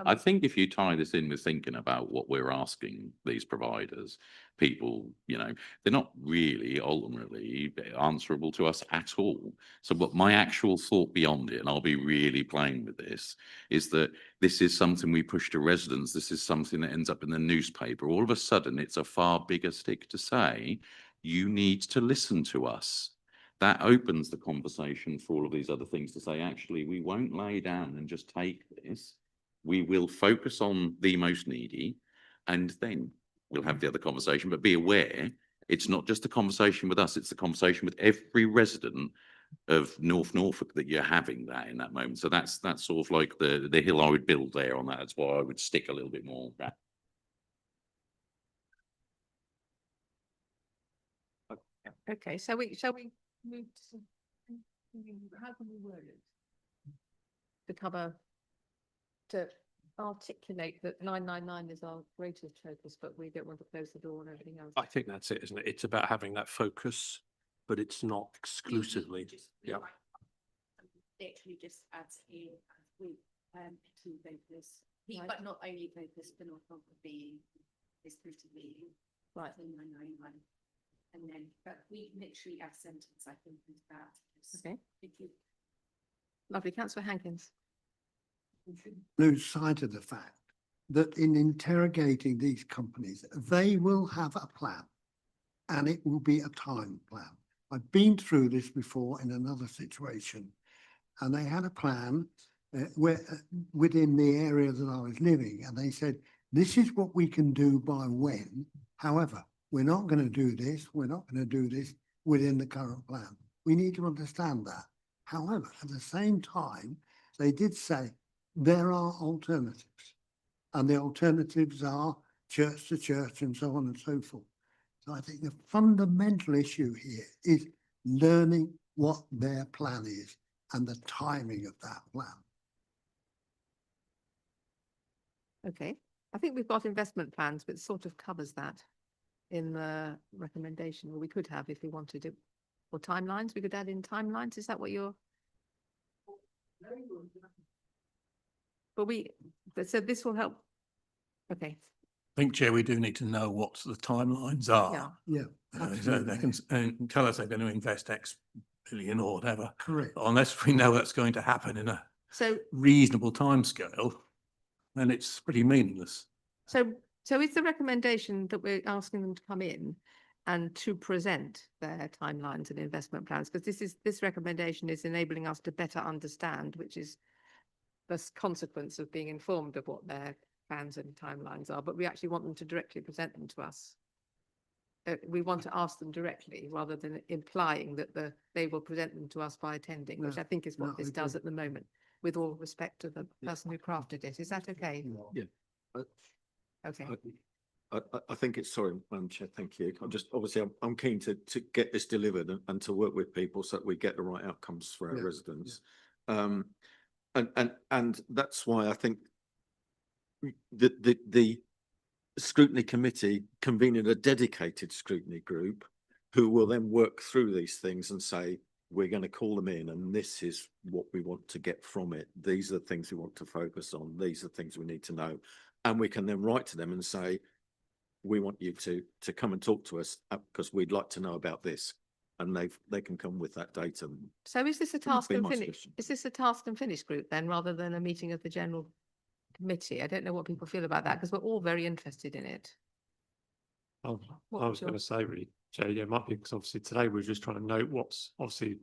I think if you tie this in with thinking about what we're asking these providers, people, they're not really ultimately answerable to us at all. So what my actual thought beyond it, and I'll be really plain with this, is that this is something we push to residents. This is something that ends up in the newspaper. All of a sudden, it's a far bigger stick to say, you need to listen to us. That opens the conversation for all of these other things to say, actually, we won't lay down and just take this. We will focus on the most needy, and then we'll have the other conversation. But be aware, it's not just a conversation with us, it's a conversation with every resident of North Norfolk that you're having that in that moment. So that's sort of like the hill I would build there on that. That's why I would stick a little bit more back. Okay, shall we move to how can we word it? To cover, to articulate that 999 is our greatest focus, but we don't want to close the door on everything else. I think that's it, isn't it? It's about having that focus, but it's not exclusively. Yeah. Literally just adds in we key focus, but not only focus, but not being exclusively right. 999. And then, but we literally add sentence, I think, with that. Okay. Lovely, Councillor Hankins. We should lose sight of the fact that in interrogating these companies, they will have a plan and it will be a time plan. I've been through this before in another situation and they had a plan within the area that I was living, and they said, this is what we can do by when. However, we're not going to do this. We're not going to do this within the current plan. We need to understand that. However, at the same time, they did say there are alternatives, and the alternatives are church to church and so on and so forth. So I think the fundamental issue here is learning what their plan is and the timing of that plan. Okay, I think we've got investment plans, but it sort of covers that in the recommendation, or we could have if we wanted to. Or timelines, we could add in timelines. Is that what you're? But so this will help. Okay. I think, Chair, we do need to know what the timelines are. Yeah. So they can tell us they're going to invest X billion or whatever. Correct. Unless we know that's going to happen in a So reasonable timescale, then it's pretty meaningless. So is the recommendation that we're asking them to come in and to present their timelines and investment plans? Because this recommendation is enabling us to better understand, which is the consequence of being informed of what their plans and timelines are, but we actually want them to directly present them to us. We want to ask them directly rather than implying that they will present them to us by attending, which I think is what this does at the moment, with all respect to the person who crafted it. Is that okay? Yeah. Okay. I think it's, sorry, Madam Chair, thank you. Obviously I'm keen to get this delivered and to work with people so that we get the right outcomes for our residents. And that's why I think the scrutiny committee convening a dedicated scrutiny group who will then work through these things and say, we're going to call them in and this is what we want to get from it. These are the things we want to focus on. These are the things we need to know. And we can then write to them and say, we want you to come and talk to us because we'd like to know about this. And they can come with that data. So is this a task and finish? Is this a task and finish group then, rather than a meeting of the general committee? I don't know what people feel about that because we're all very interested in it. I was going to say, really, Jay, yeah, it might be because obviously today we're just trying to note what's obviously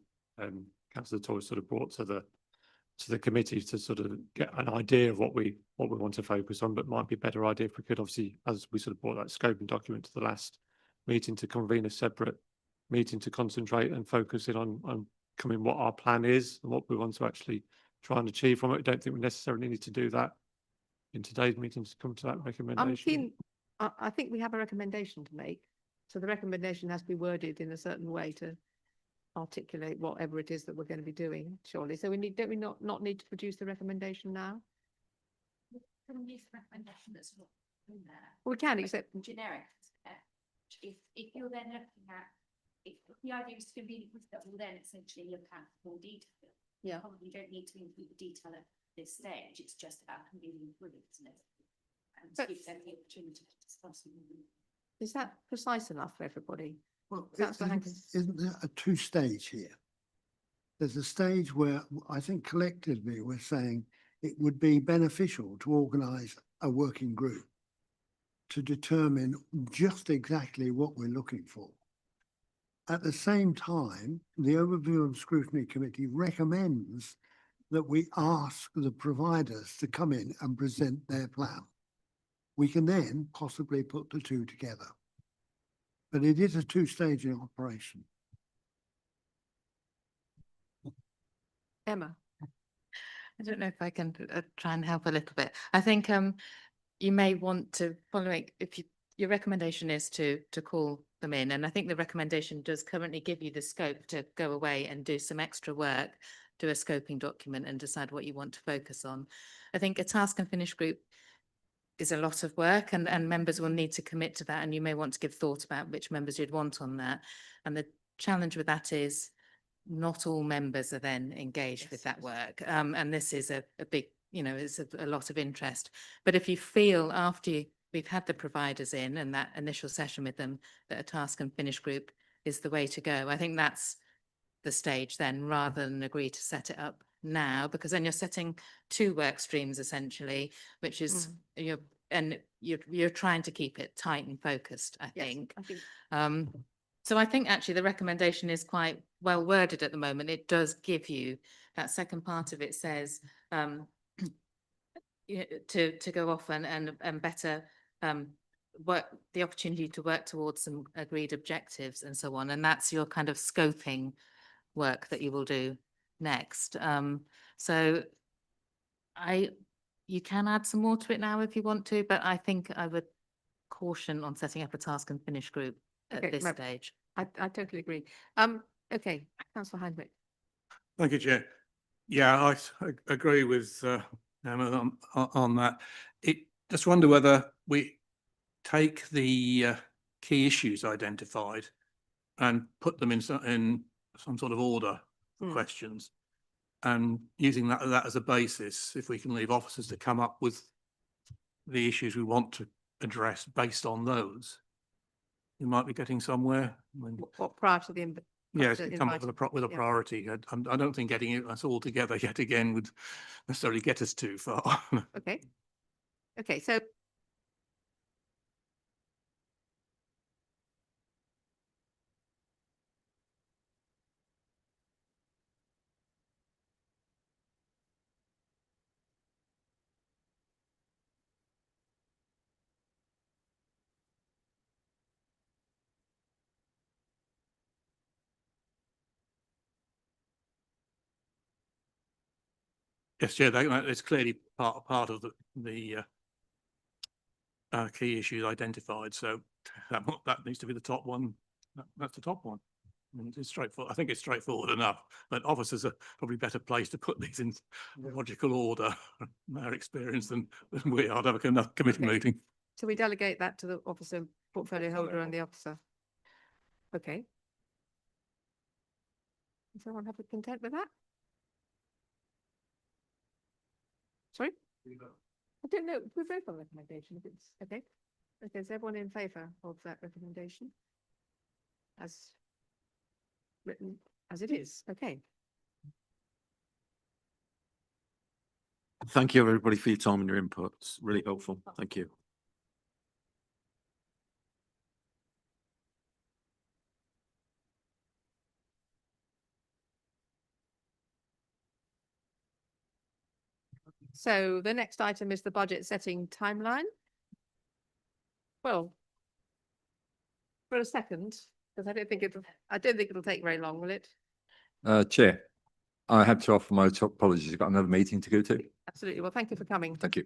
Councillor Toy sort of brought to the committee to sort of get an idea of what we want to focus on, but might be a better idea if we could obviously, as we sort of brought that scoping document to the last meeting, to convene a separate meeting to concentrate and focus in on coming what our plan is and what we want to actually try and achieve from it. I don't think we necessarily need to do that in today's meeting to come to that recommendation. I'm keen. I think we have a recommendation to make. So the recommendation has to be worded in a certain way to articulate whatever it is that we're going to be doing, surely. So don't we not need to produce the recommendation now? Can we use the recommendation that's not in there? We can, except generic. If you're then looking at, if the idea is to convene that will then essentially look at more detail. Yeah. Probably don't need to include the detail at this stage. It's just about convening through it, isn't it? And to give them the opportunity to discuss. Is that precise enough for everybody? Well, isn't there a two-stage here? There's a stage where I think collectively we're saying it would be beneficial to organise a working group to determine just exactly what we're looking for. At the same time, the Overview and Scrutiny Committee recommends that we ask the providers to come in and present their plan. We can then possibly put the two together. But it is a two-stage operation. Emma. I don't know if I can try and help a little bit. I think you may want to following, if your recommendation is to call them in, and I think the recommendation does currently give you the scope to go away and do some extra work, do a scoping document and decide what you want to focus on. I think a task and finish group is a lot of work, and members will need to commit to that, and you may want to give thought about which members you'd want on that. And the challenge with that is not all members are then engaged with that work. And this is a big, it's a lot of interest. But if you feel after we've had the providers in and that initial session with them, that a task and finish group is the way to go, I think that's the stage then, rather than agree to set it up now, because then you're setting two work streams essentially, which is you're trying to keep it tight and focused, I think. So I think actually the recommendation is quite well worded at the moment. It does give you that second part of it says to go off and better work, the opportunity to work towards some agreed objectives and so on. And that's your kind of scoping work that you will do next. So you can add some more to it now if you want to, but I think I would caution on setting up a task and finish group at this stage. I totally agree. Okay, Councillor Hindwick. Thank you, Chair. Yeah, I agree with Emma on that. Just wonder whether we take the key issues identified and put them in some sort of order for questions, and using that as a basis, if we can leave officers to come up with the issues we want to address based on those, we might be getting somewhere. What prior to the Yeah, come up with a priority. I don't think getting us all together yet again would necessarily get us too far. Okay, so yes, Chair, that is clearly part of the key issues identified. So that needs to be the top one. That's the top one. And it's straightforward. I think it's straightforward enough, but officers are probably better placed to put these in logical order, their experience than we are. To have another committee meeting. so we delegate that to the officer, portfolio holder and the officer. Okay. Is everyone happy, content with that? Sorry? I don't know. We vote on recommendation if it's okay. Okay, is everyone in favour of that recommendation? As written as it is, okay. Thank you, everybody, for your time and your input. It's really helpful. Thank you. So the next item is the budget setting timeline. Well, for a second, because I don't think it'll take very long, will it? Chair, I have to offer my apologies. I've got another meeting to go to. Absolutely. Well, thank you for coming. Thank you.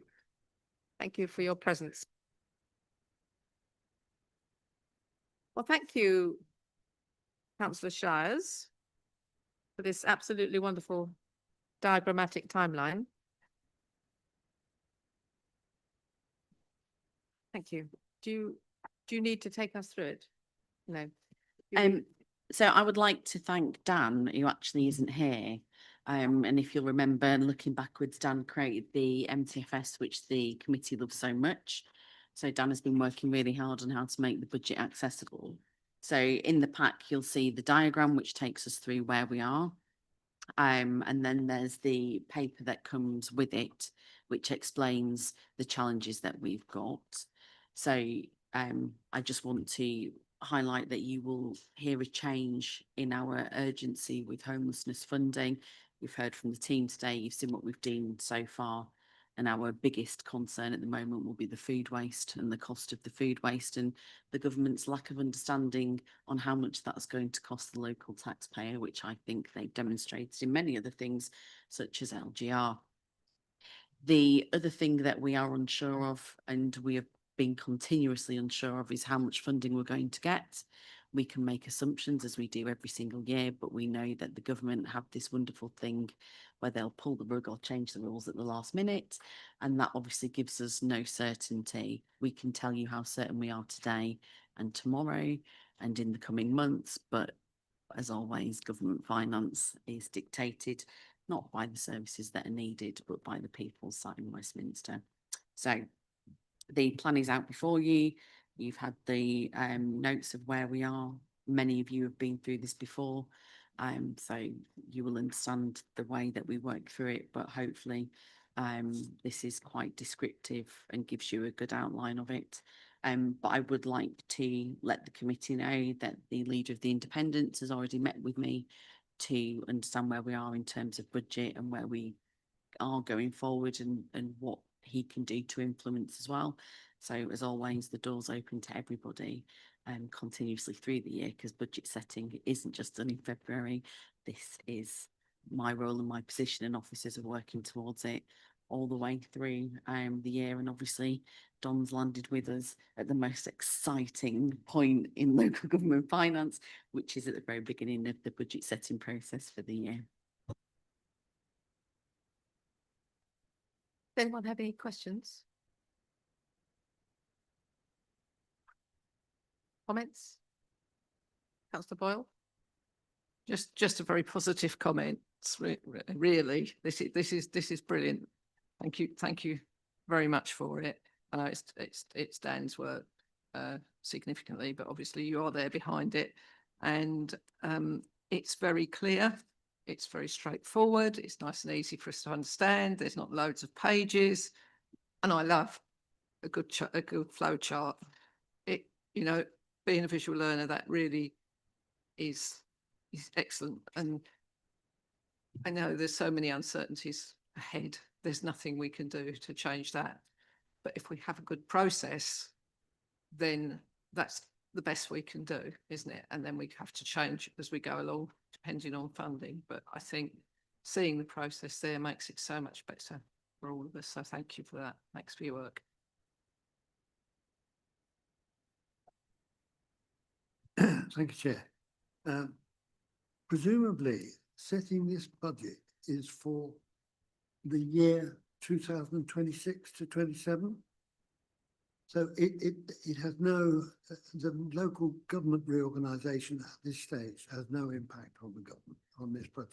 Thank you for your presence. Well, thank you, Councillor Shires, for this absolutely wonderful diagrammatic timeline. Thank you. Do you need to take us through it? No. So I would like to thank Dan, who actually isn't here. And if you'll remember, looking backwards, Dan created the MTFS, which the committee loves so much. So Dan has been working really hard on how to make the budget accessible. So in the pack, you'll see the diagram, which takes us through where we are. And then there's the paper that comes with it, which explains the challenges that we've got. So I just want to highlight that you will hear a change in our urgency with homelessness funding. We've heard from the team today, you've seen what we've done so far, and our biggest concern at the moment will be the food waste and the cost of the food waste and the government's lack of understanding on how much that's going to cost the local taxpayer, which I think they've demonstrated in many other things, such as LGR. The other thing that we are unsure of, and we have been continuously unsure of is how much funding we're going to get. We can make assumptions as we do every single year, but we know that the government have this wonderful thing where they'll pull the rug or change the rules at the last minute. And that obviously gives us no certainty. We can tell you how certain we are today and tomorrow and in the coming months, but as always, government finance is dictated not by the services that are needed, but by the people sat in Westminster. So the plan is out before you. You've had the notes of where we are. Many of you have been through this before, so you will understand the way that we work through it, but hopefully this is quite descriptive and gives you a good outline of it. But I would like to let the committee know that the Leader of the Independents has already met with me to understand where we are in terms of budget and where we are going forward and what he can do to influence as well. So as always, the door's open to everybody continuously through the year, because budget setting isn't just done in February. This is my role and my position, and officers are working towards it all the way through the year. And obviously Don's landed with us at the most exciting point in local government finance, which is at the very beginning of the budget setting process for the year. Does anyone have any questions? Comments? Councillor Boyle? Just a very positive comment. Really, this is brilliant. Thank you very much for it. I know it's Dan's work significantly, but obviously you are there behind it, and it's very clear. It's very straightforward. It's nice and easy for us to understand. There's not loads of pages, and I love a good flow chart. Being a visual learner, that really is excellent. And I know there's so many uncertainties ahead. There's nothing we can do to change that. But if we have a good process, then that's the best we can do, isn't it? And then we have to change as we go along, depending on funding. But I think seeing the process there makes it so much better for all of us. So thank you for that. Thanks for your work. Thank you, Chair. Presumably, setting this budget is for the year 2026 to 27. So it has no, the local government reorganisation at this stage has no impact on the government on this budget.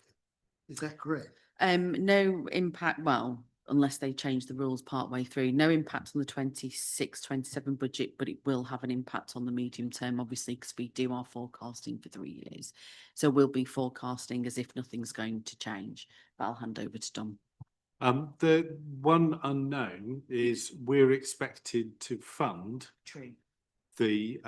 Is that correct? No impact, well, unless they change the rules part way through, no impact on the 26-27 budget, but it will have an impact on the medium term, obviously, because we do our forecasting for 3 years. So we'll be forecasting as if nothing's going to change. But I'll hand over to Dom. The one unknown is we're expected to fund the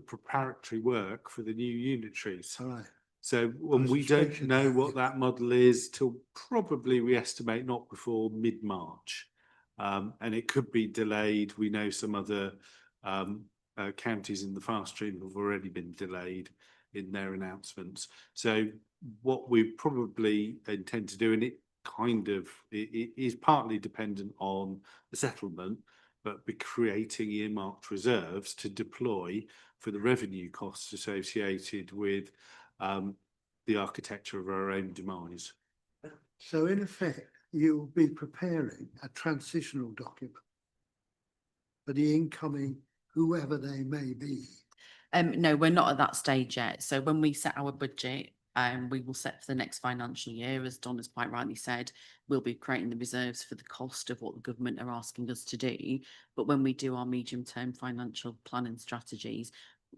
preparatory work for the new unitaries. All right. So when we don't know what that model is till probably we estimate not before mid-March, and it could be delayed. We know some other counties in the fast stream have already been delayed in their announcements. So what we probably intend to do, and it is partly dependent on the settlement, but be creating earmarked reserves to deploy for the revenue costs associated with the architecture of our own demise. So in effect, you'll be preparing a transitional document for the incoming, whoever they may be. No, we're not at that stage yet. So when we set our budget, we will set for the next financial year, as Don has quite rightly said, we'll be creating the reserves for the cost of what the government are asking us to do. But when we do our medium-term financial plan and strategies,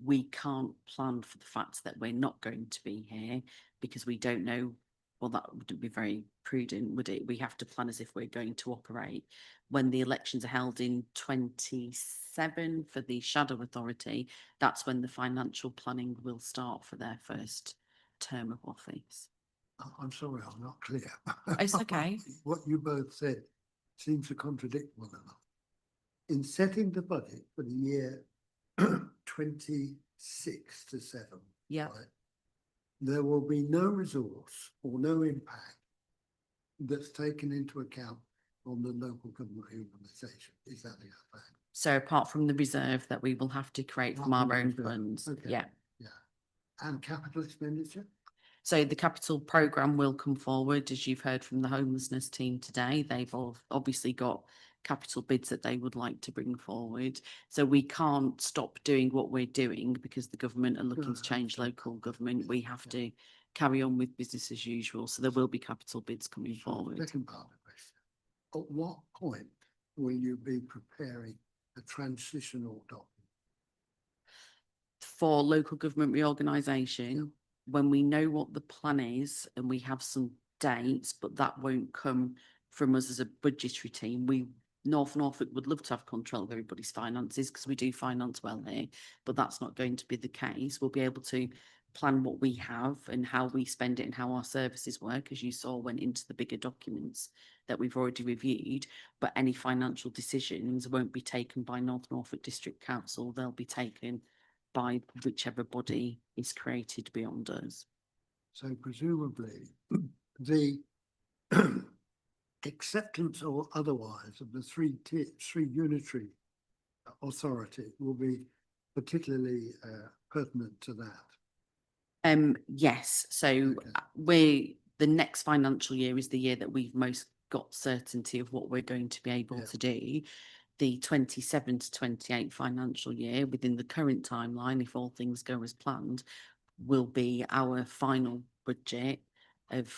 we can't plan for the fact that we're not going to be here because we don't know. Well, that wouldn't be very prudent, would it? We have to plan as if we're going to operate. When the elections are held in 27 for the Shadow Authority, that's when the financial planning will start for their first term of office. I'm sorry, I'm not clear. It's okay. What you both said seems to contradict one another. In setting the budget for the year 26 to 7, yeah, right, there will be no resource or no impact that's taken into account on the local government organisation? Is that the plan? So apart from the reserve that we will have to create from our own Reserve. funds, Okay. yeah. Yeah. And capital expenditure? So the capital programme will come forward, as you've heard from the homelessness team today. They've all obviously got capital bids that they would like to bring forward. So we can't stop doing what we're doing because the government are looking to change local government. We have to carry on with business as usual. So there will be capital bids coming forward. Second part of the question. At what point will you be preparing a transitional document? For local government reorganisation, when we know what the plan is and we have some dates, but that won't come from us as a budgetary team. North Norfolk would love to have control of everybody's finances because we do finance well here, but that's not going to be the case. We'll be able to plan what we have and how we spend it and how our services work, as you saw, went into the bigger documents that we've already reviewed, but any financial decisions won't be taken by North Norfolk District Council. They'll be taken by whichever body is created beyond us. So presumably the acceptance or otherwise of the three unitary authority will be particularly pertinent to that. Yes, so the next financial year is the year that we've most got certainty of what we're going to be able to do. The 27 to 28 financial year, within the current timeline, if all things go as planned, will be our final budget of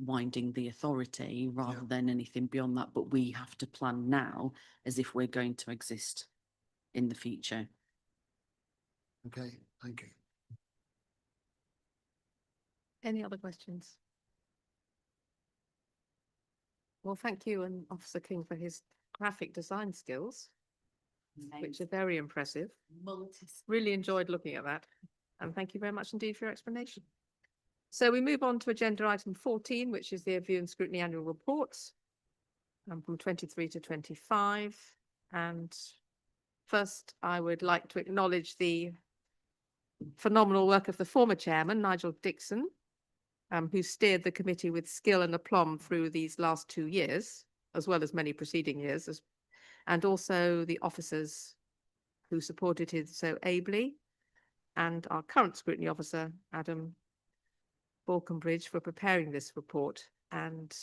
winding the authority rather than anything beyond that. But we have to plan now as if we're going to exist in the future. Okay, thank you. Any other questions? Well, thank you and Officer King for his graphic design skills, which are very impressive. Really enjoyed looking at that. And thank you very much indeed for your explanation. So we move on to agenda item 14, which is the Review and Scrutiny Annual Reports from 23 to 25. And first, I would like to acknowledge the phenomenal work of the former chairman, Nigel Dixon, who steered the committee with skill and aplomb through these last 2 years, as well as many preceding years, and also the officers who supported him so ably, and our current scrutiny officer, Adam Balkenbridge, for preparing this report. And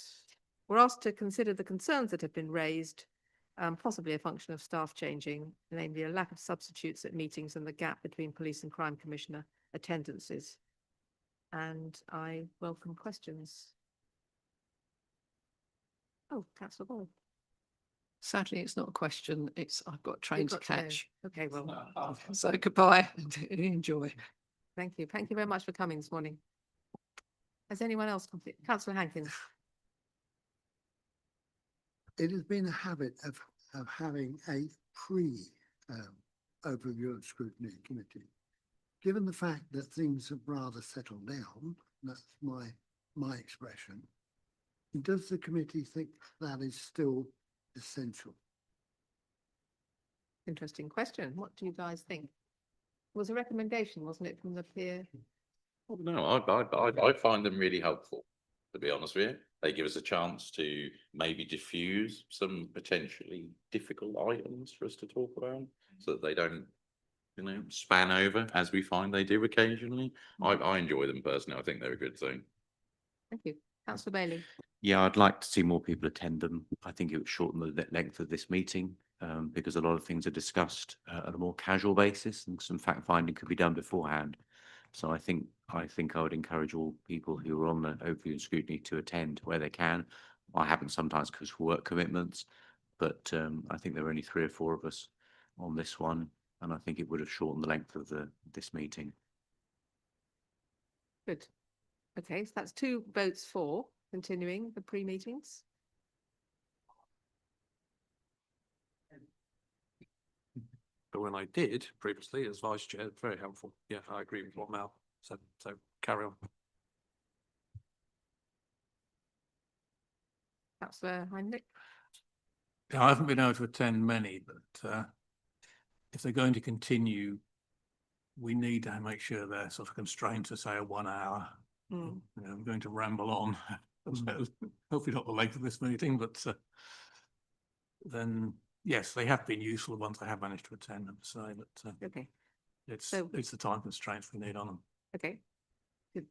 we're asked to consider the concerns that have been raised, possibly a function of staff changing, namely a lack of substitutes at meetings and the gap between police and crime commissioner attendances. And I welcome questions. Oh, Councillor Boyd. Sadly, it's not a question. I've got a train to got to go. catch. Okay, well, So goodbye. Enjoy. thank you. Thank you very much for coming this morning. Has anyone else? Councillor Hankins. It has been a habit of having a overview of scrutiny committee. Given the fact that things have rather settled down, that's my expression, does the committee think that is still essential? Interesting question. What do you guys think? It was a recommendation, wasn't it, from the peer? No, I find them really helpful, to be honest with you. They give us a chance to maybe diffuse some potentially difficult items for us to talk about so that they don't, span over as we find they do occasionally. I enjoy them personally. I think they're a good thing. Thank you. Councillor Bailey. Yeah, I'd like to see more people attend them. I think it would shorten the length of this meeting because a lot of things are discussed at a more casual basis and some fact finding could be done beforehand. So I think I would encourage all people who are on the overview and scrutiny to attend where they can. I haven't sometimes because of work commitments, but I think there are only 3 or 4 of us on this one, and I think it would have shortened the length of this meeting. Good. Okay, so that's 2 votes for continuing the pre-meetings. But when I did previously as vice chair, very helpful. Yeah, I agree with what Mal said. So carry on. Councillor Heinrich. Yeah, I haven't been able to attend many, but if they're going to continue, we need to make sure they're sort of constrained to say a 1 hour. I'm going to ramble on. hopefully not the length of this meeting, but then, yes, they have been useful, the ones I have managed to attend, I have to say, but Okay, it's So- the time constraints we need on them. okay. Good.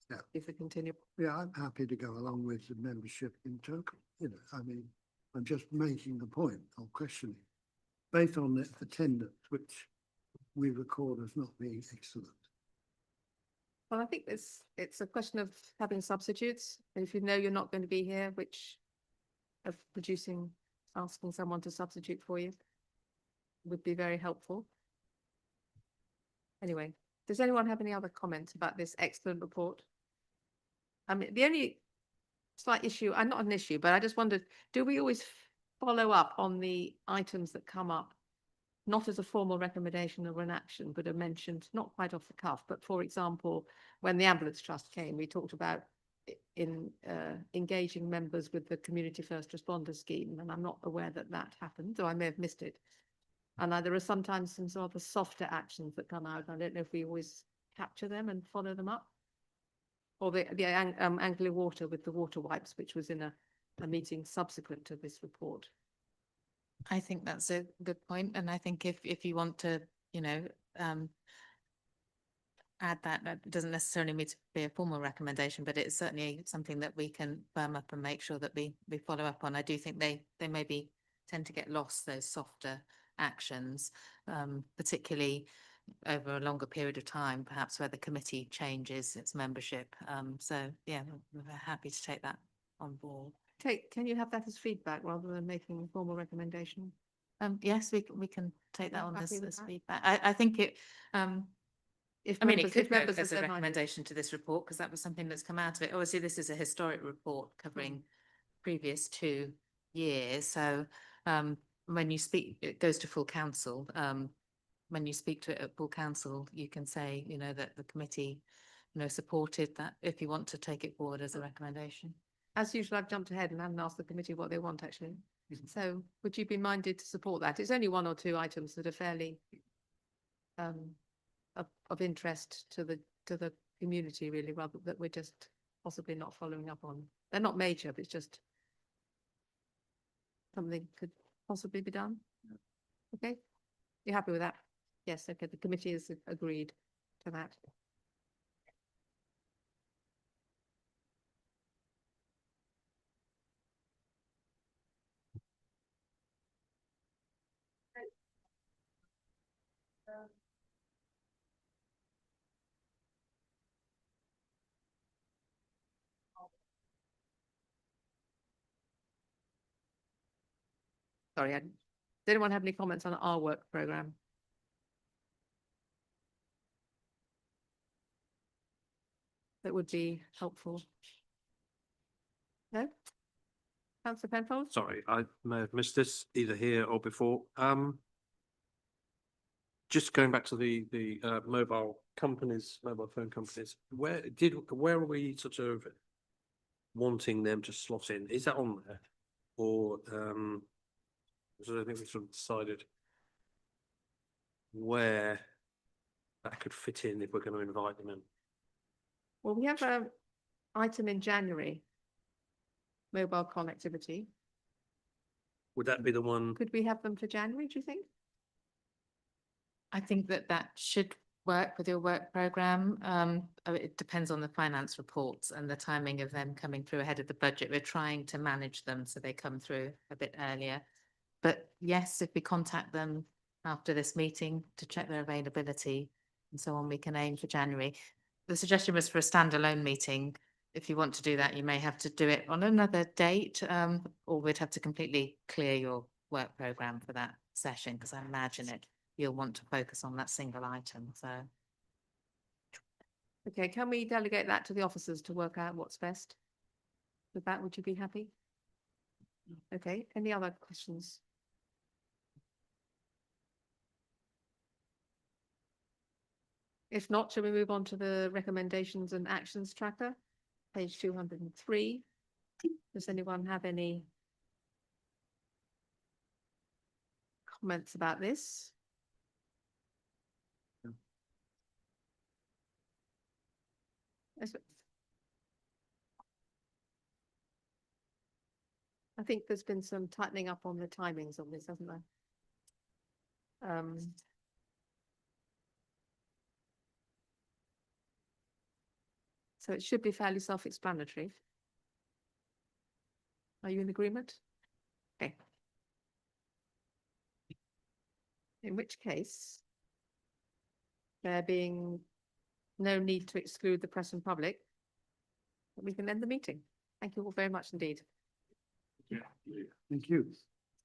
Yeah. If we continue. Yeah, I'm happy to go along with the membership in total, I mean, I'm just making the point of questioning. Based on the attendance, which we record as not being excellent. Well, I think it's a question of having substitutes. And if you know you're not going to be here, which of asking someone to substitute for you would be very helpful. Anyway, does anyone have any other comments about this excellent report? I mean, the only slight issue, not an issue, but I just wondered, do we always follow up on the items that come up, not as a formal recommendation or an action, but are mentioned, not quite off the cuff, but for example, when the ambulance trust came, we talked about engaging members with the community first responder scheme, and I'm not aware that that happened, though I may have missed it. And there are sometimes some sort of softer actions that come out. I don't know if we always capture them and follow them up. Or the Anglia Water with the water wipes, which was in a meeting subsequent to this report. I think that's a good point, and I think if you want to, add that doesn't necessarily need to be a formal recommendation, but it's certainly something that we can firm up and make sure that we follow up on. I do think they maybe tend to get lost, those softer actions, particularly over a longer period of time, perhaps where the committee changes its membership. So yeah, we're happy to take that on board. Can you have that as feedback rather than making a formal recommendation? Yes, we can take that on Happy with as that? feedback. I think it, If I mean, members- it could if go members as a are so-minded. recommendation to this report, because that was something that's come out of it. Obviously, this is a historic report covering previous 2 years. So when you speak, it goes to full council. When you speak to it at full council, you can say, that the committee, supported that if you want to take it forward as a recommendation. As usual, I've jumped ahead and haven't asked the committee what they want actually. So would you be minded to support that? It's only 1 or 2 items that are fairly of interest to the community really, rather that we're just possibly not following up on. They're not major, but it's just something could possibly be done. Okay, you happy with that? Yes, okay, the committee has agreed to that. Sorry, does anyone have any comments on our work programme? That would be helpful. No? Councillor Penfold? Sorry, I may have missed this either here or before. Just going back to the mobile phone companies, where are we sort of wanting them to slot in? Is that on there? Or so I think we sort of decided where that could fit in if we're going to invite them in. Well, we have an item in January, mobile connectivity. Would that be the one? Could we have them for January, do you think? I think that should work with your work programme. It depends on the finance reports and the timing of them coming through ahead of the budget. We're trying to manage them so they come through a bit earlier. But yes, if we contact them after this meeting to check their availability and so on, we can aim for January. The suggestion was for a standalone meeting. If you want to do that, you may have to do it on another date, or we'd have to completely clear your work programme for that session, because I imagine you'll want to focus on that single item. So, Okay, can we delegate that to the officers to work out what's best? With that, would you be happy? Okay, any other questions? If not, shall we move on to the recommendations and actions tracker, page 203? Does anyone have any comments about this? I think there's been some tightening up on the timings on this, hasn't there? So it should be fairly self-explanatory. Are you in agreement? Okay. In which case, there being no need to exclude the press and public, we can end the meeting. Thank you all very much indeed. Thank you.